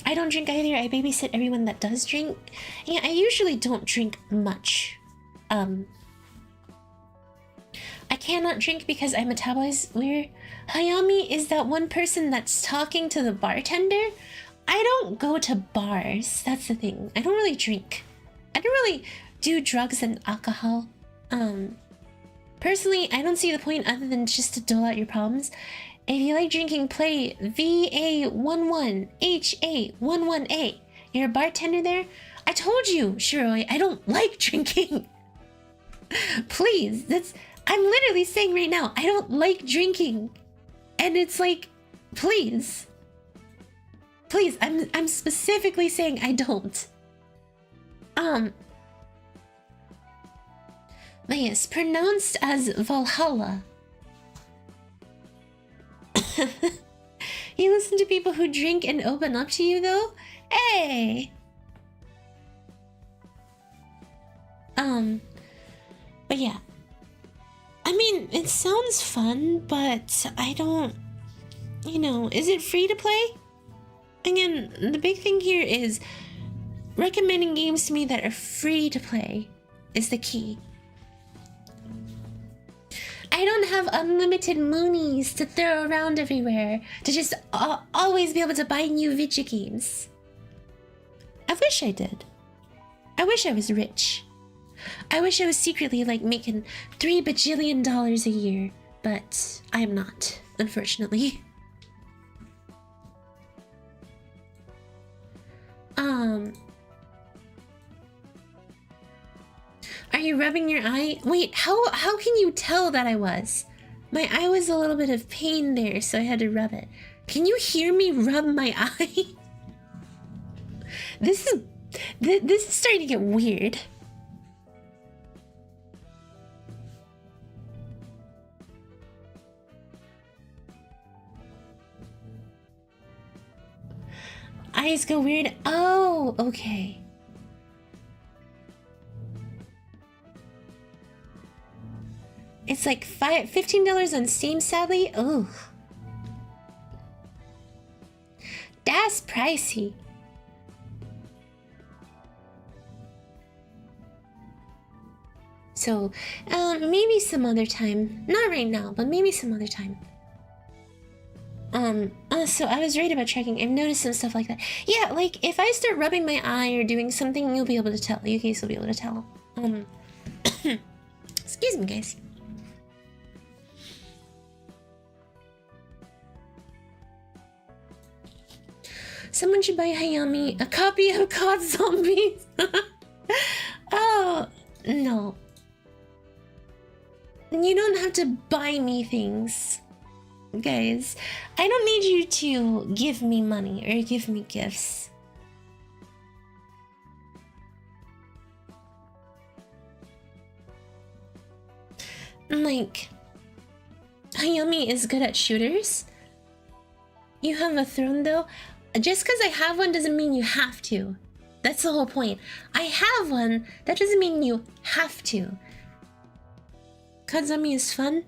I don't drink either. I babysit everyone that does drink. Yeah, I usually don't drink much. I cannot drink because I metabolize weird. Hayami is that one person that's talking to the bartender. I don't go to bars. That's the thing. I don't really drink. I don't really do drugs and alcohol. Personally, I don't see the point other than just to dole out your problems. If you like drinking, play VA11HA11A. You're a bartender there? I told you, Shiroi, I don't like drinking. Please, I'm literally saying right now, I don't like drinking. And it's like, please. Please, I'm specifically saying I don't. But yes, pronounced as Valhalla. You listen to people who drink and open up to you though? Hey! But yeah. I mean, it sounds fun, but I don't... You know, is it free to play? Again, the big thing here is recommending games to me that are free to play is the key. I don't have unlimited moonies to throw around everywhere to just always be able to buy new video games. I wish I did. I wish I was rich. I wish I was secretly like making $3 bajillion a year, but I am not, unfortunately. Are you rubbing your eye? Wait, how can you tell that I was? My eye was a little bit of pain there, so I had to rub it. Can you hear me rub my eye? This is starting to get weird. Eyes go weird. Oh, okay. It's like $15 on Steam, sadly. Ugh. That's pricey. So, maybe some other time. Not right now, but maybe some other time. So I was right about checking. I've noticed some stuff like that. Yeah, like, if I start rubbing my eye or doing something, you'll be able to tell. You guys will be able to tell. Excuse me, guys. Someone should buy Hayami a copy of COD Zombies. Oh, no. You You don't have to buy me things. Guys, I don't need you to give me money or give me gifts. Like, Hayami is good at shooters. You have a throne though. Just because I have one doesn't mean you have to. That's the whole point. I have one, that doesn't mean you have to. Kazami is fun.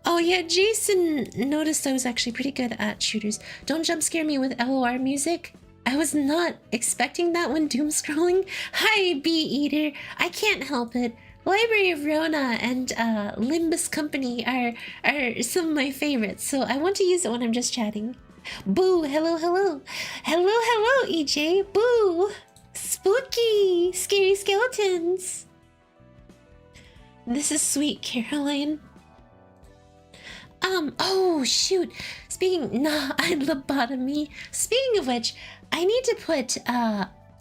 Oh yeah, Jason noticed I was actually pretty good at shooters. Don't jump scare me with LOR music. I was not expecting that when doom scrolling. Hi, Bee Eater. I can't help it. Library of Rona and Limbus Company are some of my favorites, so I want to use it when I'm just chatting. Boo, hello, hello. Hello, hello, EJ. Boo. Spooky. Scary skeletons. This is sweet, Caroline. Oh, shoot. Lobotomy. Speaking of which, I need to put,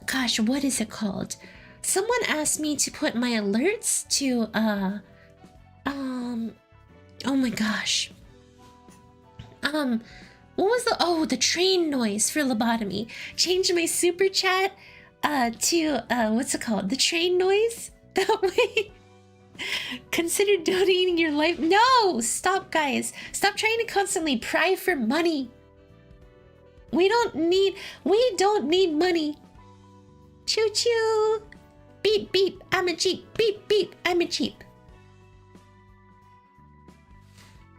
gosh, what is it called? Someone asked me to put my alerts to, oh my gosh. What was the train noise for lobotomy. Change my super chat, to, what's it called? The train noise? That way. Consider donating your life. No! Stop, guys. Stop trying to constantly pry for money. We don't need money. Choo choo. Beep beep, I'm a Jeep. Beep beep, I'm a Jeep.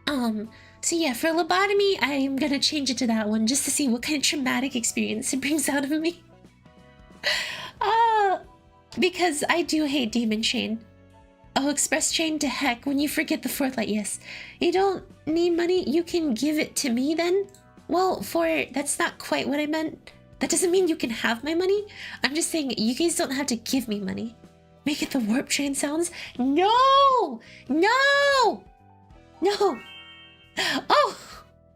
So yeah, for lobotomy, I'm gonna change it to that one just to see what kind of traumatic experience it brings out of me. Because I do hate Demon Chain. Oh, Express Train to heck when you forget the fourth light, yes. You don't need money, you can give it to me then? Well, that's not quite what I meant. That doesn't mean you can have my money. I'm just saying you guys don't have to give me money. Make it the warp train sounds. No! No! No! Oh!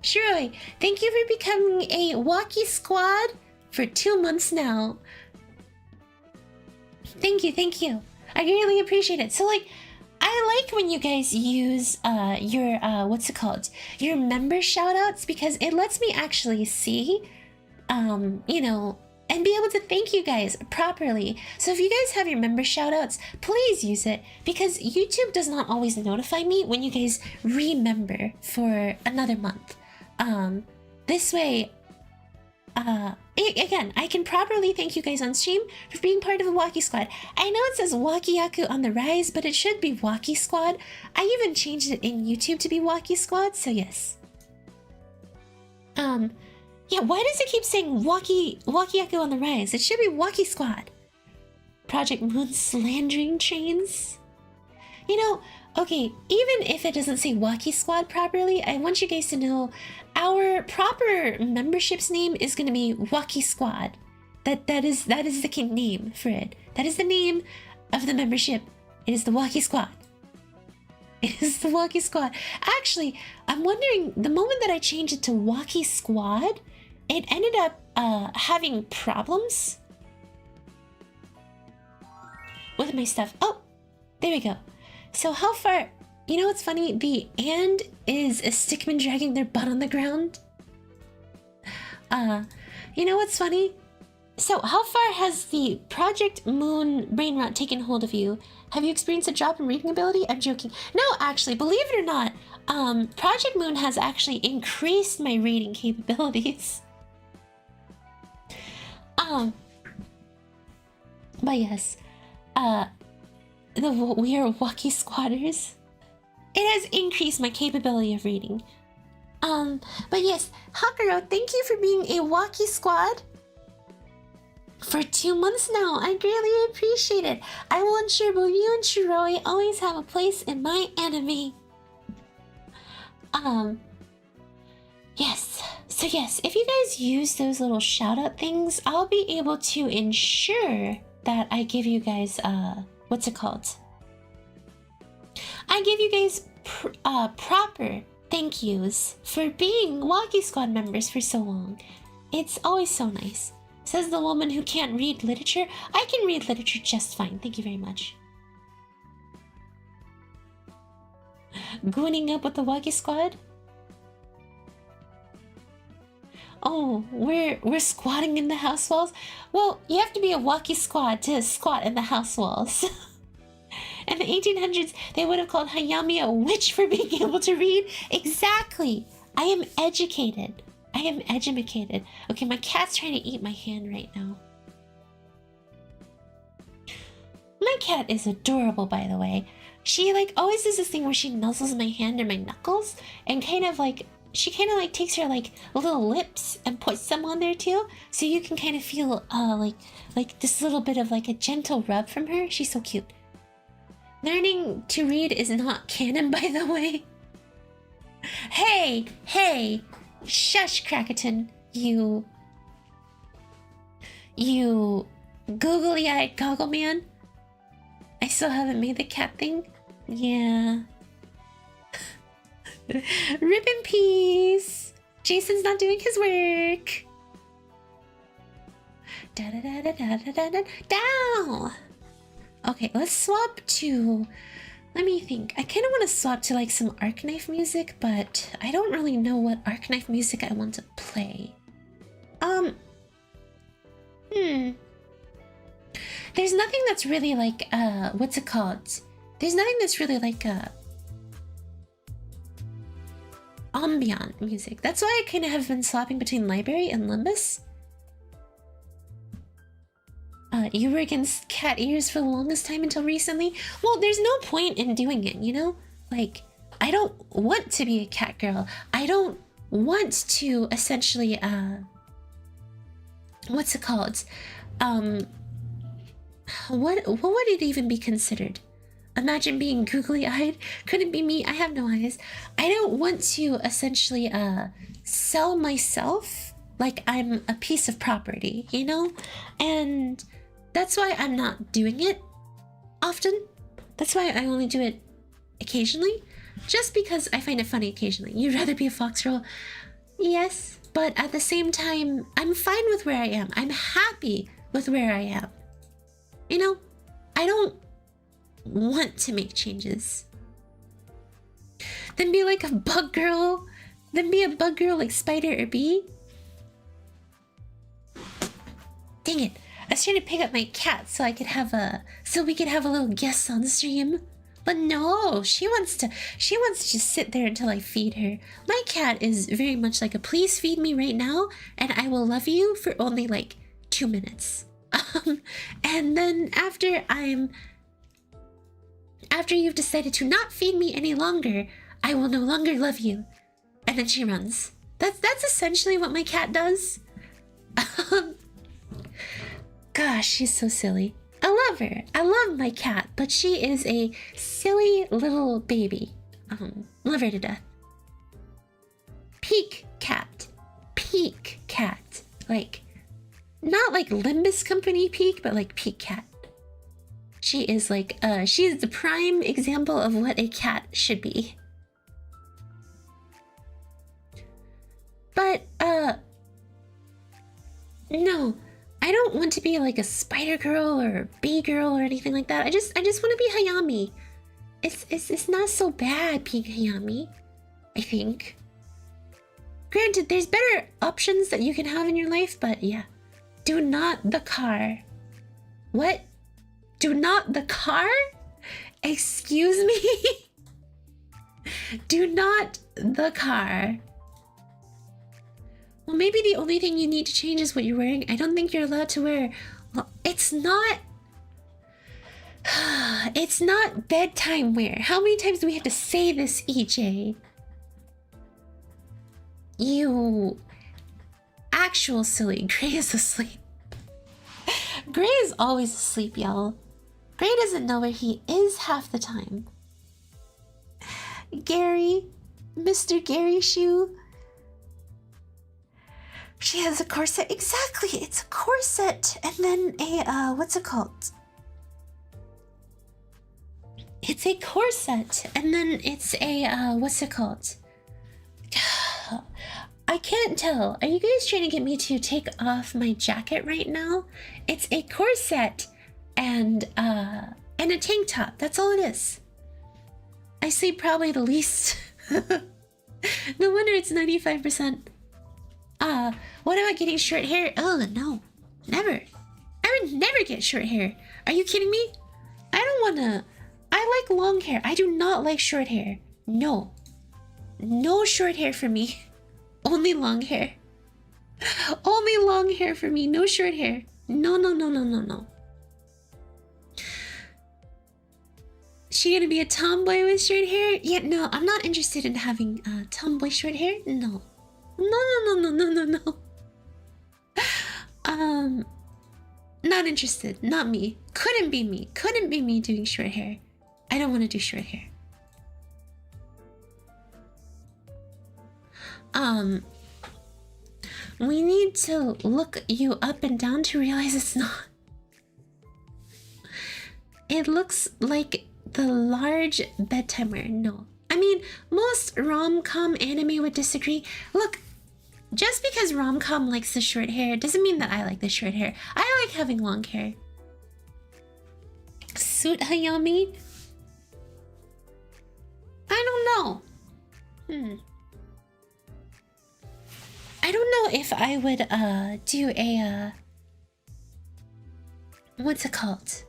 Shiroi, thank you for becoming a walkie squad for 2 months now. Thank you, thank you. I really appreciate it. So like, I like when you guys use your what's it called? Your member shoutouts, because it lets me actually see you know, and be able to thank you guys properly. So if you guys have your member shoutouts, please use it, because YouTube does not always notify me when you guys remember for another month. This way, again, I can properly thank you guys on stream for being part of the Walkie Squad. I know it says Wakiyaku on the rise, but it should be Walkie Squad. I even changed it in YouTube to be Walkie Squad, so yes. Yeah, why does it keep saying Wakiyaku on the rise? It should be Walkie Squad. Project Moon slandering trains. You know, okay, even if it doesn't say Walkie Squad properly, I want you guys to know our proper membership's name is going to be Walkie Squad. That is the name for it. That is the name of the membership. It is the Walkie Squad. It is the Walkie Squad. Actually, I'm wondering, the moment that I changed it to Walkie Squad, it ended up having problems with my stuff. Oh, there we go. So how far, you know what's funny? The and is a stickman dragging their butt on the ground. You know what's funny? So how far has the Project Moon brain rot taken hold of you? Have you experienced a drop in reading ability? I'm joking. No, actually, believe it or not, Project Moon has actually increased my reading capabilities. But yes, we are Walkie Squatters. It has increased my capability of reading. But yes, Hakuro, thank you for being a Walkie Squad for 2 months now. I greatly appreciate it. I will ensure both you and Shiroi always have a place in my anime. Yes. So yes, if you guys use those little shout out things, I'll be able to ensure that I give you guys, what's it called? I give you guys proper thank yous for being Walkie Squad members for so long. It's always so nice. Says the woman who can't read literature. I can read literature just fine. Thank you very much. gooning up with the Waki squad? Oh, we're squatting in the house walls? Well, you have to be a Waki squad to squat in the house walls. In the 1800s, they would have called Hayami a witch for being able to read. Exactly. I am educated. I am educated. Okay, my cat's trying to eat my hand right now. My cat is adorable, by the way. She like always does this thing where she nuzzles my hand or my knuckles and kind of like she kind of like takes her like little lips and puts them on there too, so you can kind of feel like this little bit of like a gentle rub from her. She's so cute. Learning to read is not canon, by the way. Hey, hey, shush, Crackerton, you googly-eyed goggle man. I still haven't made the cat thing. Yeah. Rip in peace. Jason's not doing his work. Da da da da da da da down. Okay, let's swap to. Let me think. I kind of want to swap to like some Arknight music, but I don't really know what Arknight music I want to play. There's nothing that's really like what's it called? There's nothing that's really like ambient music. That's why I kind of have been swapping between Library and Limbus. You were against cat ears for the longest time until recently. Well, there's no point in doing it, you know? Like, I don't want to be a cat girl. I don't want to essentially, what's it called? What would it even be considered? Imagine being googly-eyed. Couldn't be me. I have no eyes. I don't want to essentially, sell myself like I'm a piece of property, you know? And that's why I'm not doing it often. That's why I only do it occasionally. Just because I find it funny occasionally. You'd rather be a fox girl? Yes, but at the same time, I'm fine with where I am. I'm happy with where I am. You know, I don't want to make changes. Then be like a bug girl. Then be a bug girl like Spider or Bee. Dang it. I was trying to pick up my cat so I could have so we could have a little guest on the stream. But no, she wants to just sit there until I feed her. My cat is very much like a please feed me right now and I will love you for only like 2 minutes. And then after you've decided to not feed me any longer, I will no longer love you. And then she runs. That's essentially what my cat does. Gosh, she's so silly. I love her. I love my cat, but she is a silly little baby. Love her to death. Peak cat. Peak cat. Like, not like Limbus company peak, but like peak cat. She is like, she's the prime example of what a cat should be. But, no. I don't want to be like a spider girl or a bee girl or anything like that. I just want to be Hayami. It's not so bad being Hayami, I think. Granted, there's better options that you can have in your life, but yeah. Do not the car. What? Do not the car? Excuse me? Do not the car. Well, maybe the only thing you need to change is what you're wearing. I don't think you're allowed to wear... Well, it's not... It's not bedtime wear. How many times do we have to say this, EJ? You... Actual silly. Gray is asleep. Gray is always asleep, y'all. Gray doesn't know where he is half the time. Gary. Mr. Gary Shoe. She has a corset. Exactly, it's a corset. And then a, what's it called? It's a corset. And then it's a, what's it called? I can't tell. Are you guys trying to get me to take off my jacket right now? It's a corset and a tank top. That's all it is. I sleep probably the least. No wonder it's 95%. What about getting short hair? Oh, no. Never. I would never get short hair. Are you kidding me? I don't wanna... I like long hair. I do not like short hair. No. No short hair for me. Only long hair. Only long hair for me. No short hair. No, no, no, no, no, no. She gonna be a tomboy with short hair? Yeah, no, I'm not interested in having tomboy short hair. No. No, no, no, no, no, no, no. Not interested. Not me. Couldn't be me. Couldn't be me doing short hair. I don't want to do short hair. We need to look you up and down to realize it's not. It looks like the large bedtime wear. No. I mean, most rom-com anime would disagree. Look, just because rom-com likes the short hair doesn't mean that I like the short hair. I like having long hair. Suit Hayami? I don't know. I don't know if I would do a what's it called?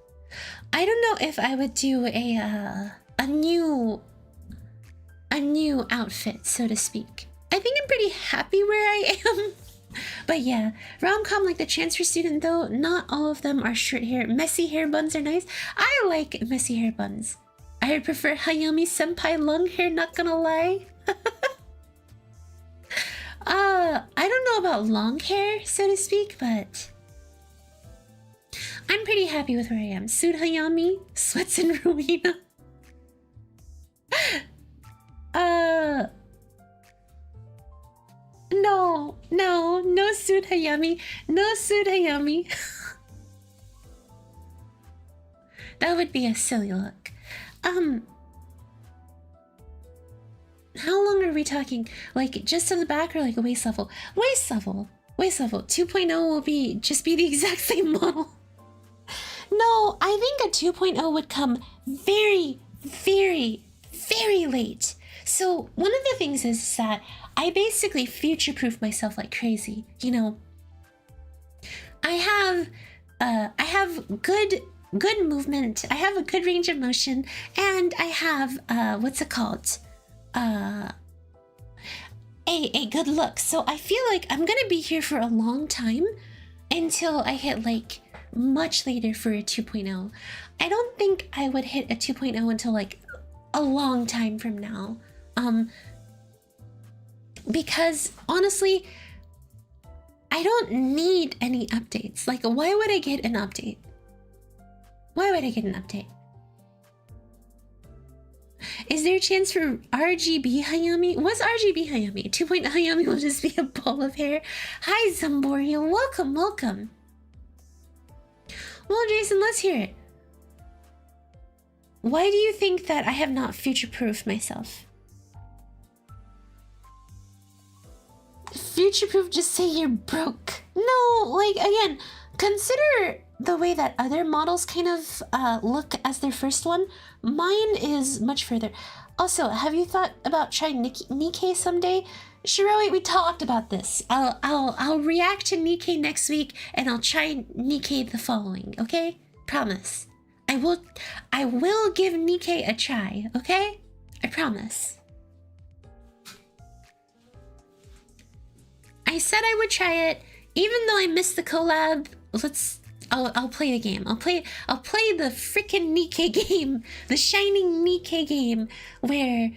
I don't know if I would do a new outfit, so to speak. I think I'm pretty happy where I am. But yeah, rom-com like the transfer student though, not all of them are short hair. Messy hair buns are nice. I like messy hair buns. I would prefer Hayami senpai long hair, not gonna lie. I don't know about long hair, so to speak, but I'm pretty happy with where I am. Suit Hayami, sweats in Ruina. No Suit Hayami. No Suit Hayami. That would be a silly look. How long are we talking? Like just in the back or like a waist level? Waist level. 2.0 will just be the exact same model. No, I think a 2.0 would come very, very, very late. So one of the things is that I basically future-proof myself like crazy. You know, I have good movement. I have a good range of motion, and I have what's it called? A good look. So I feel like I'm gonna be here for a long time until I hit like much later for a 2.0. I don't think I would hit a 2.0 until like a long time from now. Because honestly, I don't need any updates. Like, why would I get an update? Why would I get an update? Is there a chance for RGB Hayami? What's RGB Hayami? 2.0 Hayami will just be a ball of hair. Hi, Zamboria. Welcome, welcome. Well, Jason, let's hear it. Why do you think that I have not future-proofed myself? Future-proof, just say you're broke. No, like, again, consider the way that other models kind of look as their first one. Mine is much further. Also, have you thought about trying Nikkei someday? Shiroi, we talked about this. I'll react to Nikkei next week, and I'll try Nikkei the following. Okay, promise. I will give Nikkei a try. Okay, I promise. I said I would try it, even though I missed the collab. I'll play the game. I'll play the freaking Nikkei game, the shining Nikkei game, where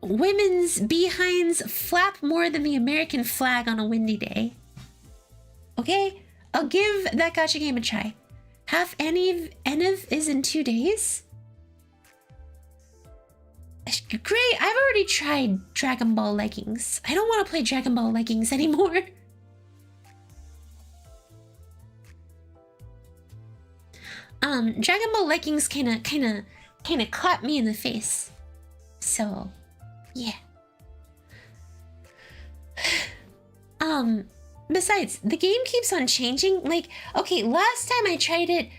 women's behinds flap more than the American flag on a windy day. Okay, I'll give that gacha game a try. Half Eniv is in 2 days. Great, I've already tried Dragon Ball leggings. I don't want to play Dragon Ball leggings anymore. Dragon Ball leggings kinda clapped me in the face. So, yeah. Besides, the game keeps on changing. Like, okay, last time I tried it,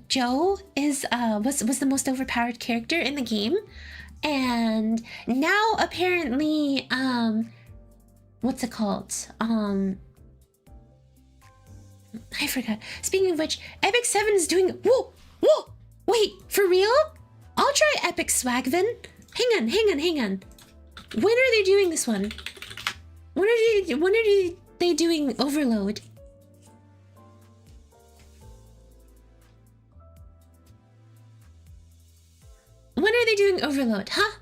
Joe is was the most overpowered character in the game, and now apparently what's it called? I forgot. Speaking of which, Epic 7 is doing... Whoa! Whoa! Wait, for real? I'll try Epic Swagvin. Hang on. When are they doing this one? When are they doing Overload? When are they doing Overload, huh?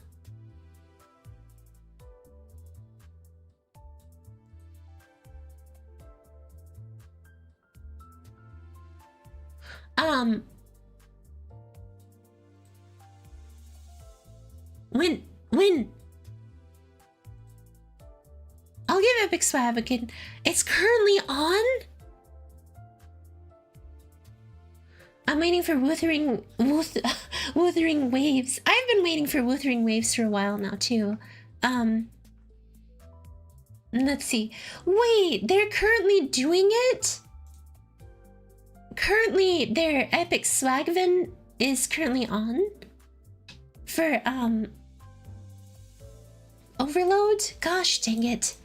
When? I'll give Epic Swab again. It's currently on? I'm waiting for Wuthering Waves. I've been waiting for Wuthering Waves for a while now too. Let's see. Wait, they're currently doing it? Currently, their Epic Swagvin is currently on for Overload. Gosh dang it!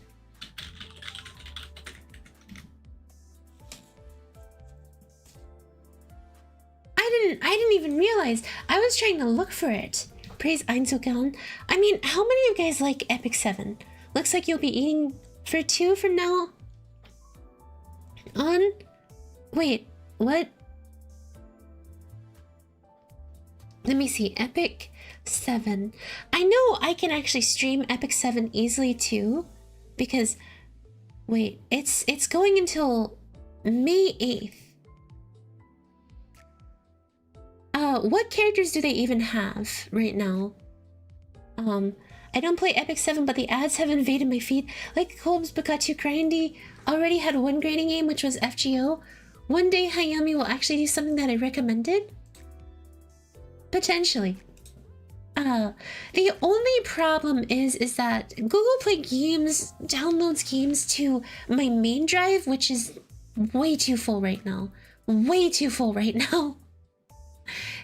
I didn't even realize. I was trying to look for it. Praise Einzelgan. I mean, how many of you guys like Epic 7? Looks like you'll be eating for 2 from now on. Wait. What? Let me see. Epic 7. I know I can actually stream Epic 7 easily too, because wait, it's going until May 8th. What characters do they even have right now? I don't play Epic 7, but the ads have invaded my feed. Like Colb's Pikachu Grindy already had one grinding game, which was FGO. One day Hayami will actually do something that I recommended? Potentially. The only problem is that Google Play Games downloads games to my main drive, which is way too full right now. Way too full right now.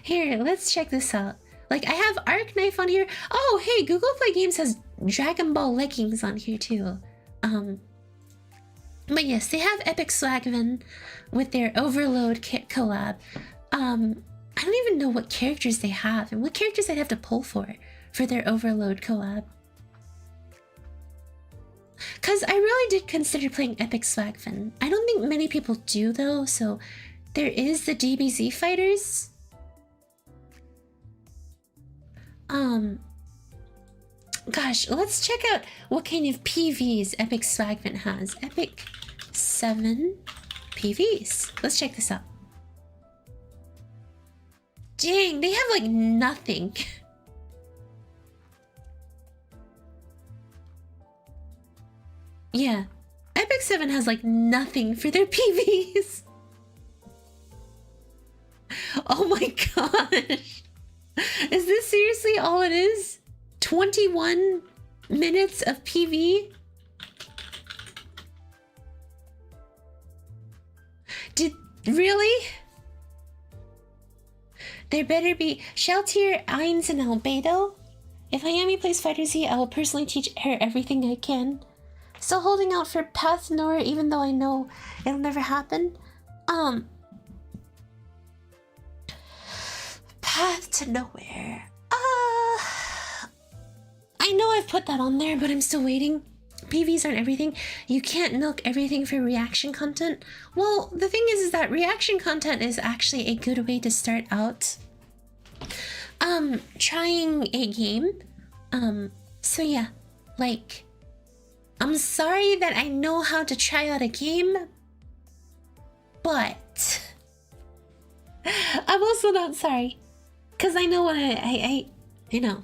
Here, let's check this out. Like, I have Arknights on here. Oh, hey, Google Play Games has Dragon Ball leggings on here too. But yes, they have Epic Swagvin with their Overload collab. I don't even know what characters they have and what characters I'd have to pull for their Overload collab. Cause I really did consider playing Epic Swagvin. I don't think many people do though, so there is the DBZ fighters. Gosh, let's check out what kind of PVs Epic Swagvin has. Epic 7 PVs. Let's check this out. Dang, they have like nothing. Yeah, Epic 7 has like nothing for their PVs. Oh my gosh. Is this seriously all it is? 21 minutes of PV? Really? There better be Sheltier, Eins, and Albedo. If Hayami plays Fighter Z, I will personally teach her everything I can. Still holding out for Path Nora, even though I know it'll never happen. Path to Nowhere. I know I've put that on there, but I'm still waiting. PVs aren't everything. You can't milk everything for reaction content. Well, the thing is that reaction content is actually a good way to start out trying a game. So yeah, like, I'm sorry that I know how to try out a game, but I'm also not sorry, because I know what I know.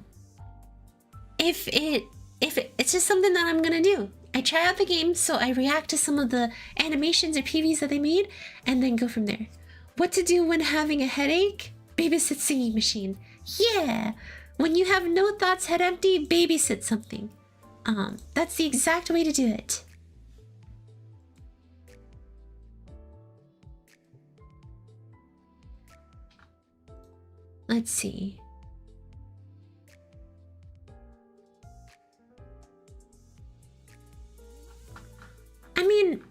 If it's just something that I'm gonna do. I try out the game, so I react to some of the animations or PVs that they made, and then go from there. What to do when having a headache? Babysit singing machine. Yeah! When you have no thoughts, head empty, babysit something. That's the exact way to do it. let's see. I mean,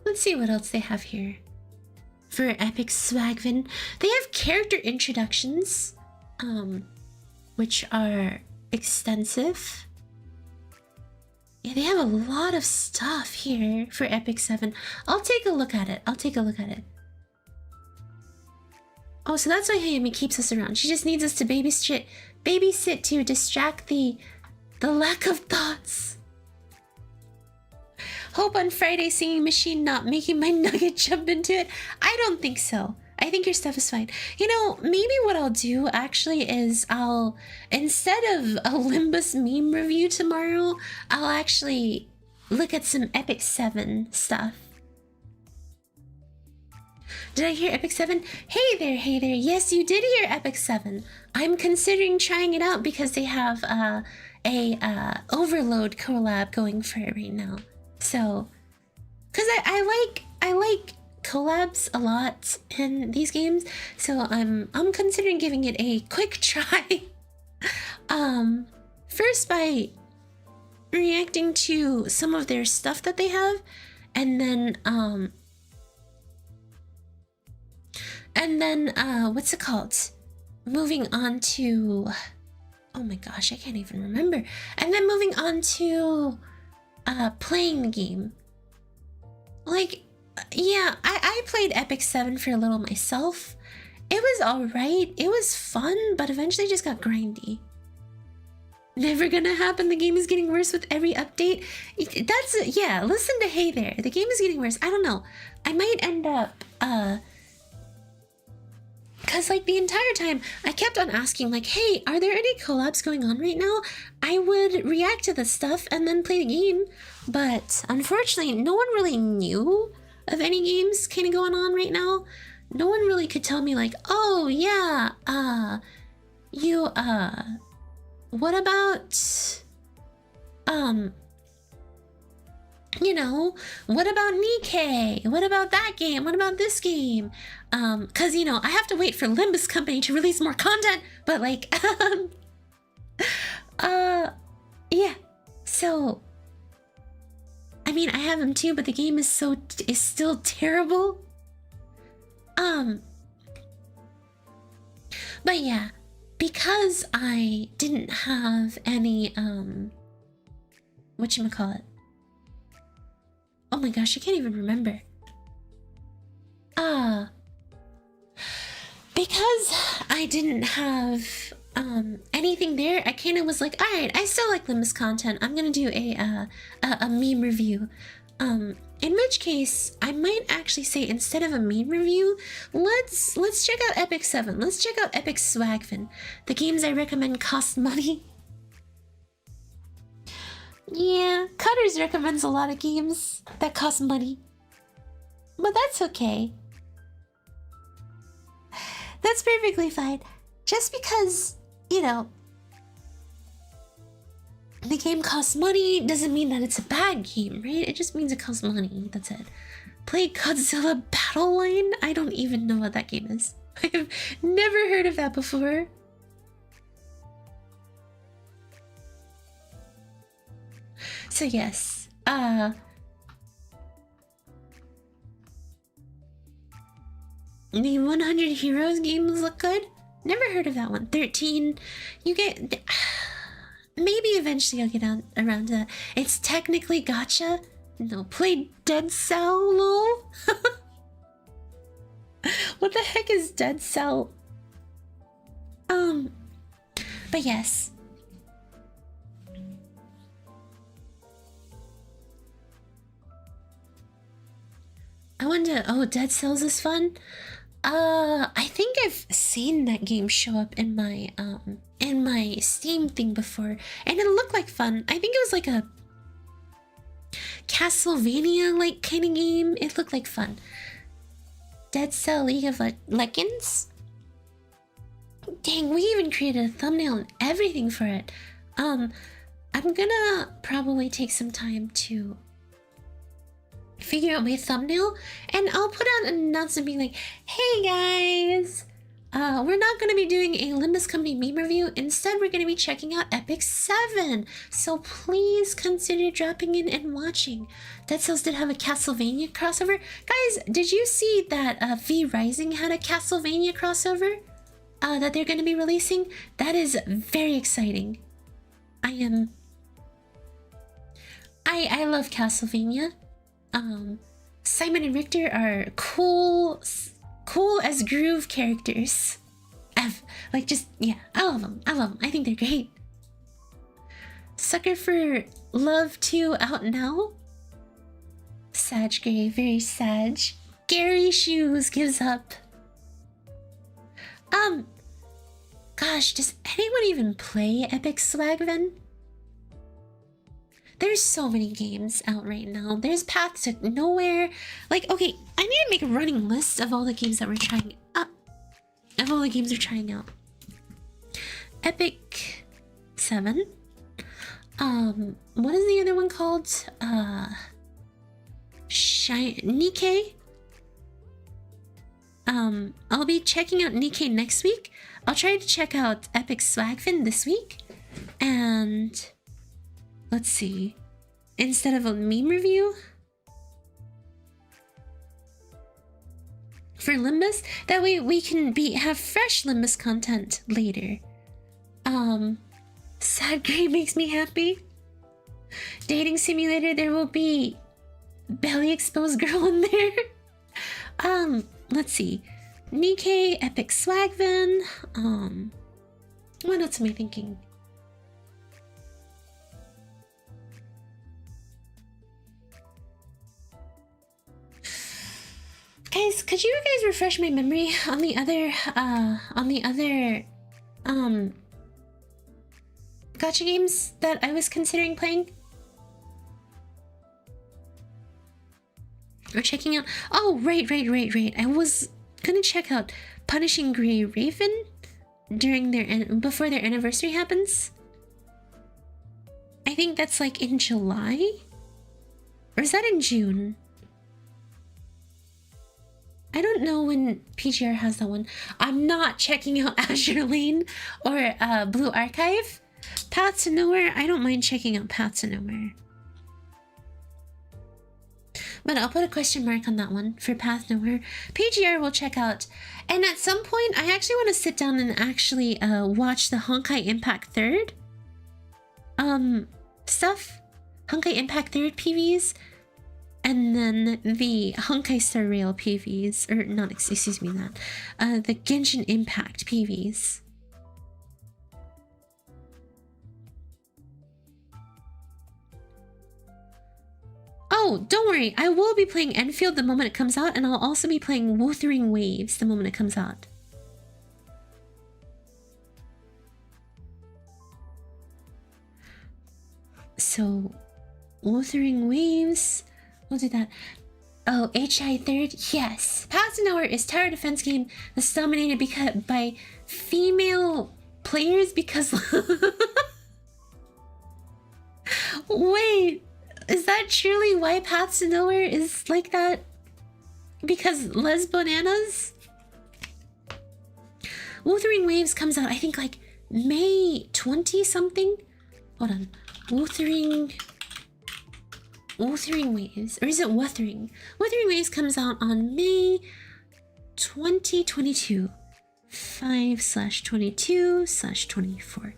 let's see what else they have here. For Epic Swagvin, they have character introductions, which are extensive. Yeah, they have a lot of stuff here for Epic 7. I'll take a look at it. Oh, so that's why Hayami keeps us around. She just needs us to babysit to distract the lack of thoughts. Hope on Friday singing machine not making my nugget jump into it. I don't think so. I think your stuff is fine. You know, maybe what I'll do actually is instead of a Limbus meme review tomorrow, I'll actually look at some Epic 7 stuff. Did I hear Epic 7? Hey there. Yes, you did hear Epic 7. I'm considering trying it out because they have a Overload collab going for it right now. So, because I like collabs a lot in these games, so I'm considering giving it a quick try. First by reacting to some of their stuff that they have, and then what's it called? Moving on to, oh my gosh, I can't even remember. And then moving on to playing the game. Like, yeah, I played Epic 7 for a little myself. It was alright, it was fun, but eventually just got grindy. Never gonna happen, the game is getting worse with every update. Yeah, listen to Hey There, the game is getting worse. I don't know, I might end up, because like the entire time I kept on asking like, hey, are there any collabs going on right now? I would react to the stuff and then play the game, but unfortunately no one really knew of any games kind of going on right now. No one really could tell me like, oh yeah, what about you know, what about Nikkei? What about that game? What about this game? Cause you know, I have to wait for Limbus Company to release more content, but like, yeah. So, I mean, I have them too, but the game is still terrible. But yeah, because I didn't have any, whatchamacallit? Oh my gosh, I can't even remember. Because I didn't have anything there, I kind of was like, alright, I still like Limbus content. I'm gonna do a meme review. In which case, I might actually say instead of a meme review, let's check out Epic 7. Let's check out Epic Swagvin. The games I recommend cost money. Yeah, Cutters recommends a lot of games that cost money. But that's okay. That's perfectly fine. Just because, you know, the game costs money doesn't mean that it's a bad game, right? It just means it costs money, that's it. Play Godzilla Battle Line? I don't even know what that game is. I have never heard of that before. So yes, the 100 Heroes games look good. Never heard of that one. 13. You get... Maybe eventually I'll get around to that. It's technically gacha. No, play Dead Cell, lol. What the heck is Dead Cell? But yes. I wonder, oh, Dead Cells is fun? I think I've seen that game show up in my Steam thing before, and it looked like fun. I think it was like a Castlevania-like kind of game. It looked like fun. Dead Cell League of Legends? Dang, we even created a thumbnail and everything for it. I'm gonna probably take some time to figure out my thumbnail, and I'll put out an announcement being like, hey guys, we're not going to be doing a Limbus Company meme review. Instead, we're going to be checking out Epic 7. So please consider dropping in and watching. Dead Cells did have a Castlevania crossover. Guys, did you see that V Rising had a Castlevania crossover that they're going to be releasing? That is very exciting. I love Castlevania. Simon and Richter are cool as groove characters. Like, just, yeah, I love them. I think they're great. Sucker for Love 2 out now? Sag Gray, very Sag. Gary Shoes gives up. Gosh, does anyone even play Epic Swag then? There's so many games out right now. There's Path to Nowhere. Like, okay, I need to make a running list of all the games that we're trying out. Of all the games we're trying out. Epic 7. What is the other one called? Nikkei. I'll be checking out Nikkei next week. I'll try to check out Epic Swagfin this week. And let's see. Instead of a meme review for Limbus, that way we can have fresh Limbus content later. Sad Gray makes me happy. Dating Simulator, there will be belly exposed girl in there. Let's see. Nikkei, Epic Swagvan. What else am I thinking? Guys, could you guys refresh my memory on the other gacha games that I was considering playing? Or checking out? Oh, right. I was gonna check out Punishing Grey Raven before their anniversary happens. I think that's like in July? Or is that in June? I don't know when PGR has that one. I'm not checking out Azure Lane or Blue Archive. Path to Nowhere, I don't mind checking out Path to Nowhere. But I'll put a question mark on that one for Path Nowhere. PGR will check out. And at some point, I actually want to sit down and actually watch the Honkai Impact 3rd stuff. Honkai Impact 3rd PVs. And then the Honkai Star Rail PVs. Or not, excuse me, that. The Genshin Impact PVs. Oh, don't worry. I will be playing Enfield the moment it comes out, and I'll also be playing Wuthering Waves the moment it comes out. So, Wuthering Waves, we'll do that. Oh, HI 3rd? Yes. Path to Nowhere is a tower defense game that's dominated by female players because... Wait, is that truly why Path to Nowhere is like that? Because Les Bananas? Wuthering Waves comes out, I think, like May 20 something? Hold on. Wuthering Waves, or is it Wuthering? Wuthering Waves comes out on May 2022. 5/22/24.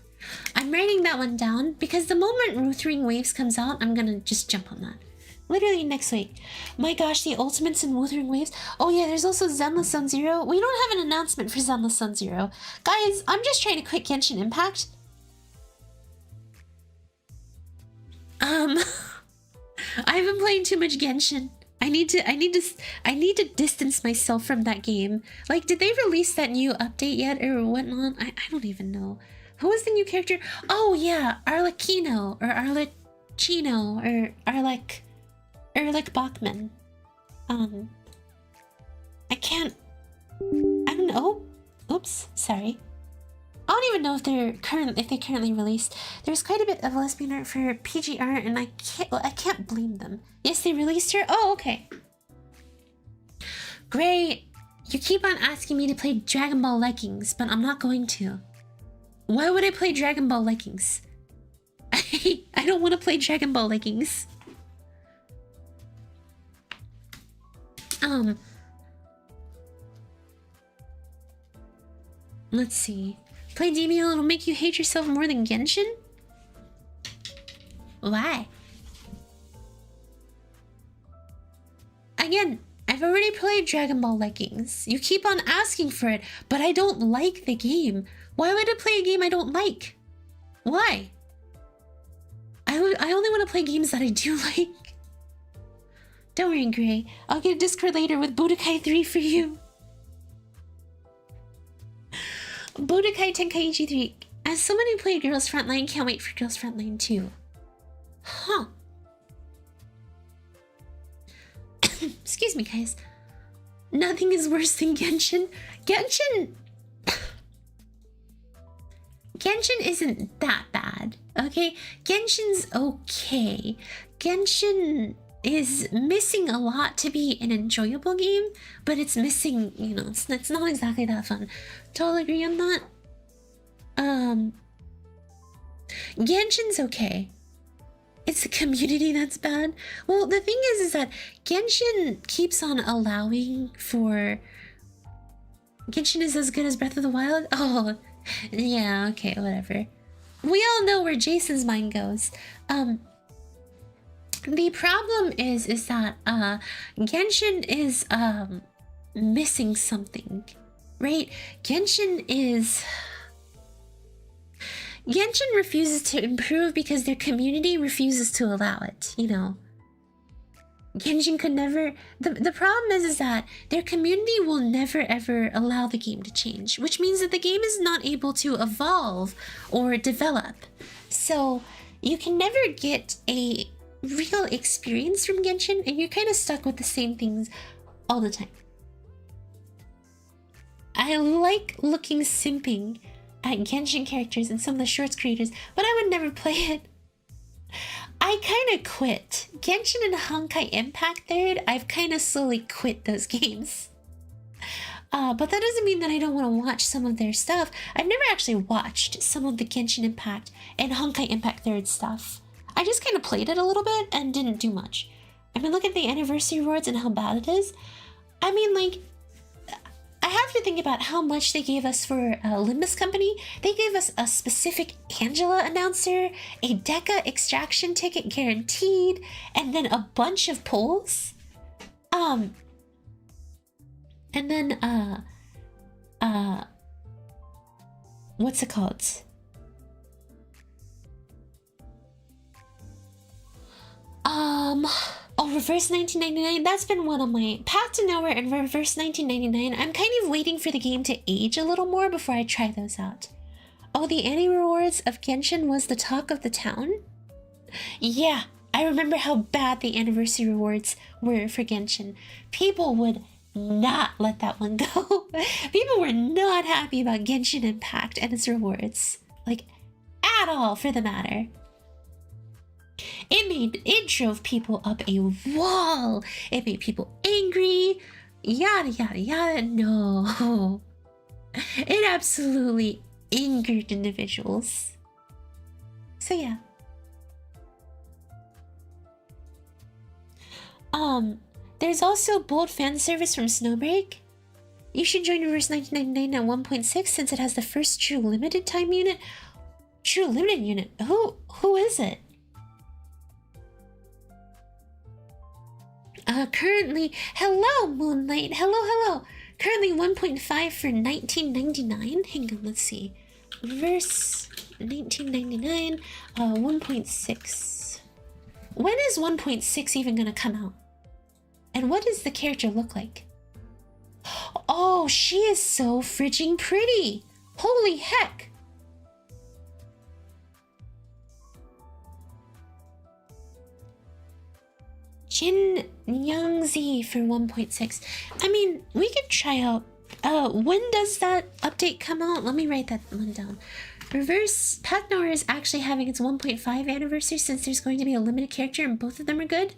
I'm writing that one down because the moment Wuthering Waves comes out, I'm gonna just jump on that. Literally next week. My gosh, the ultimates in Wuthering Waves. Oh yeah, there's also Zenless Sun Zero. We don't have an announcement for Zenless Sun Zero. Guys, I'm just trying to quit Genshin Impact. I've been playing too much Genshin. I need to distance myself from that game. Like, did they release that new update yet or whatnot? I don't even know. Who was the new character? Oh yeah, Arlecchino or Arlecchino or Erlich Bachman. I don't know. Oops, sorry. I don't even know if they currently released. There's quite a bit of lesbian art for PG art, and I can't blame them. Yes, they released her. Oh, okay. Great. You keep on asking me to play Dragon Ball Leggings, but I'm not going to. Why would I play Dragon Ball Leggings? I don't want to play Dragon Ball Leggings. Let's see. Play DBL, it'll make you hate yourself more than Genshin? Why? Again, I've already played Dragon Ball Leggings. You keep on asking for it, but I don't like the game. Why would I play a game I don't like? Why? I only want to play games that I do like. Don't worry, Gray. I'll get a Discord later with Budokai 3 for you. Budokai Tenkaichi 3. As someone who played Girls Frontline, can't wait for Girls Frontline 2. Huh. Excuse me, guys. Nothing is worse than Genshin. Genshin isn't that bad, okay? Genshin's okay. Genshin is missing a lot to be an enjoyable game, but it's missing, you know, it's not exactly that fun. Totally agree on that. Genshin's okay. It's the community that's bad. Well, the thing is that Genshin keeps on allowing for... Genshin is as good as Breath of the Wild? Oh, yeah, okay, whatever. We all know where Jason's mind goes. The problem is that Genshin is missing something, right? Genshin refuses to improve because their community refuses to allow it, you know. Genshin could never... The problem is that their community will never ever allow the game to change, which means that the game is not able to evolve or develop. So you can never get a real experience from Genshin, and you're kind of stuck with the same things all the time. I like looking simping at Genshin characters and some of the shorts creators, but I would never play it. I kind of quit. Genshin and Honkai Impact 3rd, I've kind of slowly quit those games. But that doesn't mean that I don't want to watch some of their stuff. I've never actually watched some of the Genshin Impact and Honkai Impact 3rd stuff. I just kind of played it a little bit and didn't do much. I mean, look at the anniversary rewards and how bad it is. I mean, like, I have to think about how much they gave us for Limbus Company. They gave us a specific Angela announcer, a Deca extraction ticket guaranteed, and then a bunch of polls. And then, what's it called? Oh, Reverse 1999, that's been one of my... Path to Nowhere and Reverse 1999, I'm kind of waiting for the game to age a little more before I try those out. Oh, the annual rewards of Genshin was the talk of the town? Yeah, I remember how bad the anniversary rewards were for Genshin. People would not let that one go. People were not happy about Genshin Impact and its rewards. Like, at all, for the matter. It drove people up a wall. It made people angry. Yada, yada, yada. No. It absolutely angered individuals. So yeah. There's also bold fan service from Snowbreak. You should join Reverse 1999 at 1.6 since it has the first true limited time unit. True limited unit? Who is it? Currently, hello Moonlight, hello. Currently 1.5 for 1999. Hang on, let's see. Reverse 1999, 1.6. When is 1.6 even gonna come out? And what does the character look like? Oh, she is so frigging pretty. Holy heck. Jin Youngzi for 1.6. I mean, we could try out When does that update come out? Let me write that one down. Reverse Path Nowhere is actually having its 1.5 anniversary since there's going to be a limited character and both of them are good.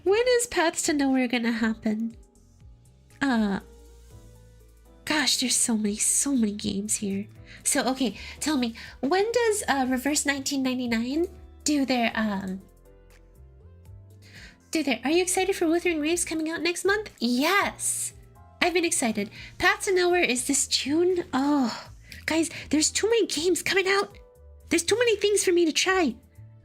When is Paths to Nowhere gonna happen? Gosh, there's so many games here. So okay, tell me, when does Reverse 1999 do their are you excited for Wuthering Waves coming out next month? Yes! I've been excited. Path to Nowhere is this June. Oh, guys, there's too many games coming out. There's too many things for me to try.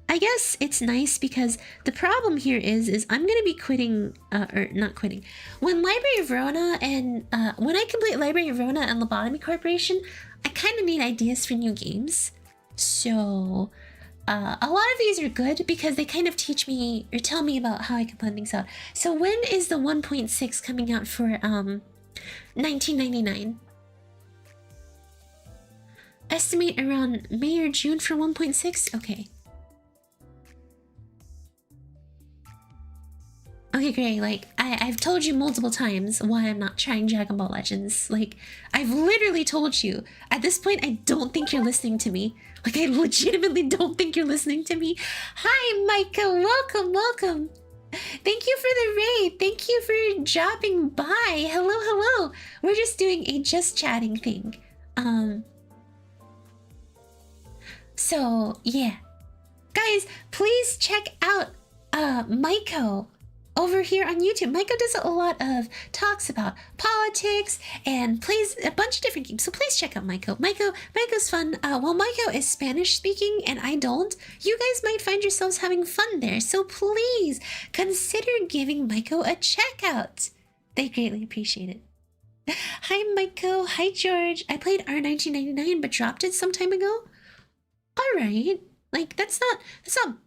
I guess it's nice because the problem here is I'm gonna be quitting, or not quitting. When Library of Rona and, when I complete Library of Rona and Lobotomy Corporation, I kind of need ideas for new games. So, a lot of these are good because they kind of teach me or tell me about how I can plan things out. So when is the 1.6 coming out for, 1999? Estimate around May or June for 1.6? Okay. Okay, great. Like, I've told you multiple times why I'm not trying Dragon Ball Legends. Like, I've literally told you. At this point, I don't think you're listening to me. Like, I legitimately don't think you're listening to me. Hi, Micah. Welcome, welcome. Thank you for the raid. Thank you for dropping by. Hello, hello. We're just doing a just chatting thing. So, yeah. Guys, please check out, Maiko over here on YouTube. Maiko does a lot of talks about politics and plays a bunch of different games. So please check out Maiko. Maiko's fun. Well, Maiko is Spanish speaking and I don't. You guys might find yourselves having fun there. So please consider giving Maiko a check out. They greatly appreciate it. Hi, Maiko. Hi, George. I played R1999 but dropped it some time ago. All right. Like, that's not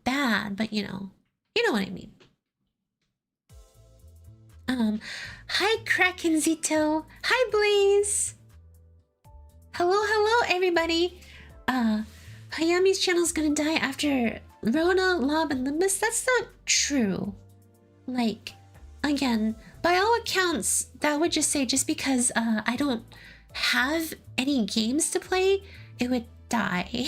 bad, but you know what I mean. Hi Krakenzito. Hi Blaze. Hello everybody. Hayami's channel's gonna die after Rona, Lob, and Limbus. That's not true. Like, again, by all accounts, that would just say just because I don't have any games to play, it would die.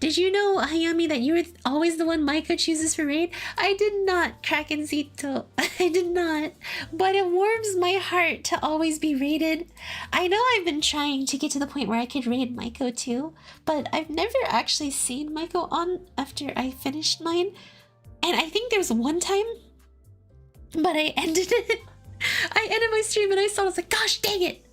Did you know, Hayami, that you were always the one Maiko chooses for raid? I did not, Krakenzito. I did not. But it warms my heart to always be raided. I know I've been trying to get to the point where I could raid Maiko too, but I've never actually seen Maiko on after I finished mine. And I think there's one time, but I ended it. I ended my stream and I saw it, I was like, gosh dang it.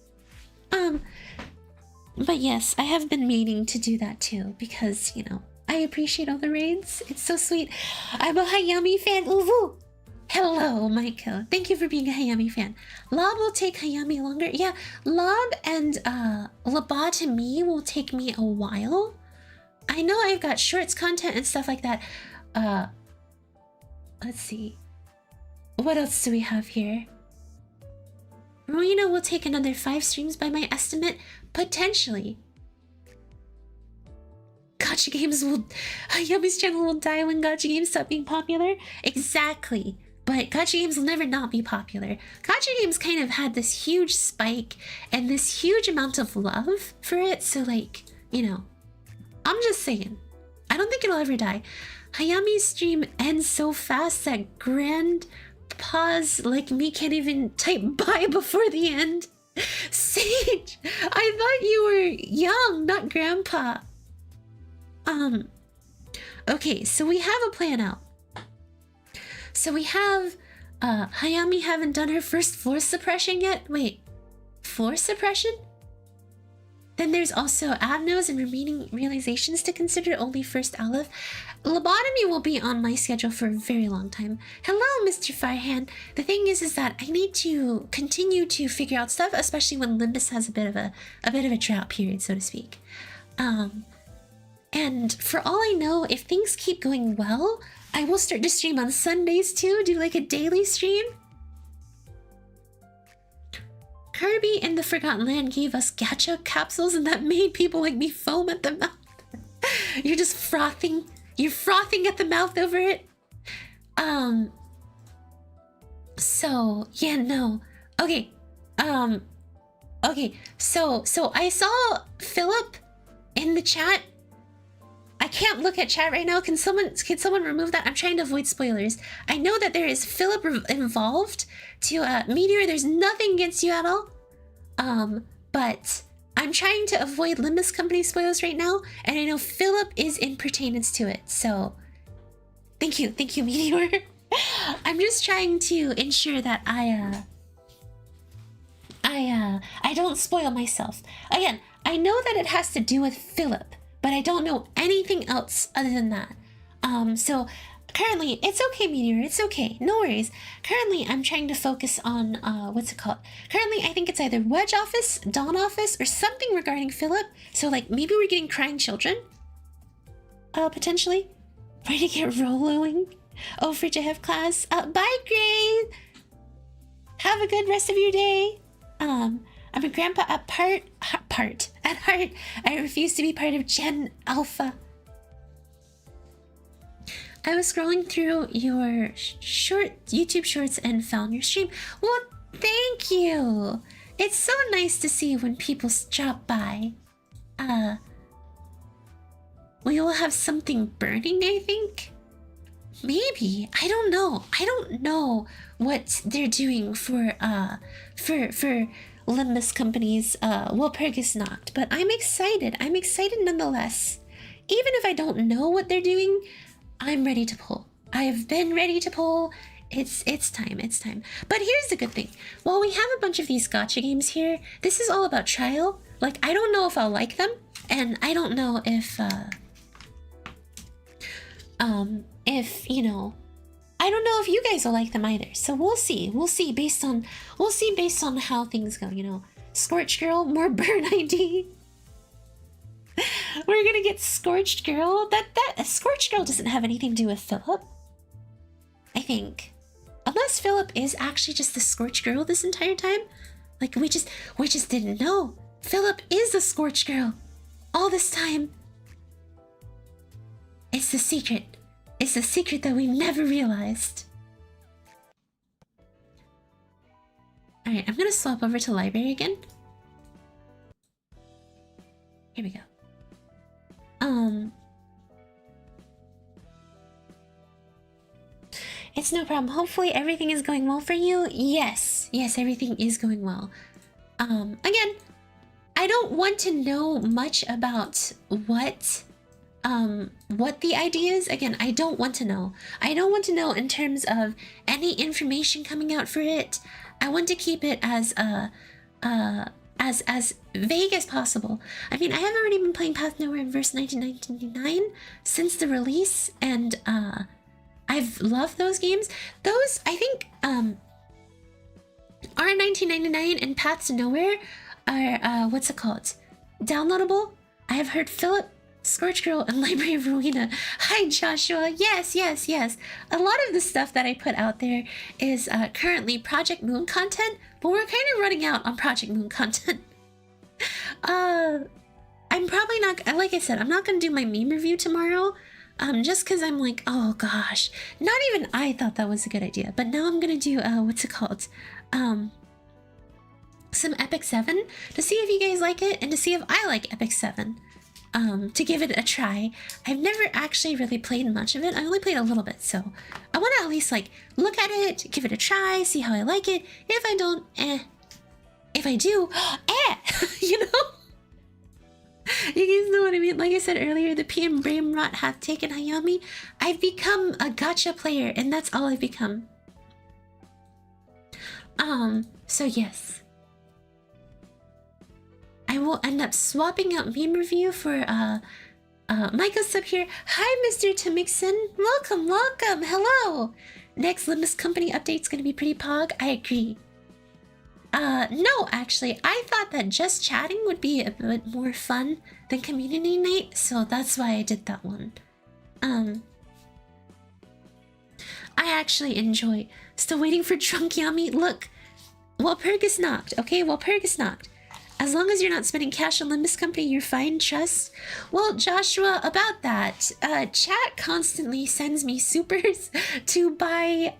But yes, I have been meaning to do that too, because, you know, I appreciate all the raids. It's so sweet. I'm a Hayami fan. Ooh, hello, Maiko. Thank you for being a Hayami fan. Lob will take Hayami longer. Yeah, Lob and lobotomy will take me a while. I know I've got shorts content and stuff like that. Let's see. What else do we have here? Marina will take another 5 streams by my estimate. Potentially. Gacha games will... Hayami's channel will die when gacha games stop being popular. Exactly. But gacha games will never not be popular. Gacha games kind of had this huge spike and this huge amount of love for it. So like, you know, I'm just saying. I don't think it'll ever die. Hayami's stream ends so fast that grand pause like me can't even type bye before the end. Sage, I thought you were young, not grandpa. Okay, so we have a plan out. So we have, Hayami haven't done her first floor suppression yet. Wait, floor suppression? Then there's also abnos and remaining realizations to consider, only first Aleph. Lobotomy will be on my schedule for a very long time. Hello, Mr. Firehand. The thing is that I need to continue to figure out stuff, especially when Limbus has a bit of a drought period, so to speak. And for all I know, if things keep going well, I will start to stream on Sundays too, do like a daily stream. Kirby in the Forgotten Land gave us gacha capsules and that made people like me foam at the mouth. You're just frothing. You're frothing at the mouth over it. So yeah, no. Okay. Okay. So I saw Philip in the chat. I can't look at chat right now. Can someone remove that? I'm trying to avoid spoilers. I know that there is Philip involved to Meteor. There's nothing against you at all. But I'm trying to avoid Limbus Company spoilers right now, and I know Philip is in pertainance to it. So thank you, Meteor. I'm just trying to ensure that I don't spoil myself. Again, I know that it has to do with Philip, but I don't know anything else other than that. So currently, it's okay, Meteor, it's okay, no worries. Currently, I'm trying to focus on, what's it called? Currently, I think it's either Wedge Office, Dawn Office, or something regarding Philip. So, like, maybe we're getting crying children? Potentially. Ready to get Roloing? Oh, for JF class. Bye, Gray! Have a good rest of your day. I'm a grandpa at at heart. I refuse to be part of Gen Alpha. I was scrolling through your YouTube shorts and found your stream. Well, thank you. It's so nice to see when people drop by. We will have something burning, I think. Maybe. I don't know. I don't know what they're doing for Limbus Company's Walpurgis Nacht, but I'm excited. I'm excited nonetheless. Even if I don't know what they're doing, I'm ready to pull. I've been ready to pull. It's time. But here's the good thing. While we have a bunch of these gacha games here, this is all about trial. Like, I don't know if I'll like them, and I don't know if, you know, I don't know if you guys will like them either. So we'll see. We'll see based on how things go, you know. Scorched Girl, more burn ID. We're gonna get Scorched Girl. That Scorched Girl doesn't have anything to do with Philip, I think. Unless Philip is actually just the Scorched Girl this entire time. Like, we just didn't know. Philip is the Scorched Girl all this time. It's the secret. It's the secret that we never realized. Alright, I'm gonna swap over to library again. Here we go. It's no problem. Hopefully everything is going well for you. Yes, everything is going well. Again, I don't want to know much about what the idea is. Again, I don't want to know. I don't want to know in terms of any information coming out for it. I want to keep it as vague as possible. I mean, I have already been playing Path Nowhere in verse 1999 since the release, and I've loved those games. Those, I think, R1999 and Paths to Nowhere are, what's it called? Downloadable. I have heard Philip, Scorch Girl, and Library of Ruina. Hi, Joshua. Yes. A lot of the stuff that I put out there is currently Project Moon content, but we're kind of running out on Project Moon content. I'm probably not, like I said, I'm not going to do my meme review tomorrow. Just because I'm like, oh gosh, not even I thought that was a good idea. But now I'm going to do, what's it called? Some Epic 7 to see if you guys like it and to see if I like Epic 7. To give it a try. I've never actually really played much of it. I only played a little bit, so I want to at least like look at it, give it a try, see how I like it. If I don't, if I do, you know? You guys know what I mean? Like I said earlier, the PM brain rot have taken Hayami. I've become a gacha player, and that's all I've become. So yes. I will end up swapping out meme review for, Michael's up here. Hi, Mr. Timixon. Welcome. Hello. Next Limbus Company update's gonna be pretty pog. I agree. No, actually, I thought that just chatting would be a bit more fun than community night, so that's why I did that one. I actually enjoy. Still waiting for Drunk Yami. Look, Walpurgis Nacht, okay? Walpurgis Nacht. As long as you're not spending cash on Limbus Company, you're fine, trust. Well, Joshua, about that, chat constantly sends me supers to buy,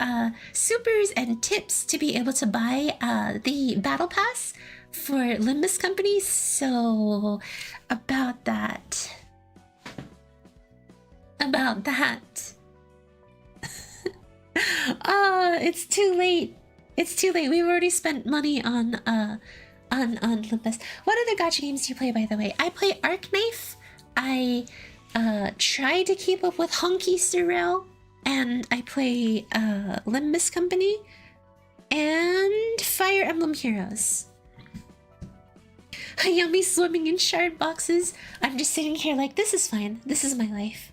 supers and tips to be able to buy, the battle pass for Limbus Company, so about that. It's too late. It's too late. We've already spent money on Limbus. What other gacha games do you play, by the way? I play Arknights. I try to keep up with Honky Surreal, and I play Limbus Company and Fire Emblem Heroes. Hayami swimming in shard boxes. I'm just sitting here like, this is fine. This is my life.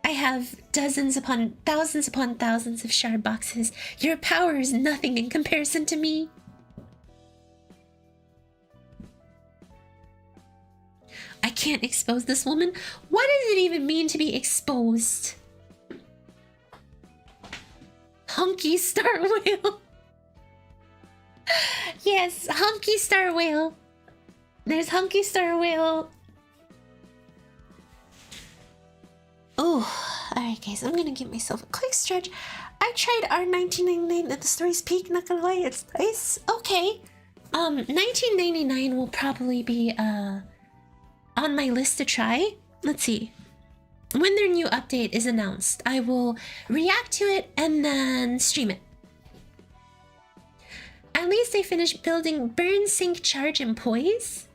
I have dozens upon thousands of shard boxes. Your power is nothing in comparison to me. I can't expose this woman. What does it even mean to be exposed? Hunky Star Whale. Yes, Hunky Star Whale. There's Hunky Star Whale. Oh, alright guys, I'm gonna give myself a quick stretch. I tried R1999 at the story's peak, not gonna lie, it's nice. Okay. 1999 will probably be on my list to try. Let's see. When their new update is announced, I will react to it and then stream it. At least I finished building Burn, Sink, Charge, and Poise.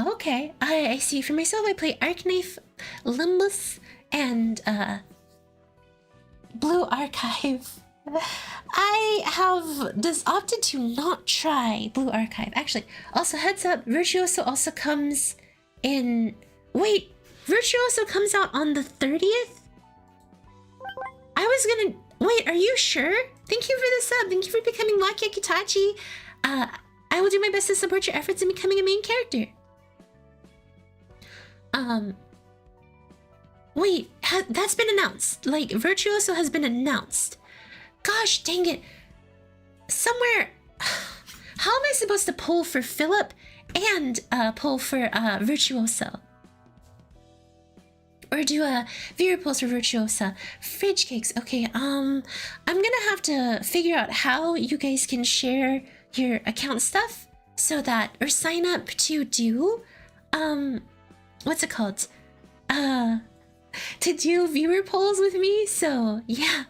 Okay, I see. For myself, I play Arknights, Limbus, and Blue Archive. I have just opted to not try Blue Archive. Actually, also heads up, Virtuoso also comes in... Wait, Virtuoso comes out on the 30th? I was gonna... Wait, are you sure? Thank you for the sub. Thank you for becoming Waki Akitachi. I will do my best to support your efforts in becoming a main character. Wait, that's been announced. Like, Virtuoso has been announced. Gosh, dang it. Somewhere... How am I supposed to pull for Philip and pull for Virtuoso? Or do a viewer polls for Virtuosa? Fridge cakes. Okay, I'm gonna have to figure out how you guys can share your account stuff so that... Or sign up to do... What's it called? To do viewer polls with me, so yeah.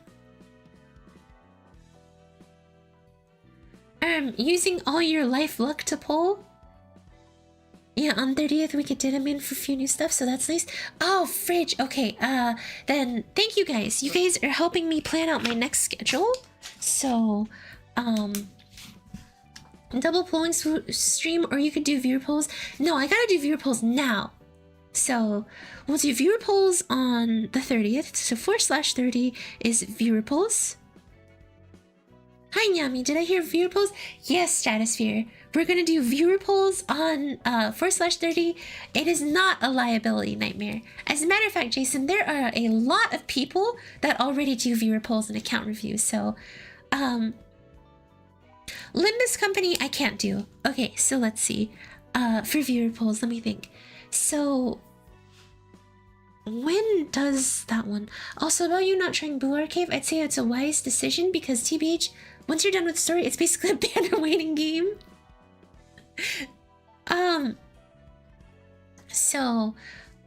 Using all your life luck to poll. Yeah, on 30th we could determine for a few new stuff, so that's nice. Oh, fridge. Okay, then thank you guys. You guys are helping me plan out my next schedule. So, double polling stream, or you could do viewer polls. No, I gotta do viewer polls now. So we'll do viewer polls on the 30th. So 4/30 is viewer polls. Hi Nyami, did I hear viewer polls? Yes, Stratosphere. We're gonna do viewer polls on 4/30. It is not a liability nightmare. As a matter of fact, Jason, there are a lot of people that already do viewer polls and account reviews. So Limbus Company I can't do. Okay, so let's see. For viewer polls, let me think. So, when does that one? Also, about you not trying Blue Archive, I'd say it's a wise decision because TBH, once you're done with the story, it's basically a banner waiting game. So,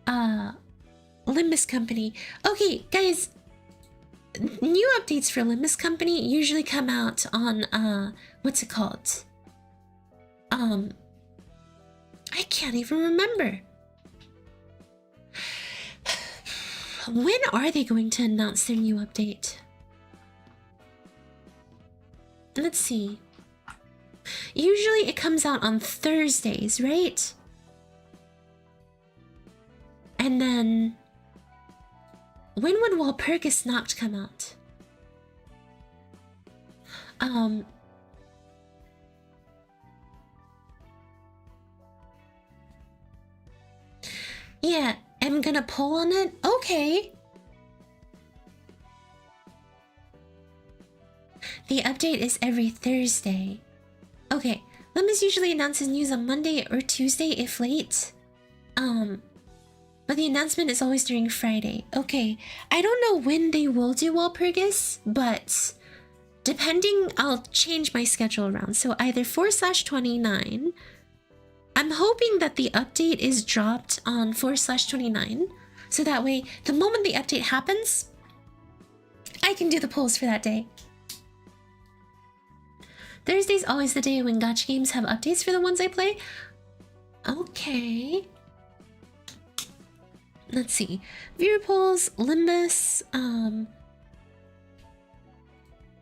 Limbus Company. Okay, guys, new updates for Limbus Company usually come out on, what's it called? I can't even remember. When are they going to announce their new update? Let's see. Usually it comes out on Thursdays, right? And then... When would Walpurgis Nacht come out? Yeah, I'm gonna poll on it? Okay. The update is every Thursday. Okay, Limbus usually announces news on Monday or Tuesday if late. But the announcement is always during Friday. Okay, I don't know when they will do Walpurgis, but depending, I'll change my schedule around. So either 4/29. I'm hoping that the update is dropped on 4/29. So that way, the moment the update happens, I can do the polls for that day. Thursday's always the day when Gacha games have updates for the ones I play. Okay. Let's see. Viewer polls, Limbus,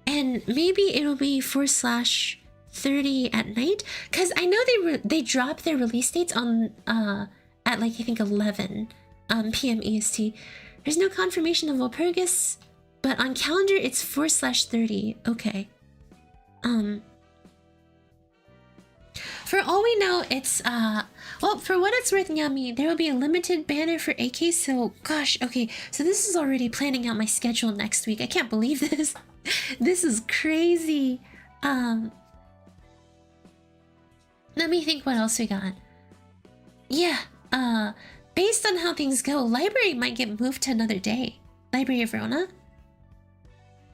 and maybe it'll be 4/30 at night, because I know they drop their release dates on at like I think 11 p.m. EST. There's no confirmation of Walpurgis, but on calendar it's 4/30. Okay. For all we know, it's well, for what it's worth, Yami, there will be a limited banner for AK. So gosh, okay, so this is already planning out my schedule next week. I can't believe this. This is crazy. Let me think what else we got. Yeah, based on how things go, library might get moved to another day. Library of Verona.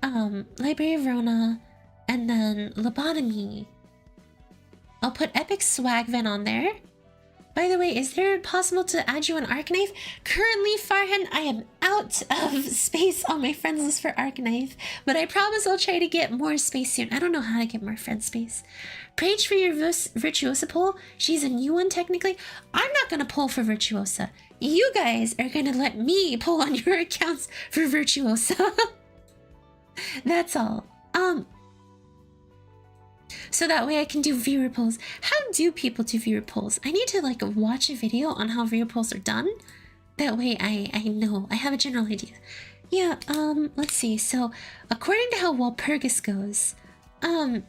Library of Verona, and then lobotomy. I'll put Epic Swagvan on there. By the way, is there possible to add you on Arknight? Currently, Farhan, I am out of space on my friends list for Arknight, but I promise I'll try to get more space soon. I don't know how to get more friend space. Page for your Virtuosa poll. She's a new one, technically. I'm not gonna poll for Virtuosa. You guys are gonna let me poll on your accounts for Virtuosa. That's all. So that way I can do viewer polls. How do people do viewer polls? I need to like watch a video on how viewer polls are done. That way I know. I have a general idea. Yeah, let's see. So according to how Walpurgis goes, then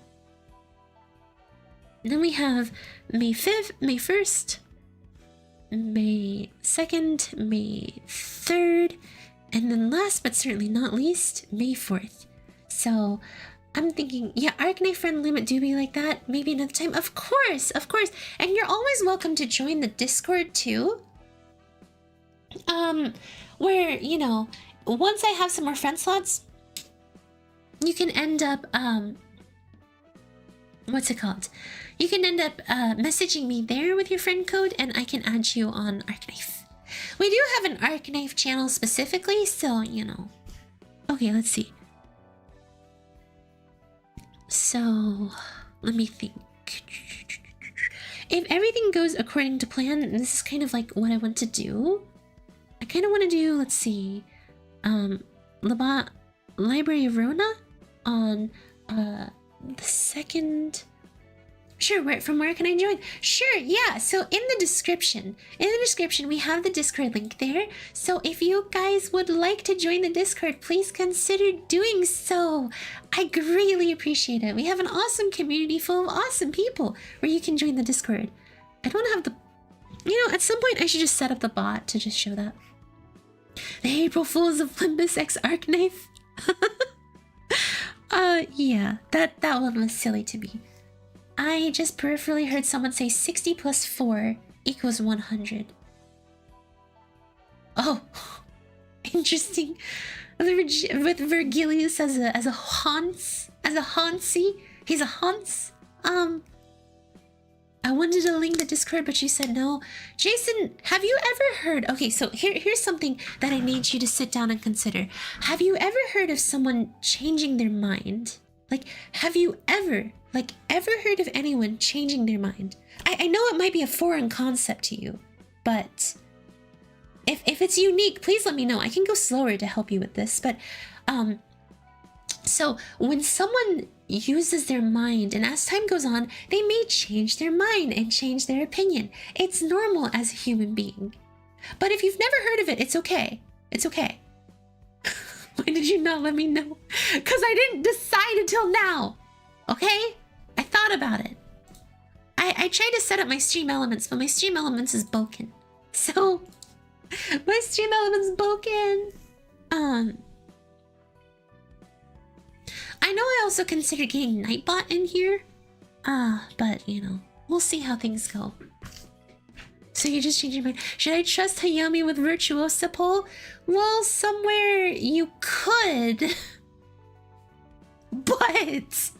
we have May 5th, May 1st, May 2nd, May 3rd, and then last but certainly not least, May 4th. So I'm thinking, yeah, Arknight friend limit do be like that. Maybe another time. Of course, of course. And you're always welcome to join the Discord too. Where, you know, once I have some more friend slots, you can end up, what's it called? You can end up messaging me there with your friend code, and I can add you on Arknight. We do have an Arknight channel specifically, so, you know. Okay, let's see. So, let me think. If everything goes according to plan, and this is kind of like what I want to do. I kind of want to do, let's see, Library of Verona on the 2nd. Sure, from where can I join? Sure, yeah. So in the description, we have the Discord link there. So if you guys would like to join the Discord, please consider doing so. I greatly appreciate it. We have an awesome community full of awesome people where you can join the Discord. I don't have the, you know, at some point I should just set up the bot to just show that. The April Fools of Limbus X Arknight. Yeah, that one was silly to me. I just peripherally heard someone say 60 plus 4 equals 100. Oh, interesting. With Virgilius as a Hansi. He's a Hans. I wanted to link the Discord, but you said no. Jason, have you ever heard... Okay, so here's something that I need you to sit down and consider. Have you ever heard of someone changing their mind? Like, have you ever heard of anyone changing their mind? I know it might be a foreign concept to you, but if it's unique, please let me know. I can go slower to help you with this, but so when someone uses their mind, and as time goes on, they may change their mind and change their opinion. It's normal as a human being. But if you've never heard of it, it's okay. It's okay. Why did you not let me know? Because I didn't decide until now. Okay? I thought about it. I tried to set up my stream elements, but my stream elements is broken. So, my stream elements broken. I know I also considered getting Nightbot in here. But you know, we'll see how things go. So you just changed your mind. Should I trust Hayami with Virtuosa poll? Well, somewhere you could. But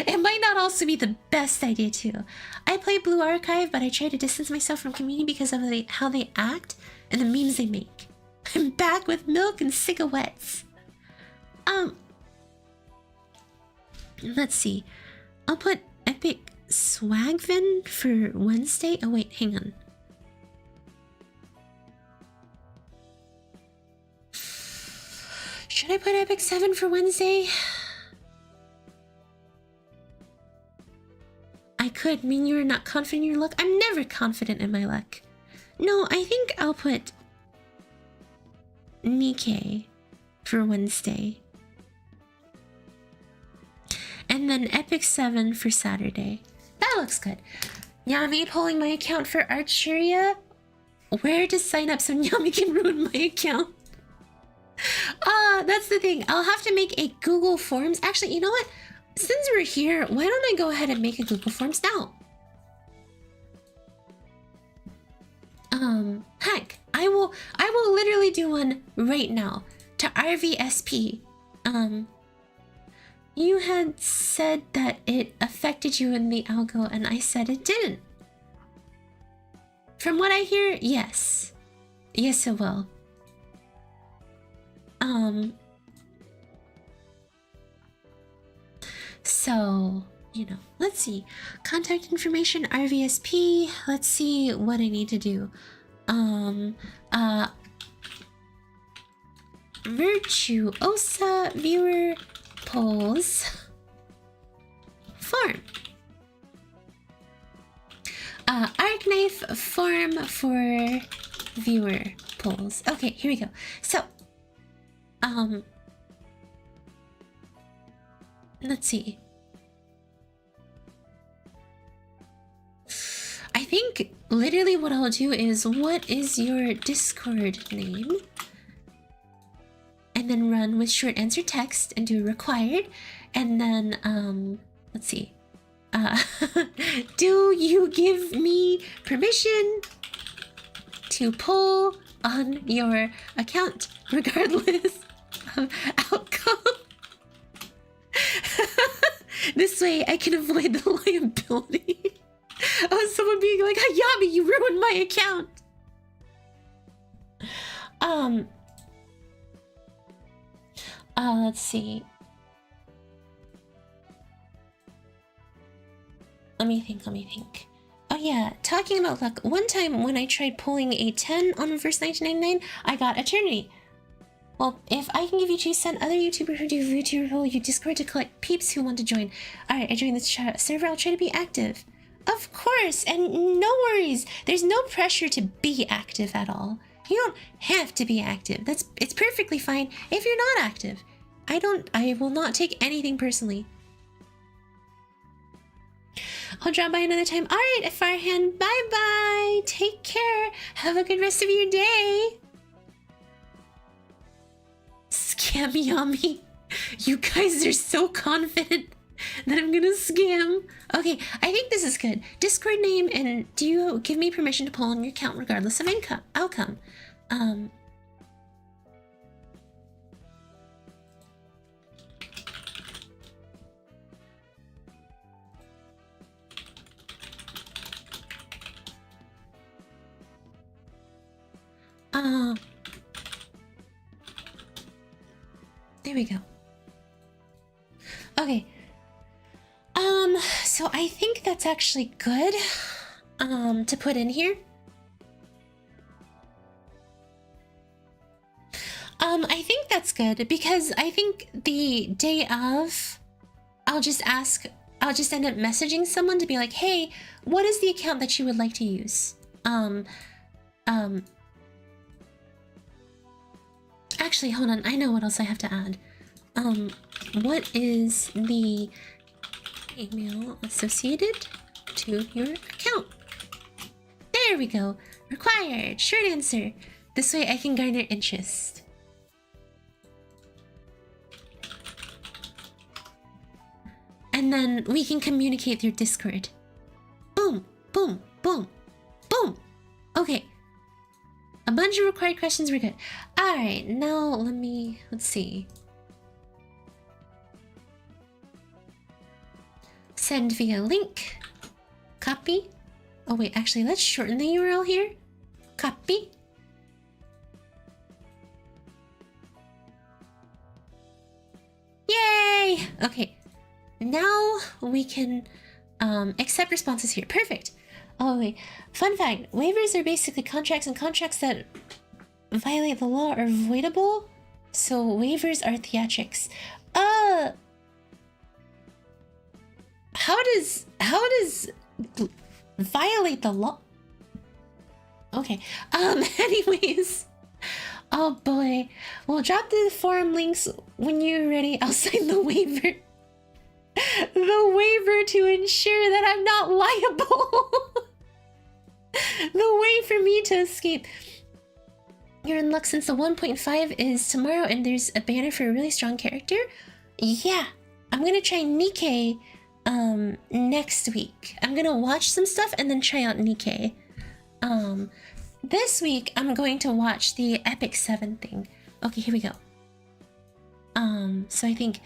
it might not also be the best idea too. I play Blue Archive, but I try to distance myself from community because of how they act and the memes they make. I'm back with milk and cigarettes. Let's see. I'll put Epic Swagvin for Wednesday. Oh wait, hang on. Should I put Epic 7 for Wednesday? I could mean you're not confident in your luck. I'm never confident in my luck. No, I think I'll put Nikkei for Wednesday. And then Epic 7 for Saturday. That looks good. Yami pulling my account for Archeria. Where to sign up so Yami can ruin my account? That's the thing. I'll have to make a Google Forms. Actually, you know what? Since we're here, why don't I go ahead and make a Google Forms now? Heck, I will literally do one right now to RVSP. You had said that it affected you in the algo, and I said it didn't. From what I hear, yes. Yes, it will. So, you know, let's see. Contact information, RVSP. Let's see what I need to do. Virtuosa viewer polls form. Arknight form for viewer polls. Okay, here we go. So, let's see. I think literally what I'll do is, what is your Discord name? And then run with short answer text and do required. And then, let's see. Do you give me permission to poll on your account regardless of outcome? This way I can avoid the liability of someone being like, Hayami, you ruined my account. Let's see. Let me think. Oh yeah, talking about luck. One time when I tried pulling a 10 on Reverse 1999, I got Eternity. Well, if I can give you 2 cent, other YouTubers who do VTuber poll, you Discord to collect peeps who want to join. Alright, I joined this server, I'll try to be active. Of course, and no worries. There's no pressure to be active at all. You don't have to be active. It's perfectly fine if you're not active. I will not take anything personally. I'll drop by another time. Alright, Farhan, bye-bye. Take care. Have a good rest of your day. Scam Yami. You guys are so confident that I'm gonna scam. Okay, I think this is good. Discord name, and do you give me permission to poll on your account regardless of outcome? There we go. Okay. So I think that's actually good, to put in here. I think that's good because I think the day of, I'll just end up messaging someone to be like, hey, what is the account that you would like to use? Actually, hold on. I know what else I have to add. What is the email associated to your account? There we go. Required. Short answer. This way I can garner interest. And and then we can communicate through Discord. Boom, boom, boom, boom. Okay. A bunch of required questions were good. Alright, now let's see. Send via link. Copy. Oh wait, actually, let's shorten the URL here. Copy. Yay! Okay. Now we can accept responses here. Perfect. Oh wait. Fun fact, waivers are basically contracts, and contracts that violate the law are voidable. So waivers are theatrics. How does violate the law? Okay. Anyways. Oh boy. Well, drop the forum links when you're ready. I'll sign the waiver. The waiver to ensure that I'm not liable. The way for me to escape. You're in luck since the 1.5 is tomorrow and there's a banner for a really strong character. Yeah. I'm gonna try Nikkei next week. I'm gonna watch some stuff and then try out Nikkei. This week I'm going to watch the Epic 7 thing. Okay, here we go. So I think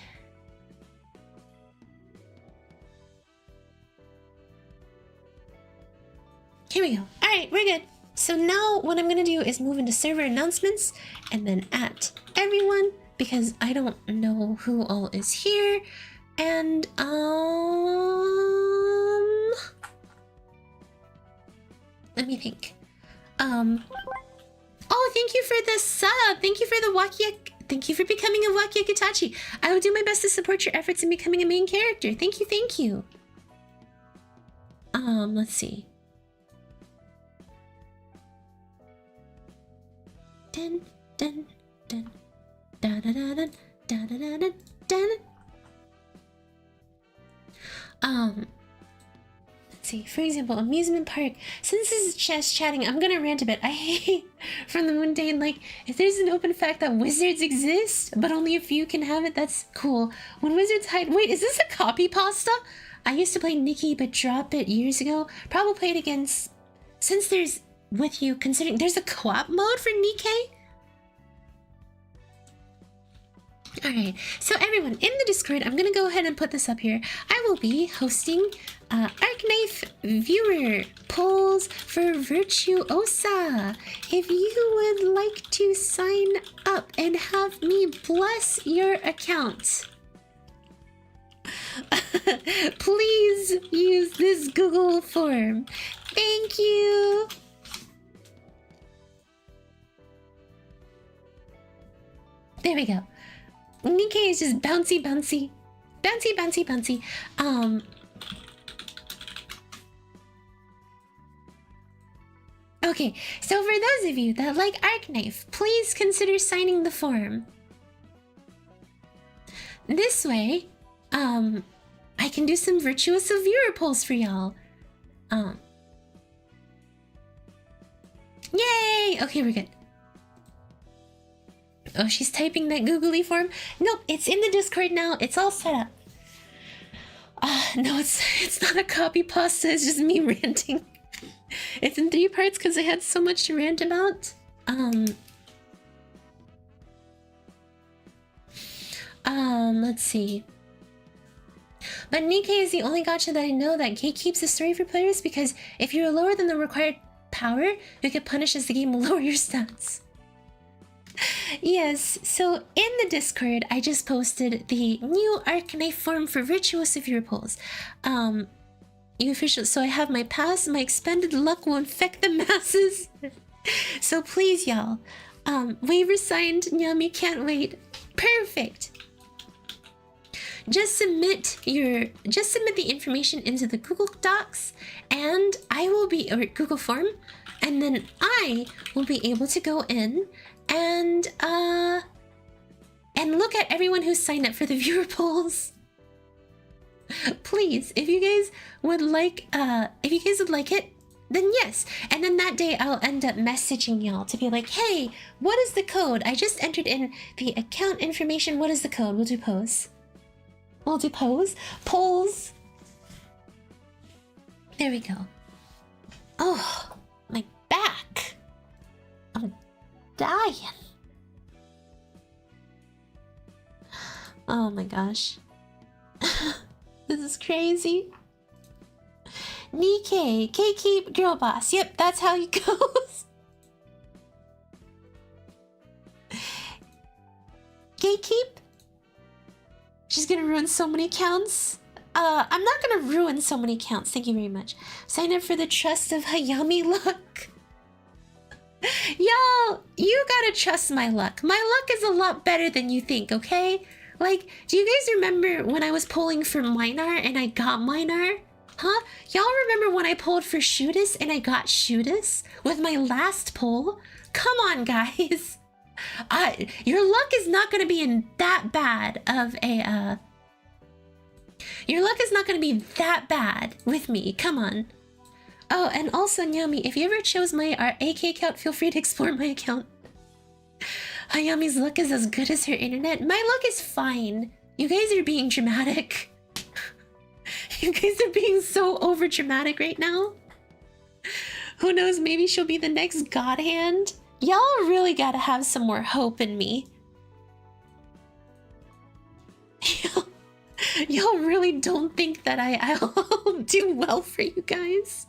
here we go. Alright, we're good. So now what I'm gonna do is move into server announcements and then at everyone, because I don't know who all is here. And let me think. Oh, thank you for the sub. Thank you for the Wakia. Thank you for becoming a Wakia Kitachi. I will do my best to support your efforts in becoming a main character. Thank you, thank you. Let's see. Dun dun dun da da da da da da da da. Let's see. For example, amusement park. Since this is just chatting, I'm gonna rant a bit. I hate from the mundane. Like, if there's an open fact that wizards exist, but only a few can have it, that's cool. When wizards hide. Wait, is this a copy pasta? I used to play Nikki, but dropped it years ago. Probably played against. Since there's with you, considering there's a co-op mode for Nikkei. Alright, so everyone, in the Discord, I'm gonna go ahead and put this up here. I will be hosting Arknights viewer polls for Virtuosa. If you would like to sign up and have me bless your account, please use this Google form. Thank you. There we go. Nikkei is just bouncy, bouncy. Bouncy, bouncy, bouncy. Okay, so for those of you that like Arknights, please consider signing the form. This way, I can do some Virtuoso viewer polls for y'all. Yay! Okay, we're good. Oh, she's typing that googly form. Nope, it's in the Discord now. It's all set up. No, it's not a copy pasta. It's just me ranting. It's in 3 parts because I had so much to rant about. Let's see. But Nikkei is the only gacha that I know that gatekeeps the story for players, because if you're lower than the required power, you get punished as the game will lower your stats. Yes, so in the Discord, I just posted the new Arknights form for Virtuoso viewer polls. So I have my pass, my expended luck will infect the masses. So please, y'all, waiver signed, Nyami, can't wait. Perfect. Just submit the information into the Google Docs, and I will be, or Google form, and then I will be able to go in and look at everyone who signed up for the viewer polls. Please, if you guys would like it, then yes. And then that day I'll end up messaging y'all to be like, hey, what is the code? I just entered in the account information. What is the code? We'll do posts. We'll do pose. Polls. There we go. Oh, my back. I'm dying. Oh my gosh. This is crazy. Nikkei, K-Keep, Girl Boss. Yep, that's how it goes. Gatekeep? She's gonna ruin so many accounts. I'm not gonna ruin so many accounts. Thank you very much. Sign up for the trust of Hayami luck. Y'all, you gotta trust my luck. My luck is a lot better than you think, okay? Like, do you guys remember when I was polling for Minar and I got Minar? Huh? Y'all remember when I polled for Shootist and I got Shootist with my last poll? Come on, guys. Your luck is not going to be in that bad of a, Your luck is not going to be that bad with me. Come on. Oh, and also, Nyami, if you ever chose my AK account, feel free to explore my account. Hayami's luck is as good as her internet. My luck is fine. You guys are being dramatic. You guys are being so over dramatic right now. Who knows, maybe she'll be the next God Hand. Y'all really gotta have some more hope in me. Y'all really don't think that I'll do well for you guys.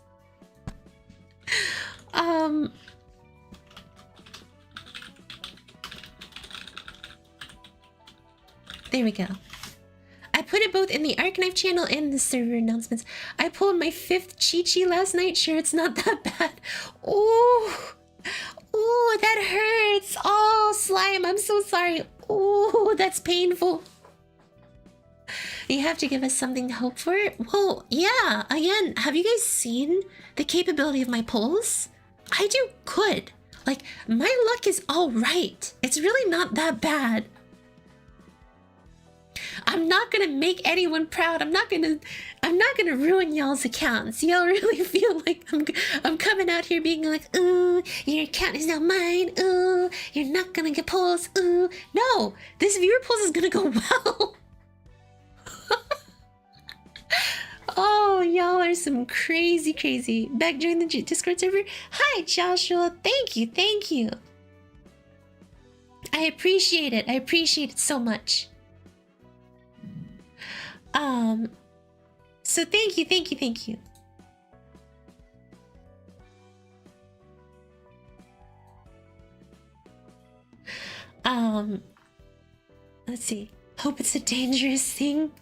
There we go. I put it both in the Arknights channel and the server announcements. I pulled my 5th Chi-Chi last night. Sure, it's not that bad. Ooh. Ooh, that hurts. Oh, Slime, I'm so sorry. Ooh, that's painful. You have to give us something to hope for? Well, yeah. Again, have you guys seen the capability of my polls? I do good. Like, my luck is all right. It's really not that bad. I'm not gonna make anyone proud. I'm not gonna ruin y'all's accounts. Y'all really feel like I'm coming out here being like, ooh, your account is now mine. Ooh, you're not gonna get polls. Ooh, no, this viewer polls is gonna go well. Oh, y'all are some crazy. Back join the Discord server. Hi, Joshua. Thank you. I appreciate it. I appreciate it so much. So thank you. Let's see. Hope it's a dangerous thing.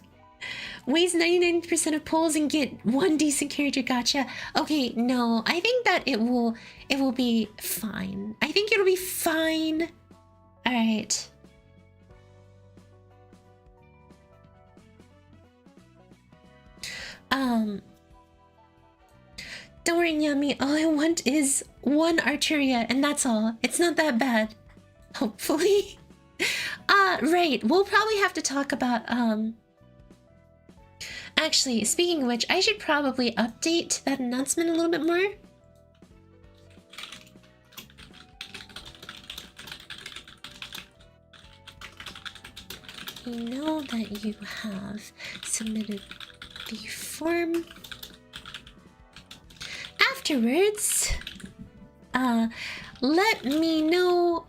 Weighs 99% of polls and get 1 decent character gacha. Okay, no, I think that it will be fine. I think it'll be fine. All right. Don't worry, Yami. All I want is 1 Arturia, and that's all. It's not that bad. Hopefully. Right. We'll probably have to talk about, Actually, speaking of which, I should probably update that announcement a little bit more. You know that you have submitted the form. Afterwards, let me know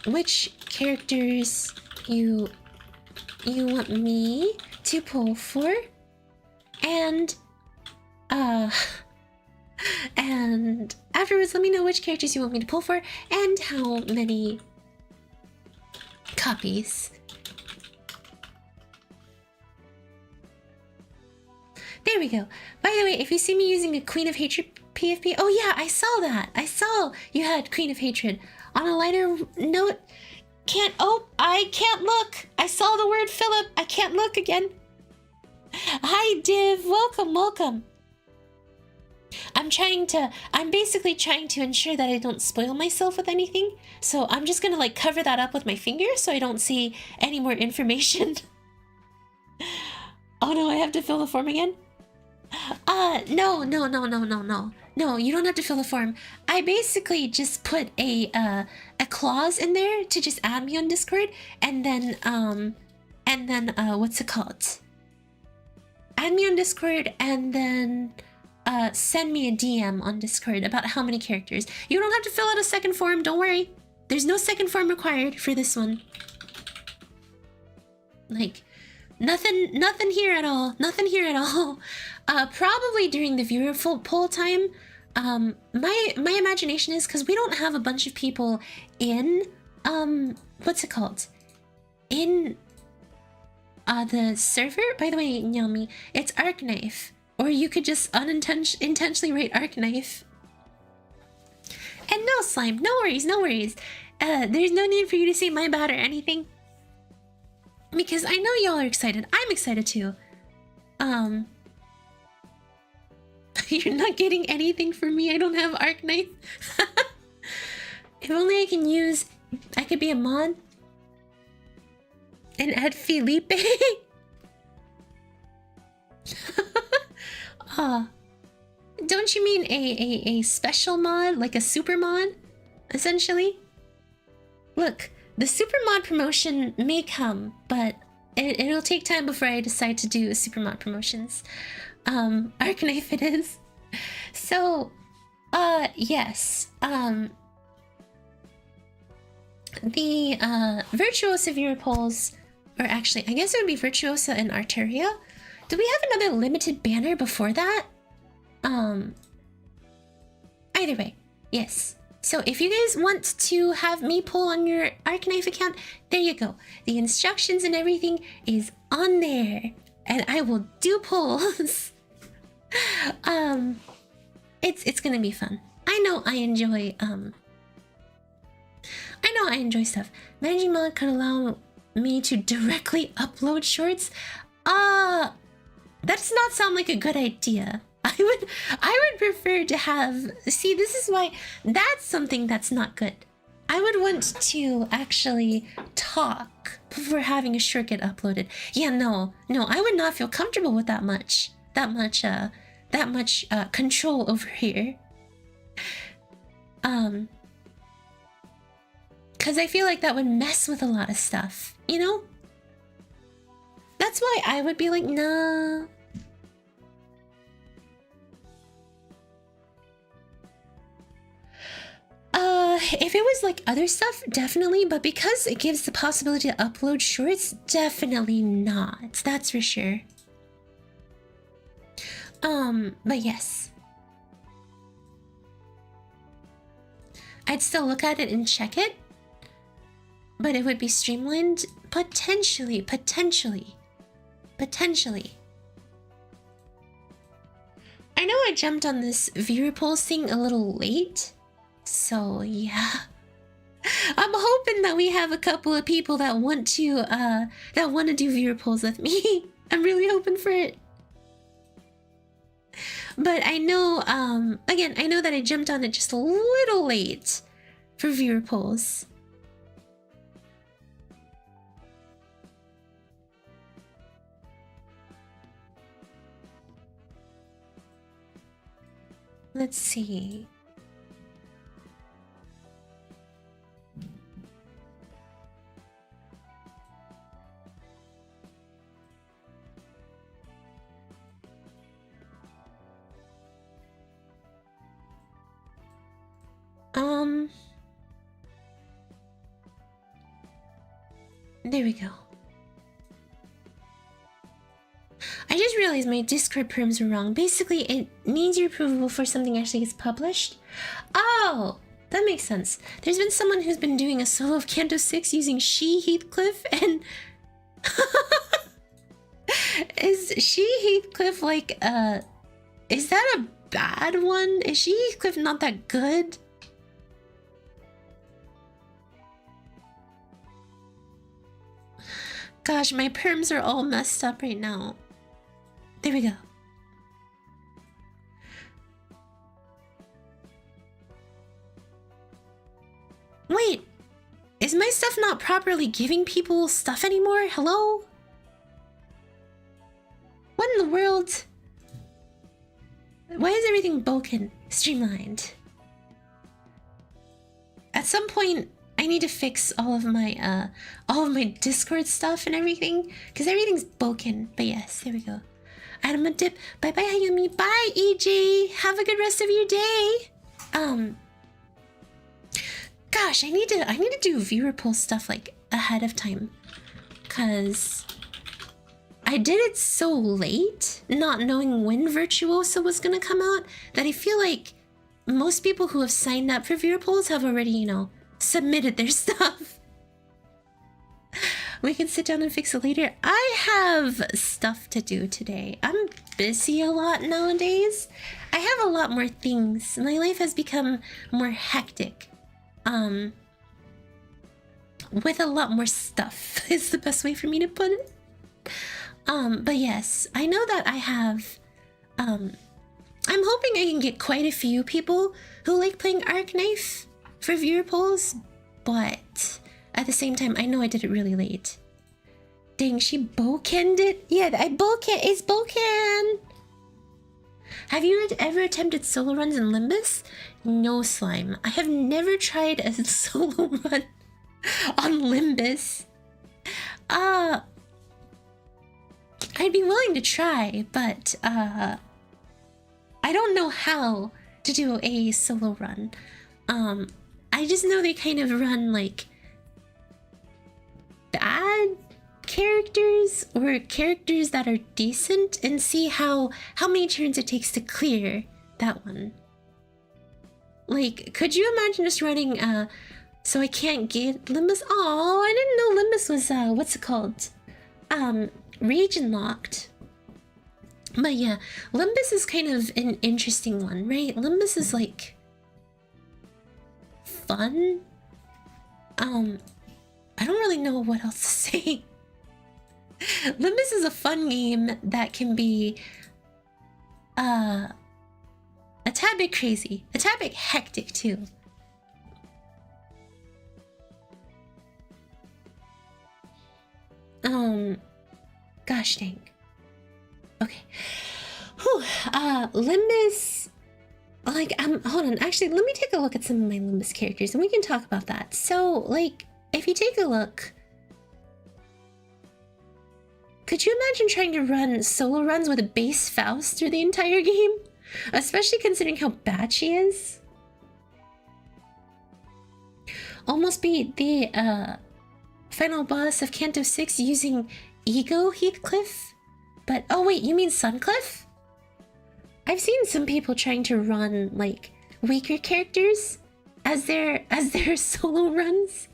which characters you want me to pull for, and afterwards let me know which characters you want me to pull for and how many copies. There we go. By the way, if you see me using a Queen of Hatred PFP, oh yeah, I saw that. I saw you had Queen of Hatred. On a lighter note, I can't look. I saw the word Philip. I can't look again. Hi, Div. Welcome. I'm basically trying to ensure that I don't spoil myself with anything. So I'm just gonna like cover that up with my finger so I don't see any more information. Oh no, I have to fill the form again? No. No, you don't have to fill the form. I basically just put a clause in there to just add me on Discord, and then what's it called? add me on Discord and then send me a DM on Discord about how many characters. You don't have to fill out a second form, don't worry. There's no second form required for this one. Like, nothing here at all. Nothing here at all. Probably during the viewer poll time. My imagination is because we don't have a bunch of people in what's it called? In the server? By the way, Nyami, it's Arknight. Or you could just intentionally write Arknight. And no, Slime, no worries, no worries. There's no need for you to say my bad or anything. Because I know y'all are excited. I'm excited too. You're not getting anything from me. I don't have Arknight. If only I could be a mod. And add Felipe. Don't you mean a special mod? Like a super mod? Essentially? Look, the super mod promotion may come, but it'll take time before I decide to do super mod promotions. Arknight it is. So, yes. The Virtuosa viewer polls, or actually, I guess it would be Virtuosa and Arteria. Do we have another limited banner before that? Either way, yes. So if you guys want to have me pull on your Arknight account, there you go. The instructions and everything is on there, and I will do polls. It's gonna be fun. I know I enjoy stuff. Managing mod could allow me to directly upload shorts. That does not sound like a good idea. I would prefer to have... See, this is why... That's something that's not good. I would want to actually talk before having a short get uploaded. Yeah, no, I would not feel comfortable with that much control over here. Because I feel like that would mess with a lot of stuff, you know? That's why I would be like, nah. If it was like other stuff, definitely, but because it gives the possibility to upload shorts, definitely not. That's for sure. But yes. I'd still look at it and check it, but it would be streamlined potentially. I know I jumped on this viewer polls thing a little late, so yeah. I'm hoping that we have a couple of people that want to do viewer polls with me. I'm really hoping for it. But I know, again, I know that I jumped on it just a little late for viewer polls. Let's see. There we go. I just realized my Discord perms were wrong. Basically, it needs your approval before something actually gets published. Oh, that makes sense. There's been someone who's been doing a solo of Canto 6 using She Heathcliff, and... Is She Heathcliff like, is that a bad one? Is She Heathcliff not that good? Gosh, my perms are all messed up right now. There we go. Wait, is my stuff not properly giving people stuff anymore? Hello? What in the world? Why is everything broken? Streamlined. At some point, I need to fix all of my Discord stuff and everything, because everything's broken. But yes, there we go. I'm a dip. Bye bye, Hayami. Bye, EJ. Have a good rest of your day. Gosh, I need to do viewer poll stuff like ahead of time, cause I did it so late, not knowing when Virtuoso was gonna come out, that I feel like most people who have signed up for viewer polls have already, you know, submitted their stuff. We can sit down and fix it later. I have stuff to do today. I'm busy a lot nowadays. I have a lot more things. My life has become more hectic. With a lot more stuff is the best way for me to put it. But yes, I know that I have, I'm hoping I can get quite a few people who like playing Arknights for viewer polls, but at the same time, I know I did it really late. Dang, she bowcanned it? Yeah, it's bowcan! Have you ever attempted solo runs in Limbus? No, Slime. I have never tried a solo run on Limbus. I'd be willing to try, but I don't know how to do a solo run. I just know they kind of run like bad characters or characters that are decent and see how many turns it takes to clear that one. Like, could you imagine just running so I can't get Limbus? Oh, I didn't know Limbus was what's it called? Region locked. But yeah, Limbus is kind of an interesting one, right? Limbus is like fun. I don't really know what else to say. Limbus is a fun game that can be a tad bit crazy, a tad bit hectic too. Gosh dang. Okay. Whew. Limbus. Like, hold on. Actually, let me take a look at some of my Limbus characters and we can talk about that. So, like, if you take a look, could you imagine trying to run solo runs with a base Faust through the entire game? Especially considering how bad she is. Almost beat the final boss of Canto 6 using Ego Heathcliff? But, oh wait, you mean Suncliff? I've seen some people trying to run, like, weaker characters as their solo runs.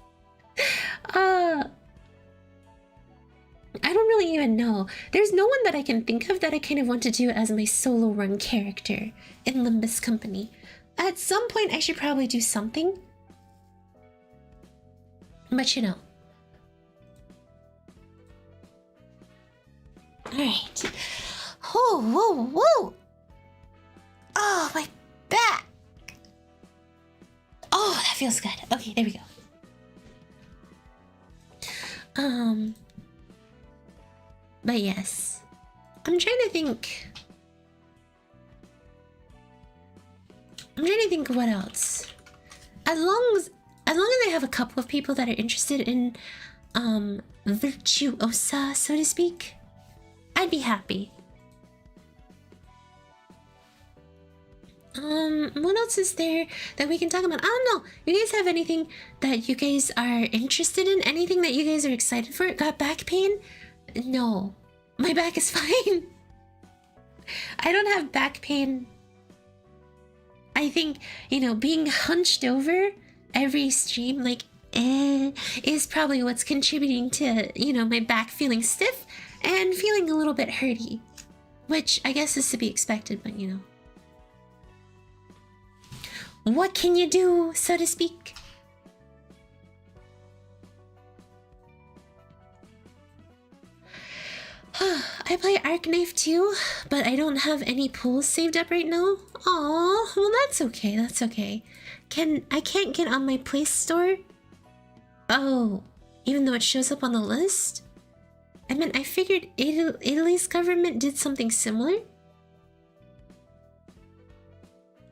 I don't really even know. There's no one that I can think of that I kind of want to do as my solo run character in Limbus Company. At some point, I should probably do something. But you know. Alright. Whoa, whoa, whoa! Oh, my back! Oh, that feels good. Okay, there we go. But yes. I'm trying to think what else. As long as I have a couple of people that are interested in Virtuosa, so to speak, I'd be happy. What else is there that we can talk about? I don't know. You guys have anything that you guys are interested in? Anything that you guys are excited for? Got back pain? No. My back is fine. I don't have back pain. I think, you know, being hunched over every stream, like, is probably what's contributing to, you know, my back feeling stiff and feeling a little bit hurty. Which I guess is to be expected, but you know. What can you do, so to speak? I play Arknights too, but I don't have any pools saved up right now. Aw, well that's okay, that's okay. I can't get on my Play Store? Oh, even though it shows up on the list? I mean, I figured Italy's government did something similar?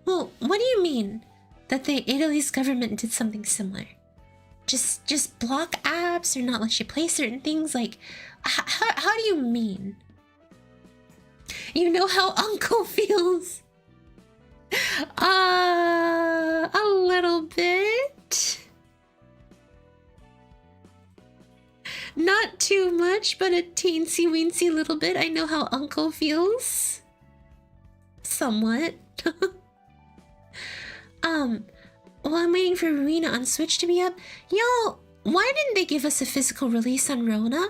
Well, what do you mean that the Italy's government did something similar? Just block apps or not let you play certain things? Like, how do you mean? You know how Uncle feels. A little bit. Not too much, but a teensy weensy little bit. I know how Uncle feels. Somewhat. Well, I'm waiting for Arena on Switch to be up. Y'all, why didn't they give us a physical release on Rona?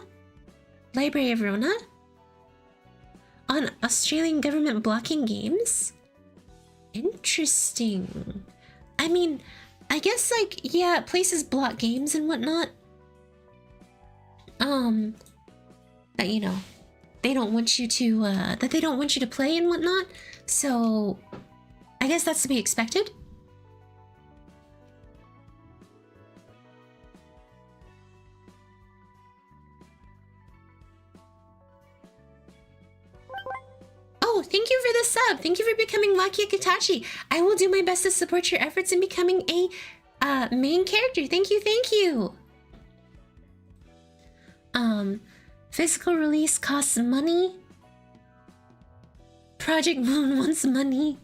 Library of Rona? On Australian government blocking games? Interesting. I mean, I guess, like, yeah, places block games and whatnot. But you know, they don't want you to, that they don't want you to play and whatnot. So, I guess that's to be expected. Oh, thank you for the sub. Thank you for becoming Makia Katachi. I will do my best to support your efforts in becoming a main character. Thank you, thank you. Physical release costs money. Project Moon wants money.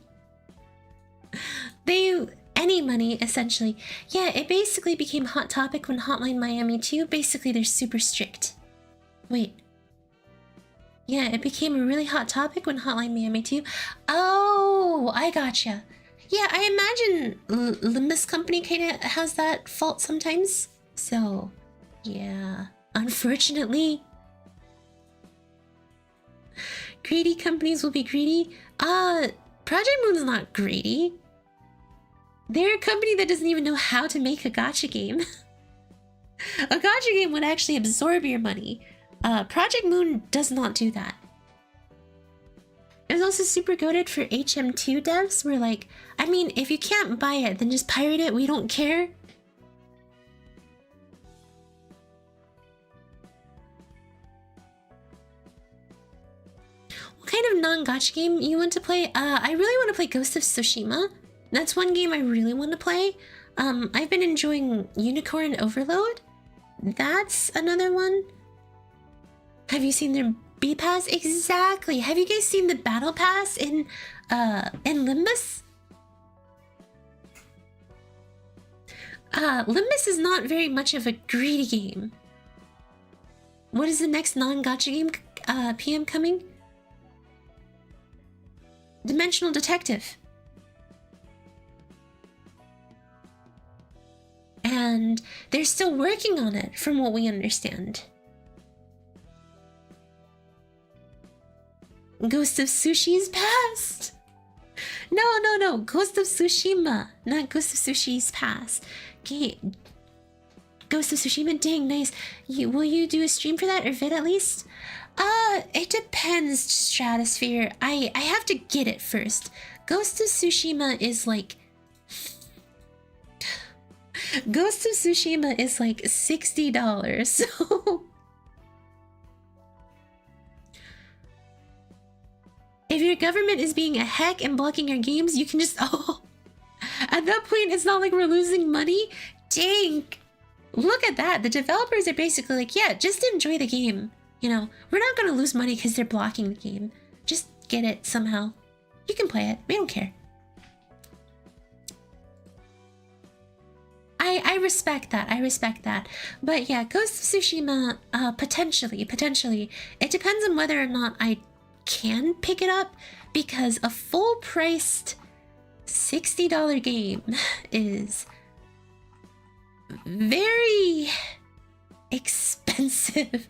Any money, essentially. Yeah, it basically became Hot Topic when Hotline Miami 2. Basically, they're super strict. Wait. Yeah, it became a really hot topic when Hotline Miami 2. Oh, I gotcha. Yeah, I imagine Limbus company kind of has that fault sometimes. So, yeah. Unfortunately. Greedy companies will be greedy. Project Moon's not greedy. They're a company that doesn't even know how to make a gacha game. A gacha game would actually absorb your money. Project Moon does not do that. It was also super goated for HM2 devs. We're like, I mean, if you can't buy it, then just pirate it. We don't care. What kind of non-gacha game you want to play? I really want to play Ghost of Tsushima. That's one game I really want to play. I've been enjoying Unicorn Overload. That's another one. Have you seen their B Pass? Exactly. Have you guys seen the Battle Pass in Limbus? Limbus is not very much of a greedy game. What is the next non-gacha game PM coming? Dimensional Detective. And they're still working on it, from what we understand. Ghost of Sushi's past. No. Ghost of Tsushima, not Ghost of Sushi's past. Okay. Ghost of Tsushima, dang, nice. Will you do a stream for that, or vid at least? It depends, Stratosphere. I have to get it first. Ghost of Tsushima is like... Ghost of Tsushima is like $60, so... If your government is being a heck and blocking our games, you can just... Oh, at that point, it's not like we're losing money. Dang. Look at that. The developers are basically like, yeah, just enjoy the game. You know, we're not going to lose money because they're blocking the game. Just get it somehow. You can play it. We don't care. I respect that. I respect that. But yeah, Ghost of Tsushima, potentially. It depends on whether or not I can pick it up, because a full-priced $60 game is very expensive.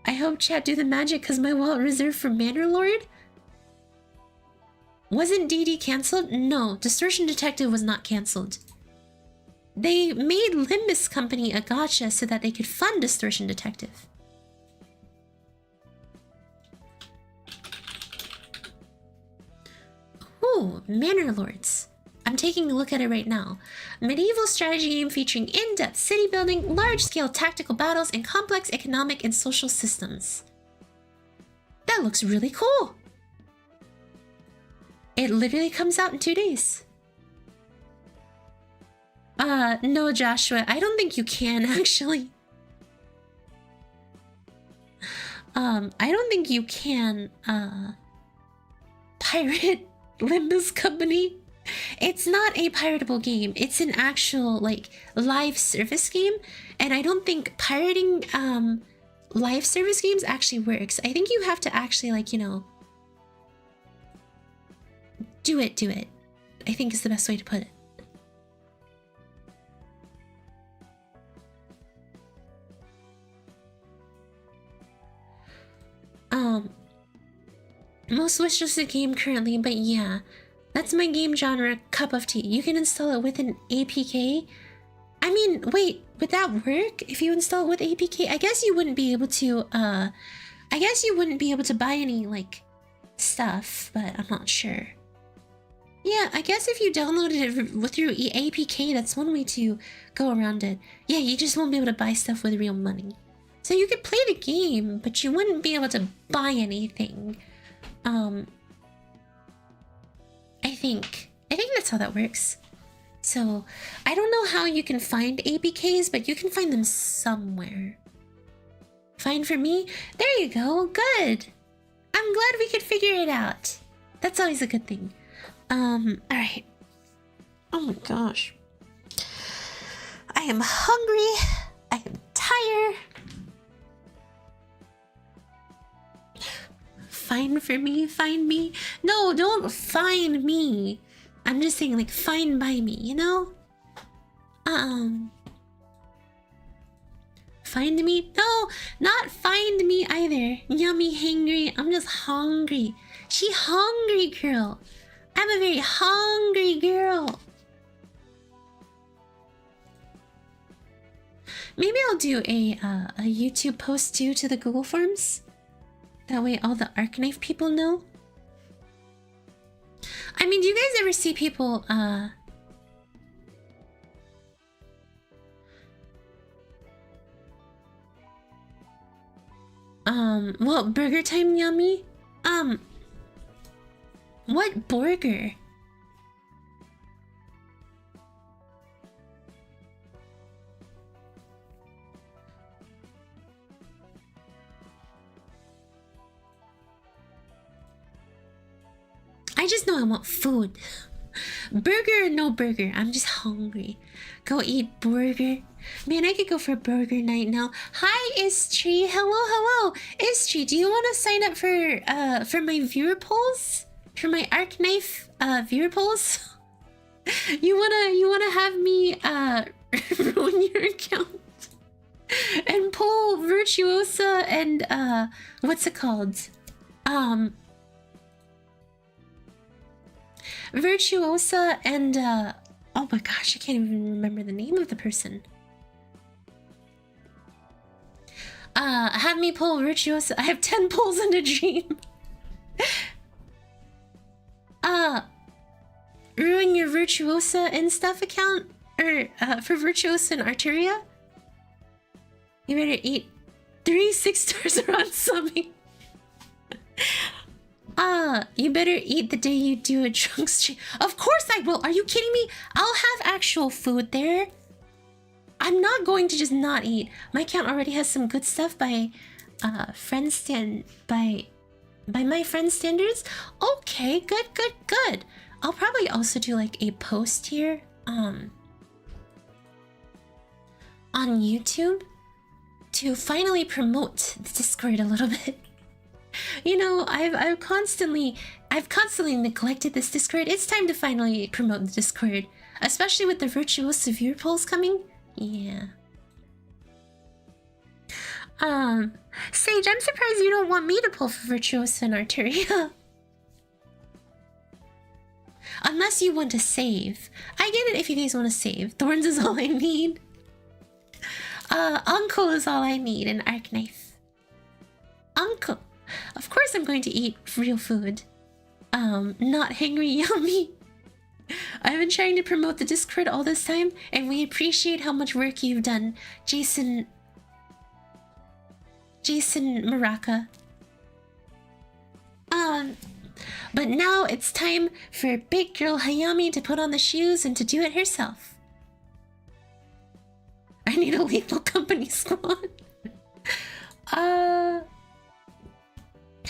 I hope chat do the magic because my wallet reserved for Manor Lord. Wasn't DD cancelled? No, Distortion Detective was not cancelled. They made Limbus Company a gacha so that they could fund Distortion Detective. Ooh, Manor Lords. I'm taking a look at it right now. Medieval strategy game featuring in-depth city building, large-scale tactical battles, and complex economic and social systems. That looks really cool. It literally comes out in 2 days. No, Joshua, I don't think you can, actually. I don't think you can pirate Limbus company. It's not a piratable game. It's an actual like live service game, and I don't think pirating live service games actually works. I think you have to actually, like, you know, do it. I think is the best way to put it. Most wishlist game currently, but yeah, that's my game genre, cup of tea. You can install it with an APK. I mean, wait, would that work if you install it with APK? I guess you wouldn't be able to, I guess you wouldn't be able to buy any, like, stuff, but I'm not sure. Yeah, I guess if you downloaded it through APK, that's one way to go around it. Yeah, you just won't be able to buy stuff with real money. So you could play the game, but you wouldn't be able to buy anything. I think that's how that works. So, I don't know how you can find APKs, but you can find them somewhere. Fine for me? There you go, good! I'm glad we could figure it out. That's always a good thing. Alright. Oh my gosh. I am hungry. I am tired. Fine for me, find me. No, don't find me. I'm just saying, like, fine by me, you know? Find me? No, not find me either. Yummy, hangry. I'm just hungry. She hungry girl. I'm a very hungry girl. Maybe I'll do a YouTube post too to the Google Forms. That way all the Arknight people know. I mean, do you guys ever see people, well, burger time, Yummy? What burger? I just know I want food. Burger or no burger, I'm just hungry. Go eat burger. Man, I could go for a burger night now. Hi, Istri. Hello. Istri, do you want to sign up for my viewer polls? For my Arknight viewer polls? You wanna have me ruin your account? And pull Virtuosa and what's it called? Virtuosa and oh my gosh, I can't even remember the name of the person. Have me pull Virtuosa. I have 10 pulls in a dream. Ruin your Virtuosa and stuff account? Or for Virtuosa and Arteria? You better eat 3 6-stars around something. You better eat the day you do a drunk stream. Of course I will. Are you kidding me? I'll have actual food there. I'm not going to just not eat. My account already has some good stuff by my friend standards. Okay, good. I'll probably also do like a post here on YouTube to finally promote the Discord a little bit. You know, I've constantly neglected this Discord. It's time to finally promote the Discord, especially with the Virtuosa viewer polls coming. Yeah. Sage, I'm surprised you don't want me to pull for Virtuosa and Arteria. Unless you want to save. I get it if you guys want to save. Thorns is all I need. Uncle is all I need, and Arknight. Uncle. Of course I'm going to eat real food. Not hangry yummy. I've been trying to promote the Discord all this time, and we appreciate how much work you've done, Jason Maraca. But now it's time for big girl Hayami to put on the shoes and to do it herself. I need a lethal company squad.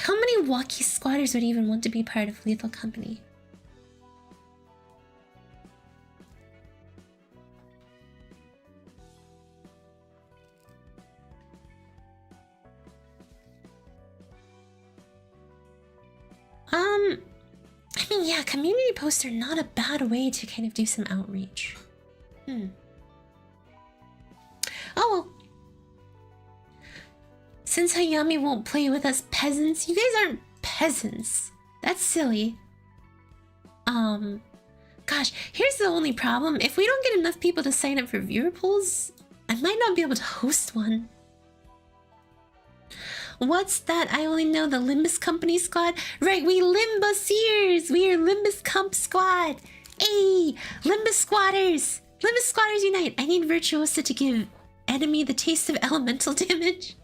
How many walkie squatters would even want to be part of Lethal Company? I mean, yeah, community posts are not a bad way to kind of do some outreach. Oh well. Since Hayami won't play with us peasants, you guys aren't peasants. That's silly. Gosh, here's the only problem. If we don't get enough people to sign up for viewer polls, I might not be able to host one. What's that? I only know the Limbus Company Squad. Right, we Limbusiers! We are Limbus Comp Squad! Hey! Limbus Squatters! Limbus Squatters unite! I need Virtuosa to give enemy the taste of elemental damage.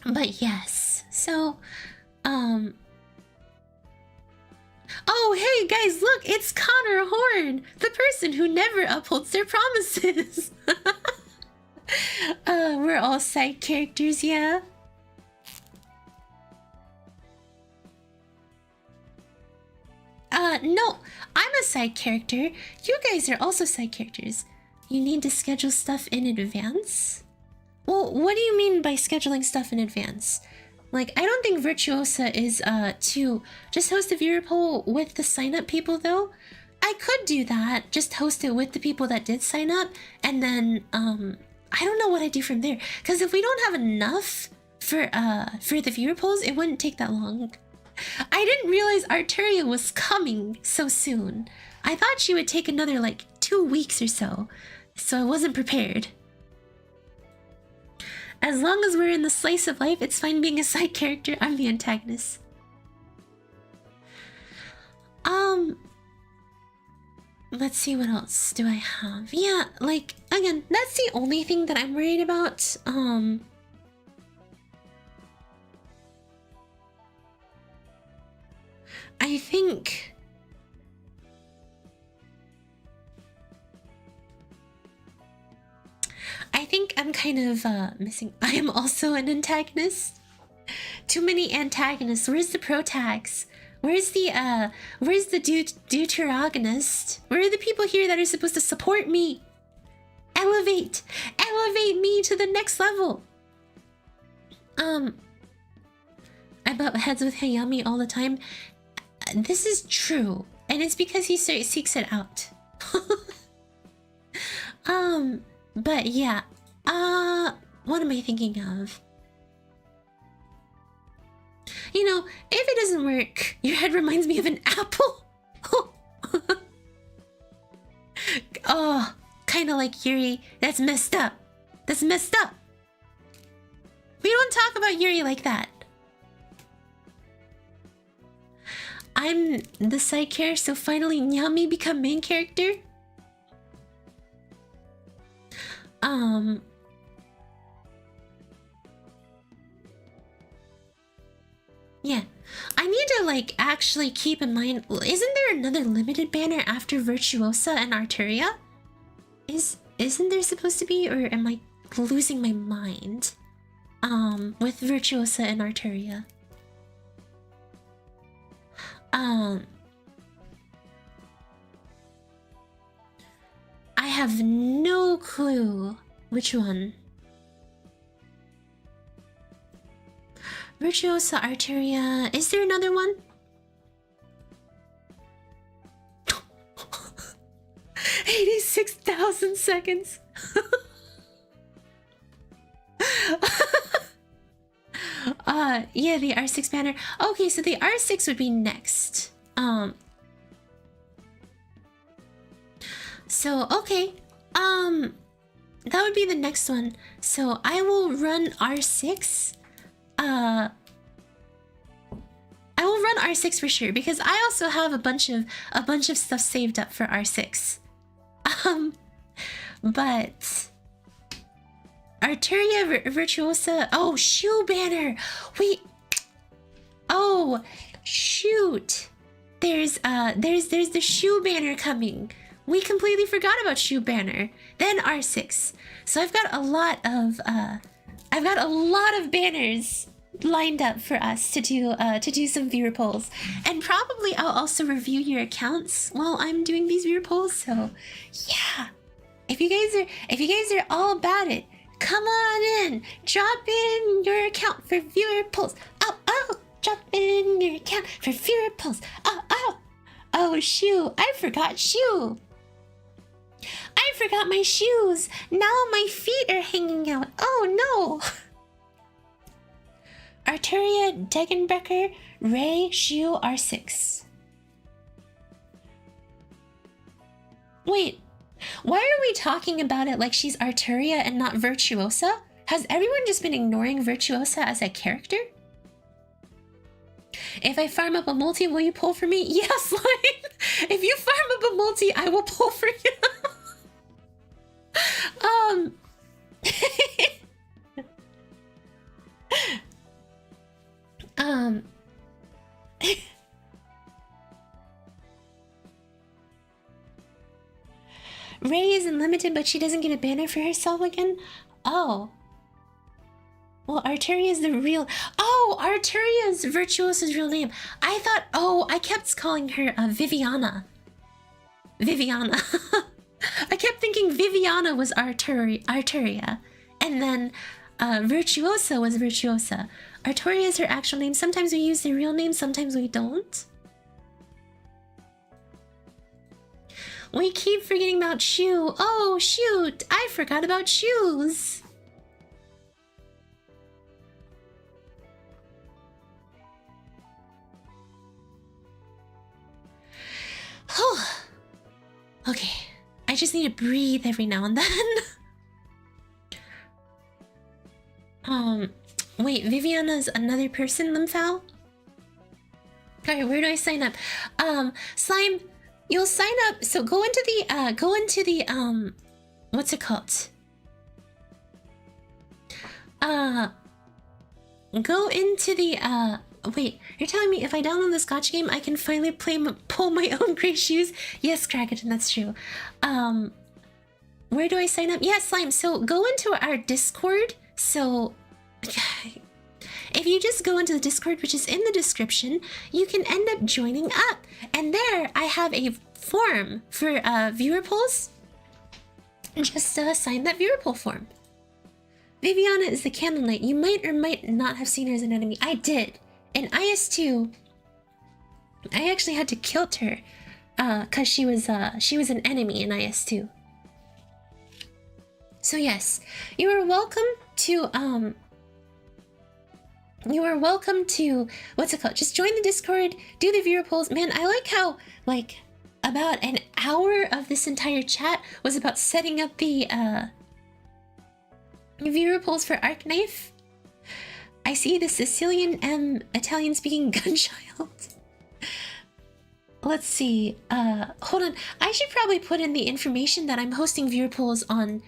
But yes. So, oh, hey guys, look! It's Connor Horn! The person who never upholds their promises! We're all side characters, yeah? No, I'm a side character. You guys are also side characters. You need to schedule stuff in advance? Well, what do you mean by scheduling stuff in advance? Like, I don't think Virtuosa is, to just host a viewer poll with the sign-up people, though. I could do that, just host it with the people that did sign up, and then, I don't know what I do from there. Because if we don't have enough for the viewer polls, it wouldn't take that long. I didn't realize Arteria was coming so soon. I thought she would take another, like, 2 weeks or so. So I wasn't prepared. As long as we're in the slice of life, it's fine being a side character. I'm the antagonist. Let's see, what else do I have? Yeah, like, again, that's the only thing that I'm worried about. I think... I'm kind of missing. I am also an antagonist. Too many antagonists. Where's the protags? Where's the deuteragonist? Where are the people here that are supposed to support me? Elevate me to the next level. I butt heads with Hayami all the time. This is true, and it's because he seeks it out. But yeah, what am I thinking of? You know, if it doesn't work, your head reminds me of an apple. Oh, kind of like Yuri. That's messed up. That's messed up. We don't talk about Yuri like that. I'm the side character, so finally Nyami become main character? Yeah. I need to, like, actually keep in mind... Isn't there another limited banner after Virtuosa and Arteria? Isn't there supposed to be? Or am I losing my mind? With Virtuosa and Arteria. I have no clue which one. Virtuosa, Arteria. Is there another one? 86,000 seconds. Yeah, the R6 banner. Okay, so the R6 would be next. So okay. That would be the next one. So I will run R6. I will run R6 for sure because I also have a bunch of stuff saved up for R6. But Arteria Virtuosa. Oh, shoe banner. Wait. Oh, shoot. There's the shoe banner coming. We completely forgot about shoe banner. Then R6. So I've got a lot of I've got a lot of banners lined up for us to do some viewer polls, and probably I'll also review your accounts while I'm doing these viewer polls. So yeah, if you guys are all about it, come on in, drop in your account for viewer polls. Oh, drop in your account for viewer polls. Oh, shoe, I forgot shoe. I forgot my shoes. Now my feet are hanging out. Oh no. Arturia, Degenbrecker, Ray, Shu, R6. Wait, why are we talking about it like she's Arturia and not Virtuosa? Has everyone just been ignoring Virtuosa as a character? If I farm up a multi, will you pull for me? Yes, like, if you farm up a multi, I will pull for you. Ray is unlimited, but she doesn't get a banner for herself again? Oh. Well, Arturia is the real... Oh, Arturia is Virtuosa's real name. I thought... Oh, I kept calling her Viviana. Viviana. I kept thinking Viviana was Arturia. And then Virtuosa was Virtuosa. Arturia is her actual name. Sometimes we use their real name, sometimes we don't. We keep forgetting about Shu. Oh, shoot. I forgot about shoes. Okay. I just need to breathe every now and then. Wait, Viviana's another person, Limfao? Alright, where do I sign up? Slime, you'll sign up, so go into the, what's it called? Go into the, wait, you're telling me if I download this gacha game, I can finally pull my own gray shoes? Yes, Kraken, that's true. Where do I sign up? Yeah, Slime, so go into our Discord. So, if you just go into the Discord, which is in the description, you can end up joining up. And there, I have a form for viewer polls. Just sign that viewer poll form. Viviana is the Candle Knight. You might or might not have seen her as an enemy. I did. In IS2, I actually had to kill her because she was an enemy in IS2. So yes, you are welcome to what's it called? Just join the Discord, do the viewer polls. Man, I like how like about an hour of this entire chat was about setting up the viewer polls for Arknights. I see the Sicilian Italian speaking gunchild. Let's see. Hold on. I should probably put in the information that I'm hosting viewer polls on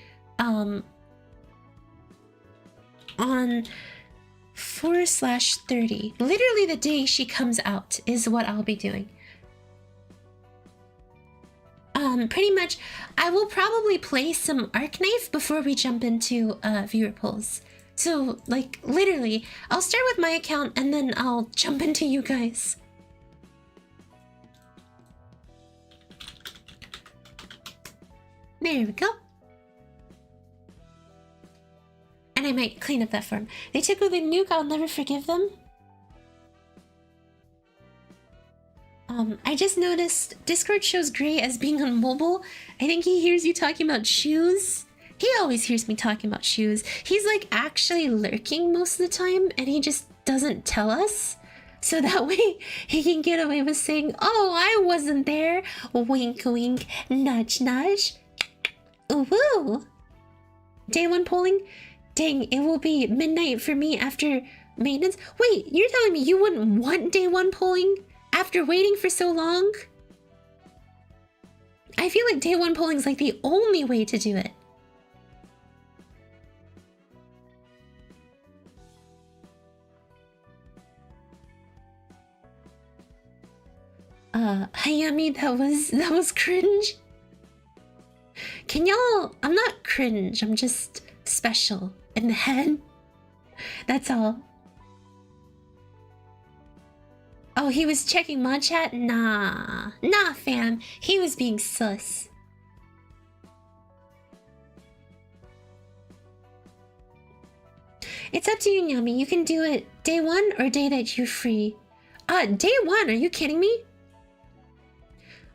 4/30. Literally the day she comes out is what I'll be doing. Pretty much, I will probably play some Arknights before we jump into viewer polls. So, like, literally, I'll start with my account and then I'll jump into you guys. There we go. And I might clean up that form. They took away the nuke, I'll never forgive them. I just noticed Discord shows Gray as being on mobile. I think he hears you talking about shoes. He always hears me talking about shoes. He's like actually lurking most of the time and he just doesn't tell us. So that way he can get away with saying, oh, I wasn't there. Wink, wink, nudge, nudge. Ooh, woo. Day one polling? Dang, it will be midnight for me after maintenance. Wait, you're telling me you wouldn't want day one polling after waiting for so long? I feel like day one polling is like the only way to do it. Hayami, that was cringe. Can y'all... I'm not cringe, I'm just special in the head. That's all. Oh, he was checking mod chat? Nah. Nah, fam. He was being sus. It's up to you, Nyami. You can do it day one or day that you're free. Day one? Are you kidding me?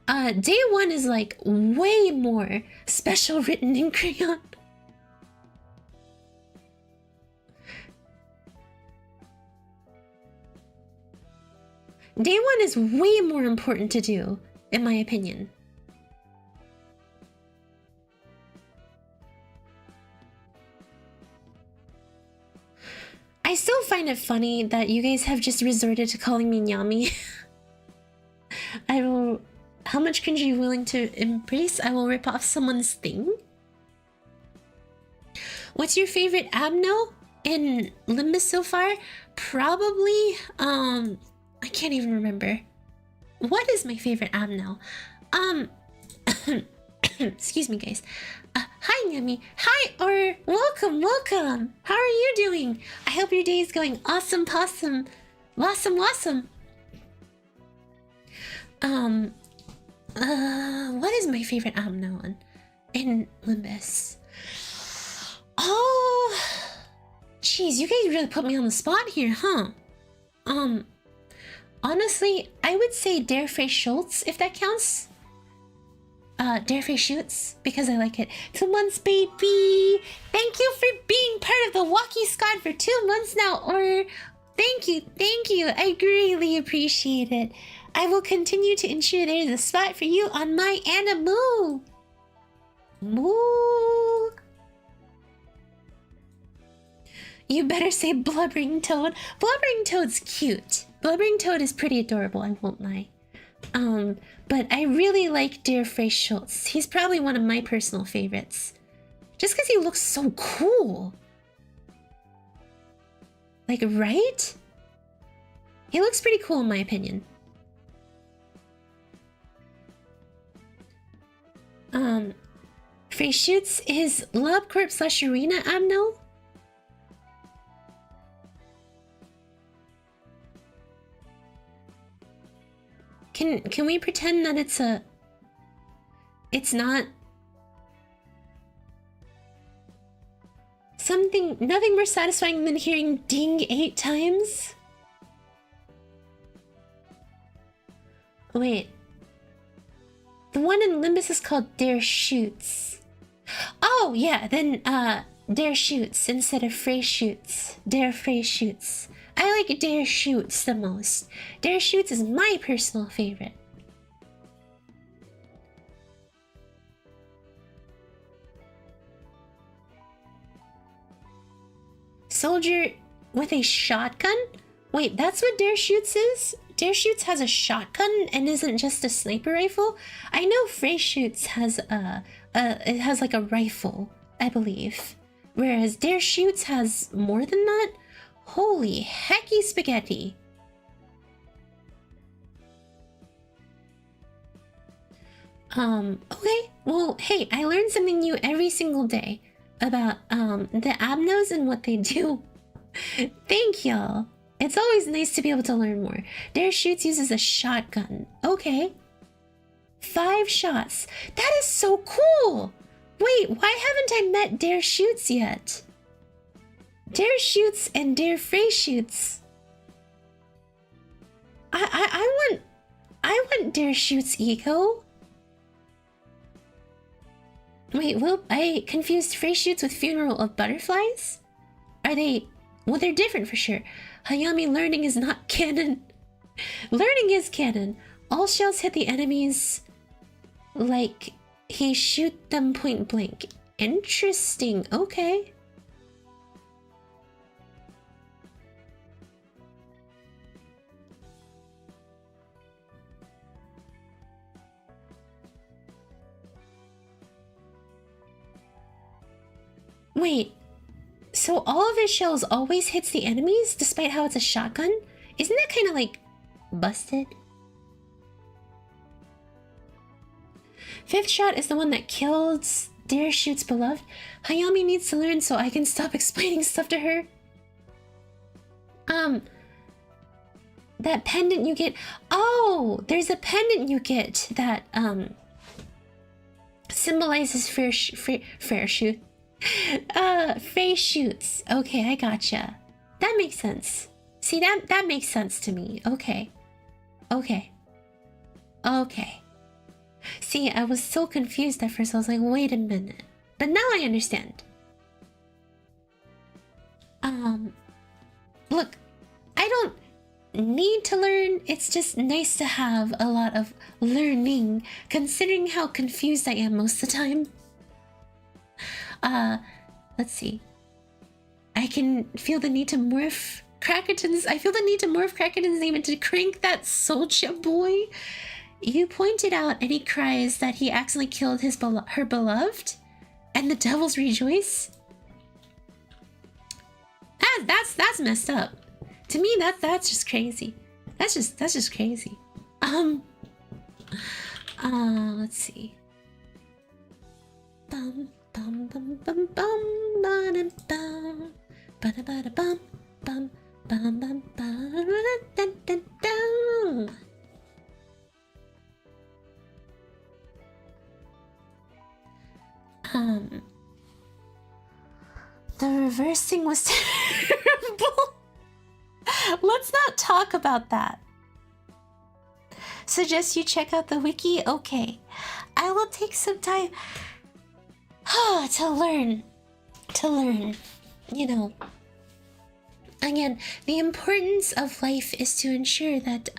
Day one is like way more special written in crayon. Day one is way more important to do, in my opinion. I still find it funny that you guys have just resorted to calling me Nyami. I will... How much cringe are you willing to embrace? I will rip off someone's thing? What's your favorite abno in Limbus so far? Probably, I can't even remember. What is my favorite abno? Excuse me, guys. Hi, Nyami. Hi, or welcome, welcome. How are you doing? I hope your day is going awesome, possum. Awesome, awesome. What is my favorite abno in Limbus? Oh, jeez, you guys really put me on the spot here, huh? Honestly, I would say Darefrey Schultz, if that counts. Darefrey Shoots, because I like it. 2 months, baby! Thank you for being part of the Walkie Squad for 2 months now, or... Thank you, I greatly appreciate it. I will continue to ensure there is a spot for you on my Animu. Moo. You better say Blubbering Toad. Blubbering Toad's cute. Blubbering Toad is pretty adorable, I won't lie. But I really like Darefrey Schultz. He's probably one of my personal favorites. Just because he looks so cool. Like, right? He looks pretty cool in my opinion. Frey Shoots is LobCorp / Arena Amno. Can we pretend that it's not nothing more satisfying than hearing ding 8 times? Wait. The one in Limbus is called Dare Shoots. Oh, yeah, then, Dare Shoots instead of Frey Shoots. Dare Frey Shoots. I like Dare Shoots the most. Dare Shoots is my personal favorite. Soldier with a shotgun? Wait, that's what Dare Shoots is? Dare Shoots has a shotgun and isn't just a sniper rifle? I know Frey Shoots has it has like a rifle, I believe. Whereas Dare Shoots has more than that? Holy hecky spaghetti. Okay, well, hey, I learn something new every single day about, the abnos and what they do. Thank y'all. It's always nice to be able to learn more. Dare Shoots uses a shotgun. Okay. 5 shots. That is so cool! Wait, why haven't I met Dare Shoots yet? Dare Shoots and Dare Frey Shoots. I want Dare Shoots Eco. Wait, well, I confused Frey Shoots with Funeral of Butterflies? Are they... Well, they're different for sure. Hayami learning is not canon. Learning is canon. All shells hit the enemies like he shoot them point blank. Interesting, okay. Wait, so all of his shells always hits the enemies despite how it's a shotgun? Isn't that kind of like busted? 5th shot is the one that killed Dare Shoots beloved. Hayami needs to learn so I can stop explaining stuff to her. That pendant you get. Oh, there's a pendant you get that symbolizes fair shoot. Fae shoots. Okay, I gotcha. That makes sense. See, that makes sense to me. Okay. Okay. Okay. See, I was so confused at first. I was like, wait a minute. But now I understand. Look, I don't need to learn. It's just nice to have a lot of learning, considering how confused I am most of the time. Let's see. I can feel the need to morph Crackerton's. I feel the need to morph Crackerton's name into Crank That Soldier Boy. You pointed out, and he cries that he accidentally killed her beloved, and the devils rejoice. That's messed up. To me, that's just crazy. That's just crazy. Let's see. Bum bum bum bum bum bum bum bum bum bum bum bum bum. The reversing was terrible. Let's not talk about that. Suggest you check out the wiki? Okay. I will take some time to learn. You know. Again, the importance of life is to ensure that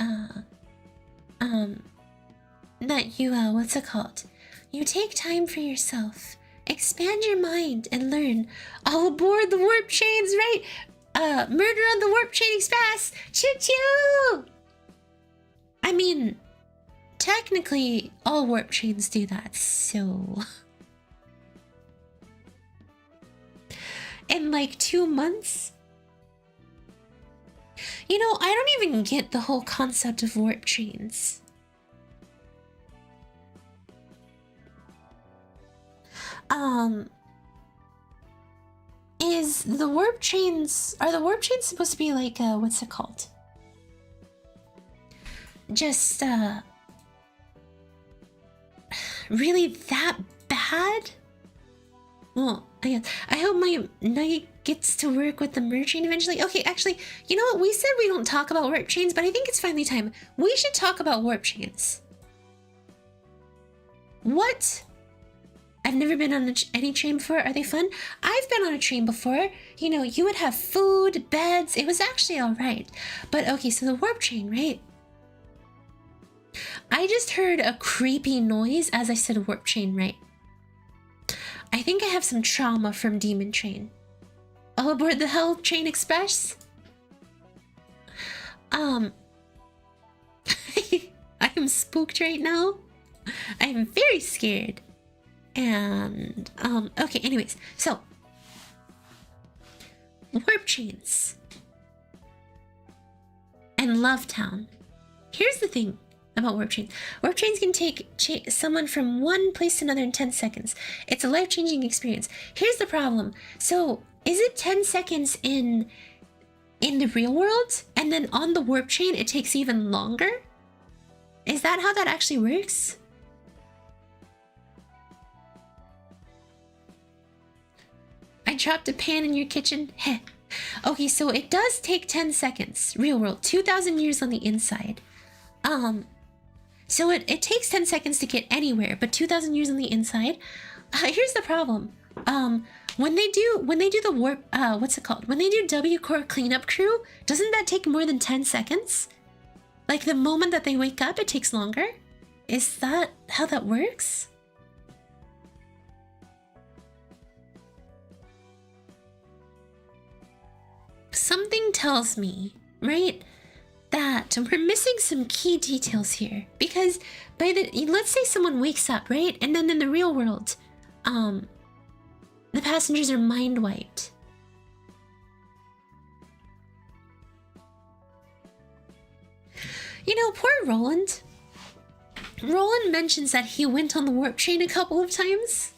that you what's it called? You take time for yourself. Expand your mind and learn. All aboard the warp chains, right? Murder on the Warp Chain Express! Choo-choo! I mean, technically, all warp chains do that, so... In like 2 months? You know, I don't even get the whole concept of warp chains. Is the warp chains... Are the warp chains supposed to be like, what's it called? Just, really that bad? Well, I hope my knight gets to work with the merge chain eventually. Okay, actually, you know what? We said we don't talk about warp chains, but I think it's finally time. We should talk about warp chains. What? I've never been on any train before. Are they fun? I've been on a train before. You know, you would have food, beds. It was actually alright. But okay, so the warp train, right? I just heard a creepy noise as I said warp chain, right? I think I have some trauma from Demon Train. All aboard the Hell Train Express? I am spooked right now. I am very scared. And, okay, anyways, so warp chains and Love Town. Here's the thing about warp chains. Warp chains can take someone from one place to another in 10 seconds. It's a life-changing experience. Here's the problem. So, is it 10 seconds in the real world, and then on the warp chain it takes even longer? Is that how that actually works? I dropped a pan in your kitchen. Heh. Okay, so it does take 10 seconds. Real world. 2,000 years on the inside. So it takes 10 seconds to get anywhere, but 2,000 years on the inside. Here's the problem. When they do the warp, what's it called? When they do W Core cleanup crew, doesn't that take more than 10 seconds? Like the moment that they wake up, it takes longer? Is that how that works? Something tells me, right, that we're missing some key details here. Because let's say someone wakes up, right? And then in the real world, the passengers are mind wiped. You know, poor Roland. Roland mentions that he went on the warp train a couple of times.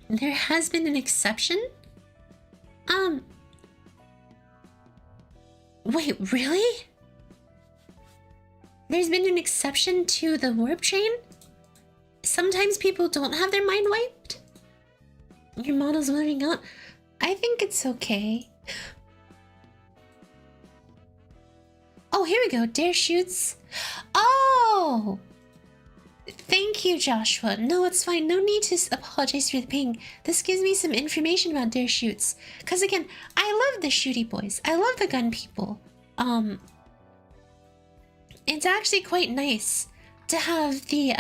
There has been an exception Wait, really? There's been an exception to the warp chain? Sometimes people don't have their mind wiped? Your model's wearing out? I think it's okay. Oh, here we go. Dare shoots. Oh! Thank you, Joshua. No, it's fine. No need to apologize for the ping. This gives me some information about dare shoots. Because again, I love the shooty boys. I love the gun people. It's actually quite nice to have the,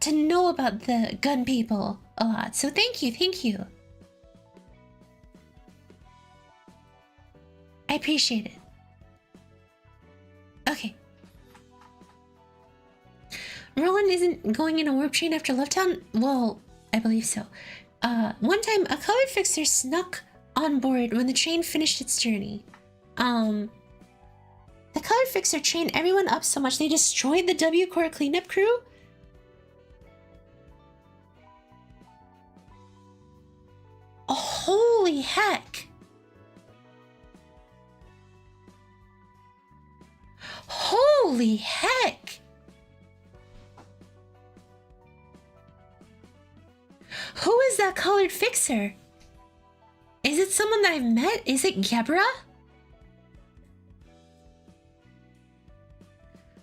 to know about the gun people a lot. So thank you, thank you. I appreciate it. Okay. Roland isn't going in a warp chain after Love Town? Well, I believe so. One time, a color fixer snuck on board when the train finished its journey. The color fixer trained everyone up so much they destroyed the W Core cleanup crew? Oh, holy heck! Holy heck! Who is that colored fixer? Is it someone that I've met? Is it Gebra?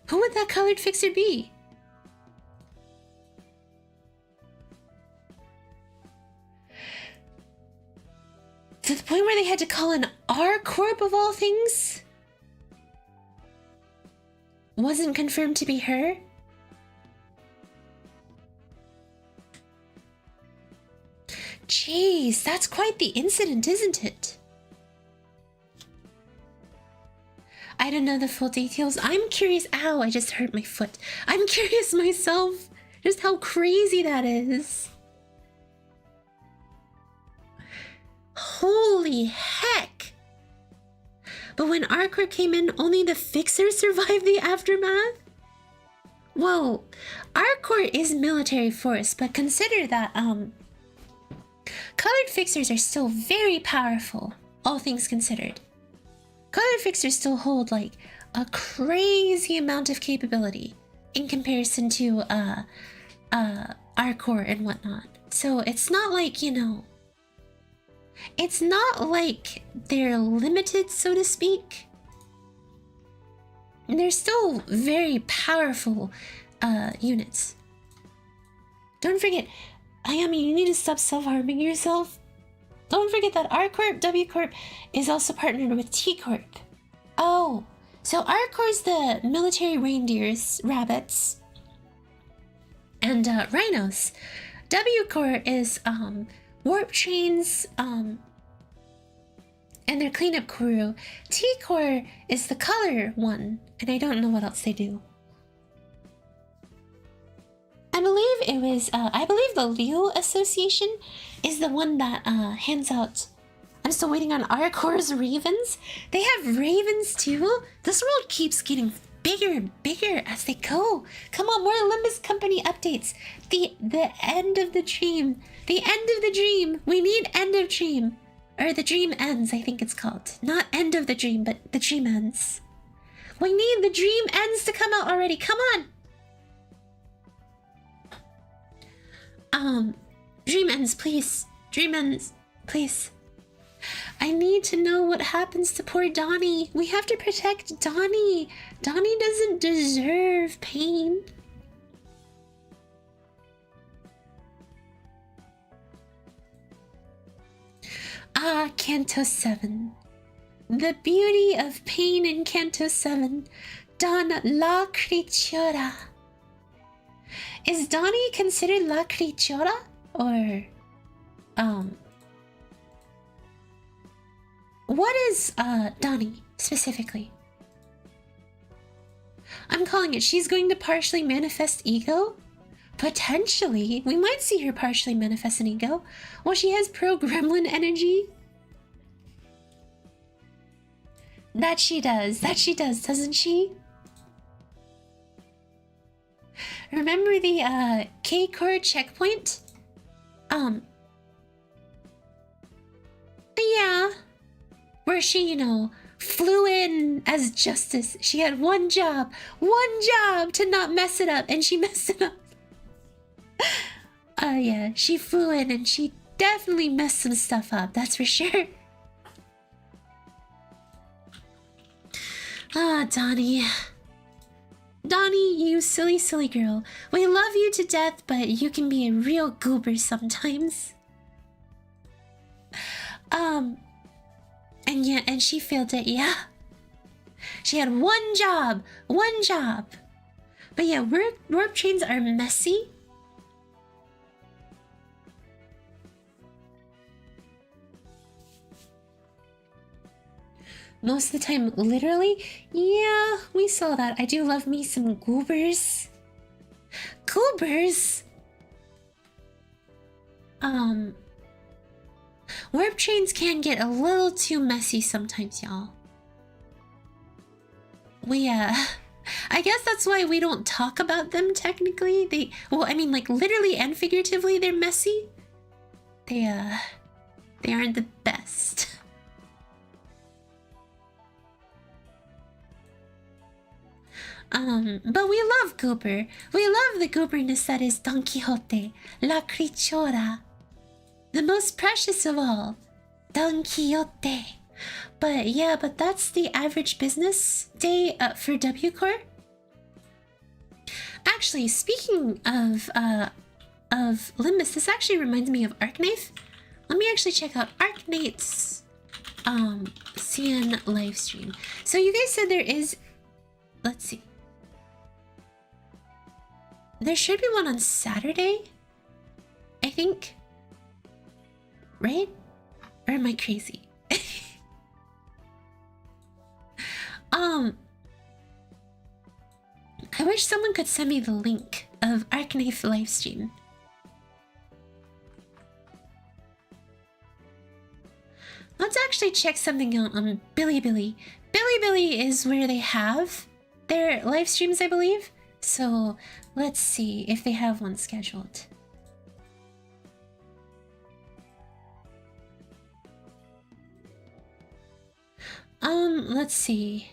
Who would that colored fixer be? To the point where they had to call an R Corp of all things? Wasn't confirmed to be her? Jeez, that's quite the incident, isn't it? I don't know the full details. I'm curious. Ow, I just hurt my foot. I'm curious myself just how crazy that is. Holy heck! But when Arcor came in, only the fixer survived the aftermath? Well, Arcor is military force, but consider that, colored fixers are still very powerful, all things considered. Color fixers still hold, like, a crazy amount of capability in comparison to, Arcor and whatnot. So it's not like, you know, it's not like they're limited, so to speak. They're still very powerful units. Don't forget, Hayami, you need to stop self-harming yourself. Don't forget that R Corp, W Corp is also partnered with T Corp. Oh, so R Corp's the military reindeers, rabbits, and rhinos. W Corp is warp chains, and their cleanup crew. T Corp is the color one, and I don't know what else they do. I believe it was, I believe the Leo Association is the one that hands out. I'm still waiting on Arcor's ravens. They have ravens too? This world keeps getting bigger and bigger as they go. Come on, more Limbus Company updates. The end of the dream. The end of the dream. We need end of dream. Or the dream ends, I think it's called. Not end of the dream, but the dream ends. We need the dream ends to come out already. Come on. Dream ends, please. Dream ends, please. I need to know what happens to poor Donnie. We have to protect Donnie. Donnie doesn't deserve pain. Ah, Canto 7. The beauty of pain in Canto 7. Don la creatura. Is Donnie considered la creatura? Or, what is, Donnie, specifically? I'm calling it. She's going to partially manifest ego? Potentially. We might see her partially manifest an ego. Well, she has pro-gremlin energy. That she does. That she does, doesn't she? Remember the, K-Core checkpoint? Yeah. Where she, you know, flew in as justice. She had one job to not mess it up, and she messed it up. Yeah, she flew in and she definitely messed some stuff up, that's for sure. Ah, Donnie. Donnie, you silly, silly girl. We love you to death, but you can be a real goober sometimes. And yeah, and she failed it, yeah. She had one job. But yeah, warp trains are messy. Most of the time, literally. Yeah, we saw that. I do love me some goobers. Goobers? Warp trains can get a little too messy sometimes, y'all. I guess that's why we don't talk about them technically. Well, I mean, like, literally and figuratively, they're messy. They aren't the best. But we love Goober. We love the gooberness that is Don Quixote, La Crichora. The most precious of all, Don Quixote. But yeah, that's the average business day for W Core. Actually, speaking of Limbus, this actually reminds me of Arknights. Let me actually check out Arknights CN livestream. So you guys said there is, let's see. There should be one on Saturday, I think. Right? Or am I crazy? I wish someone could send me the link of Arknights livestream. Let's actually check something out on Bilibili. Bilibili is where they have their live streams, I believe. So let's see if they have one scheduled. Let's see.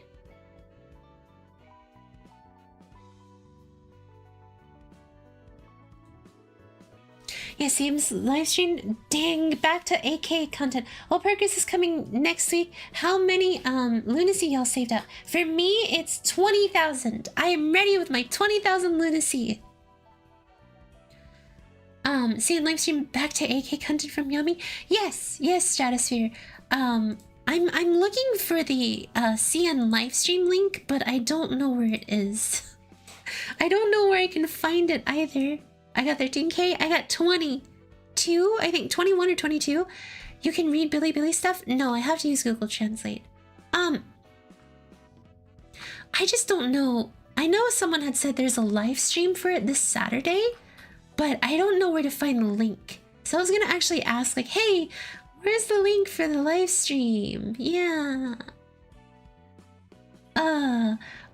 Yeah, seems live stream. Dang, back to AK content. Well, Perkins is coming next week. How many lunacy y'all saved up? For me, it's 20,000. I am ready with my 20,000 lunacy. Seeing live stream back to AK content from Yummy. Yes, Stratosphere. I'm looking for the CN livestream link, but I don't know where it is. I don't know where I can find it either. I got 13K. I got 22. I think 21 or 22. You can read Bilibili stuff? No, I have to use Google Translate. I just don't know. I know someone had said there's a live stream for it this Saturday, but I don't know where to find the link. So I was gonna actually ask, like, hey, where's the link for the live stream? Yeah.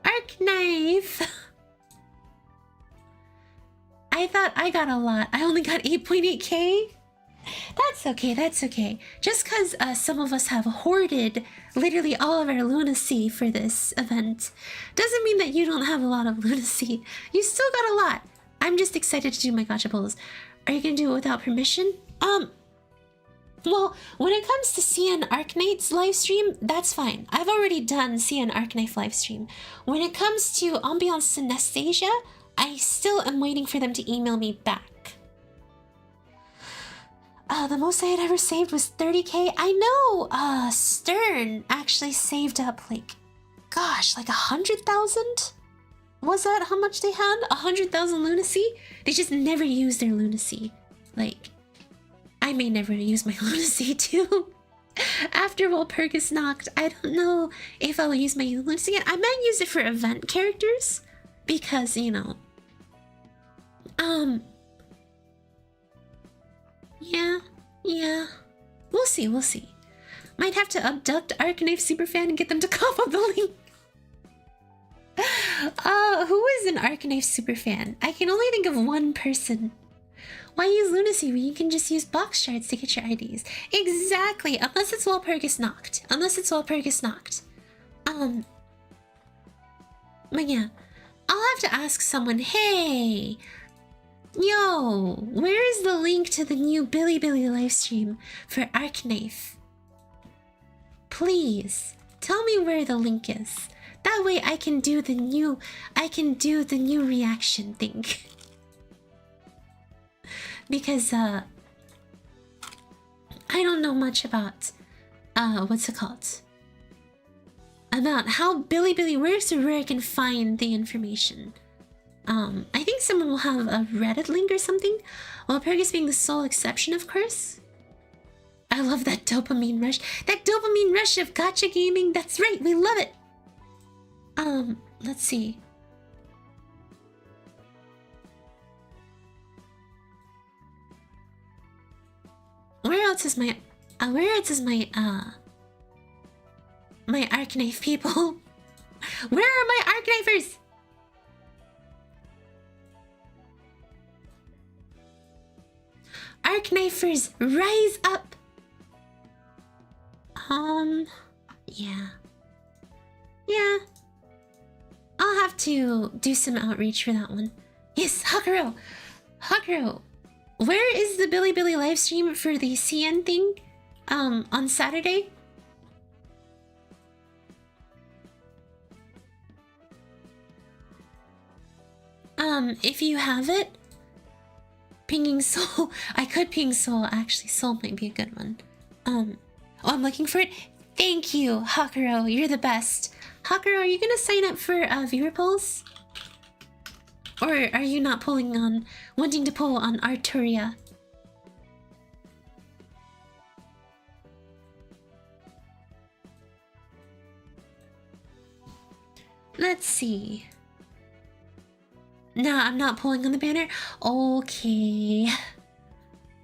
Arknights. I thought I got a lot. I only got 8.8K. That's okay. Just because some of us have hoarded literally all of our lunacy for this event doesn't mean that you don't have a lot of lunacy. You still got a lot. I'm just excited to do my gacha pulls. Are you gonna do it without permission? Well, when it comes to CN Arknights livestream, that's fine. I've already done CN Arknights livestream. When it comes to Ambiance Synesthesia, I still am waiting for them to email me back. The most I had ever saved was 30K. I know, Stern actually saved up like 100,000? Was that how much they had? 100,000 lunacy? They just never used their lunacy. Like, I may never use my lunacy too. After Walpurgis knocked, I don't know if I'll use my lunacy again. I might use it for event characters because, you know, yeah. We'll see. Might have to abduct Arknights Superfan and get them to cough up the link. Who is an Arknights Superfan? I can only think of one person. Why use lunacy when you can just use box shards to get your IDs? Exactly, unless it's Walpurgis knocked. Unless it's Walpurgis knocked. But yeah, I'll have to ask someone, hey, yo, where is the link to the new Billy livestream for Arknights? Please, tell me where the link is. That way I can do the new reaction thing. Because I don't know much about what's it called? About how Billy works or where I can find the information. I think someone will have a Reddit link or something. Walpurgis being the sole exception, of course. I love that dopamine rush. That dopamine rush of gacha gaming. That's right, we love it. Let's see. Where else is my my Arknight people? Where are my Arknighters? Arknighters, rise up! Yeah. I'll have to do some outreach for that one. Yes, Hakuro! Hakuro! Where is the Billy livestream for the CN thing? On Saturday? If you have it, pinging Soul. I could ping Soul, actually. Soul might be a good one. Oh, I'm looking for it. Thank you, Hakuro. You're the best. Hakuro, are you gonna sign up for viewer polls? Or are you not wanting to poll on Arturia? Let's see. No, I'm not polling on the banner. Okay.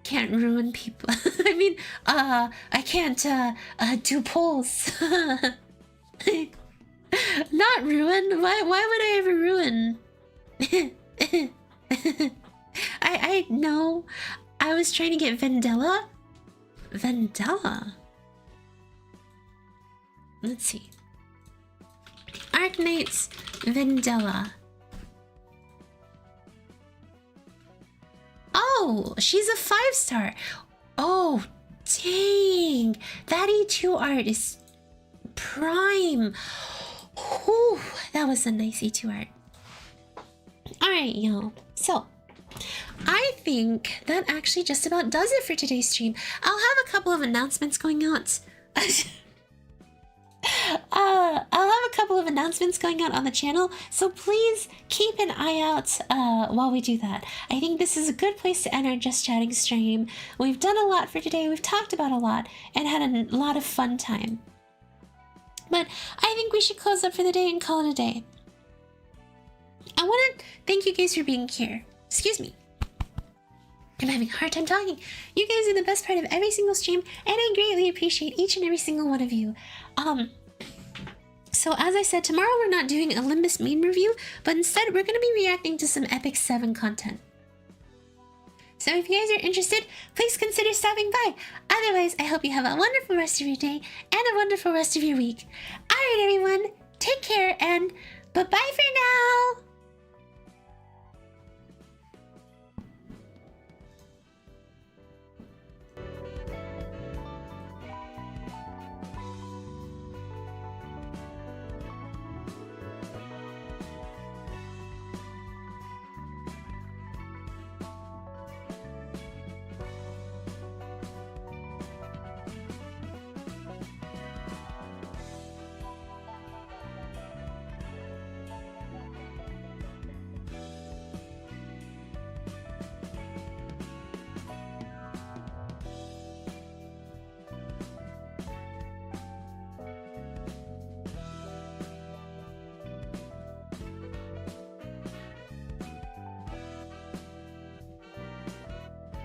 Can't ruin people. I mean, I can't do polls. Not ruin? Why would I ever ruin? I know. I was trying to get Vendella. Let's see. Arknights Vendella. Oh, she's a 5-star. Oh, dang. That E2 art is prime. Whew, that was a nice E2 art. Alright, y'all. So, I think that actually just about does it for today's stream. I'll have a couple of announcements going out. I'll have a couple of announcements going out on the channel, so please keep an eye out while we do that. I think this is a good place to end our Just Chatting stream. We've done a lot for today, we've talked about a lot, and had a lot of fun time. But I think we should close up for the day and call it a day. I want to thank you guys for being here. Excuse me. I'm having a hard time talking. You guys are the best part of every single stream, and I greatly appreciate each and every single one of you. So as I said, tomorrow we're not doing a Limbus meme review, but instead we're going to be reacting to some Epic 7 content. So if you guys are interested, please consider stopping by. Otherwise, I hope you have a wonderful rest of your day and a wonderful rest of your week. Alright everyone, take care and bye-bye for now!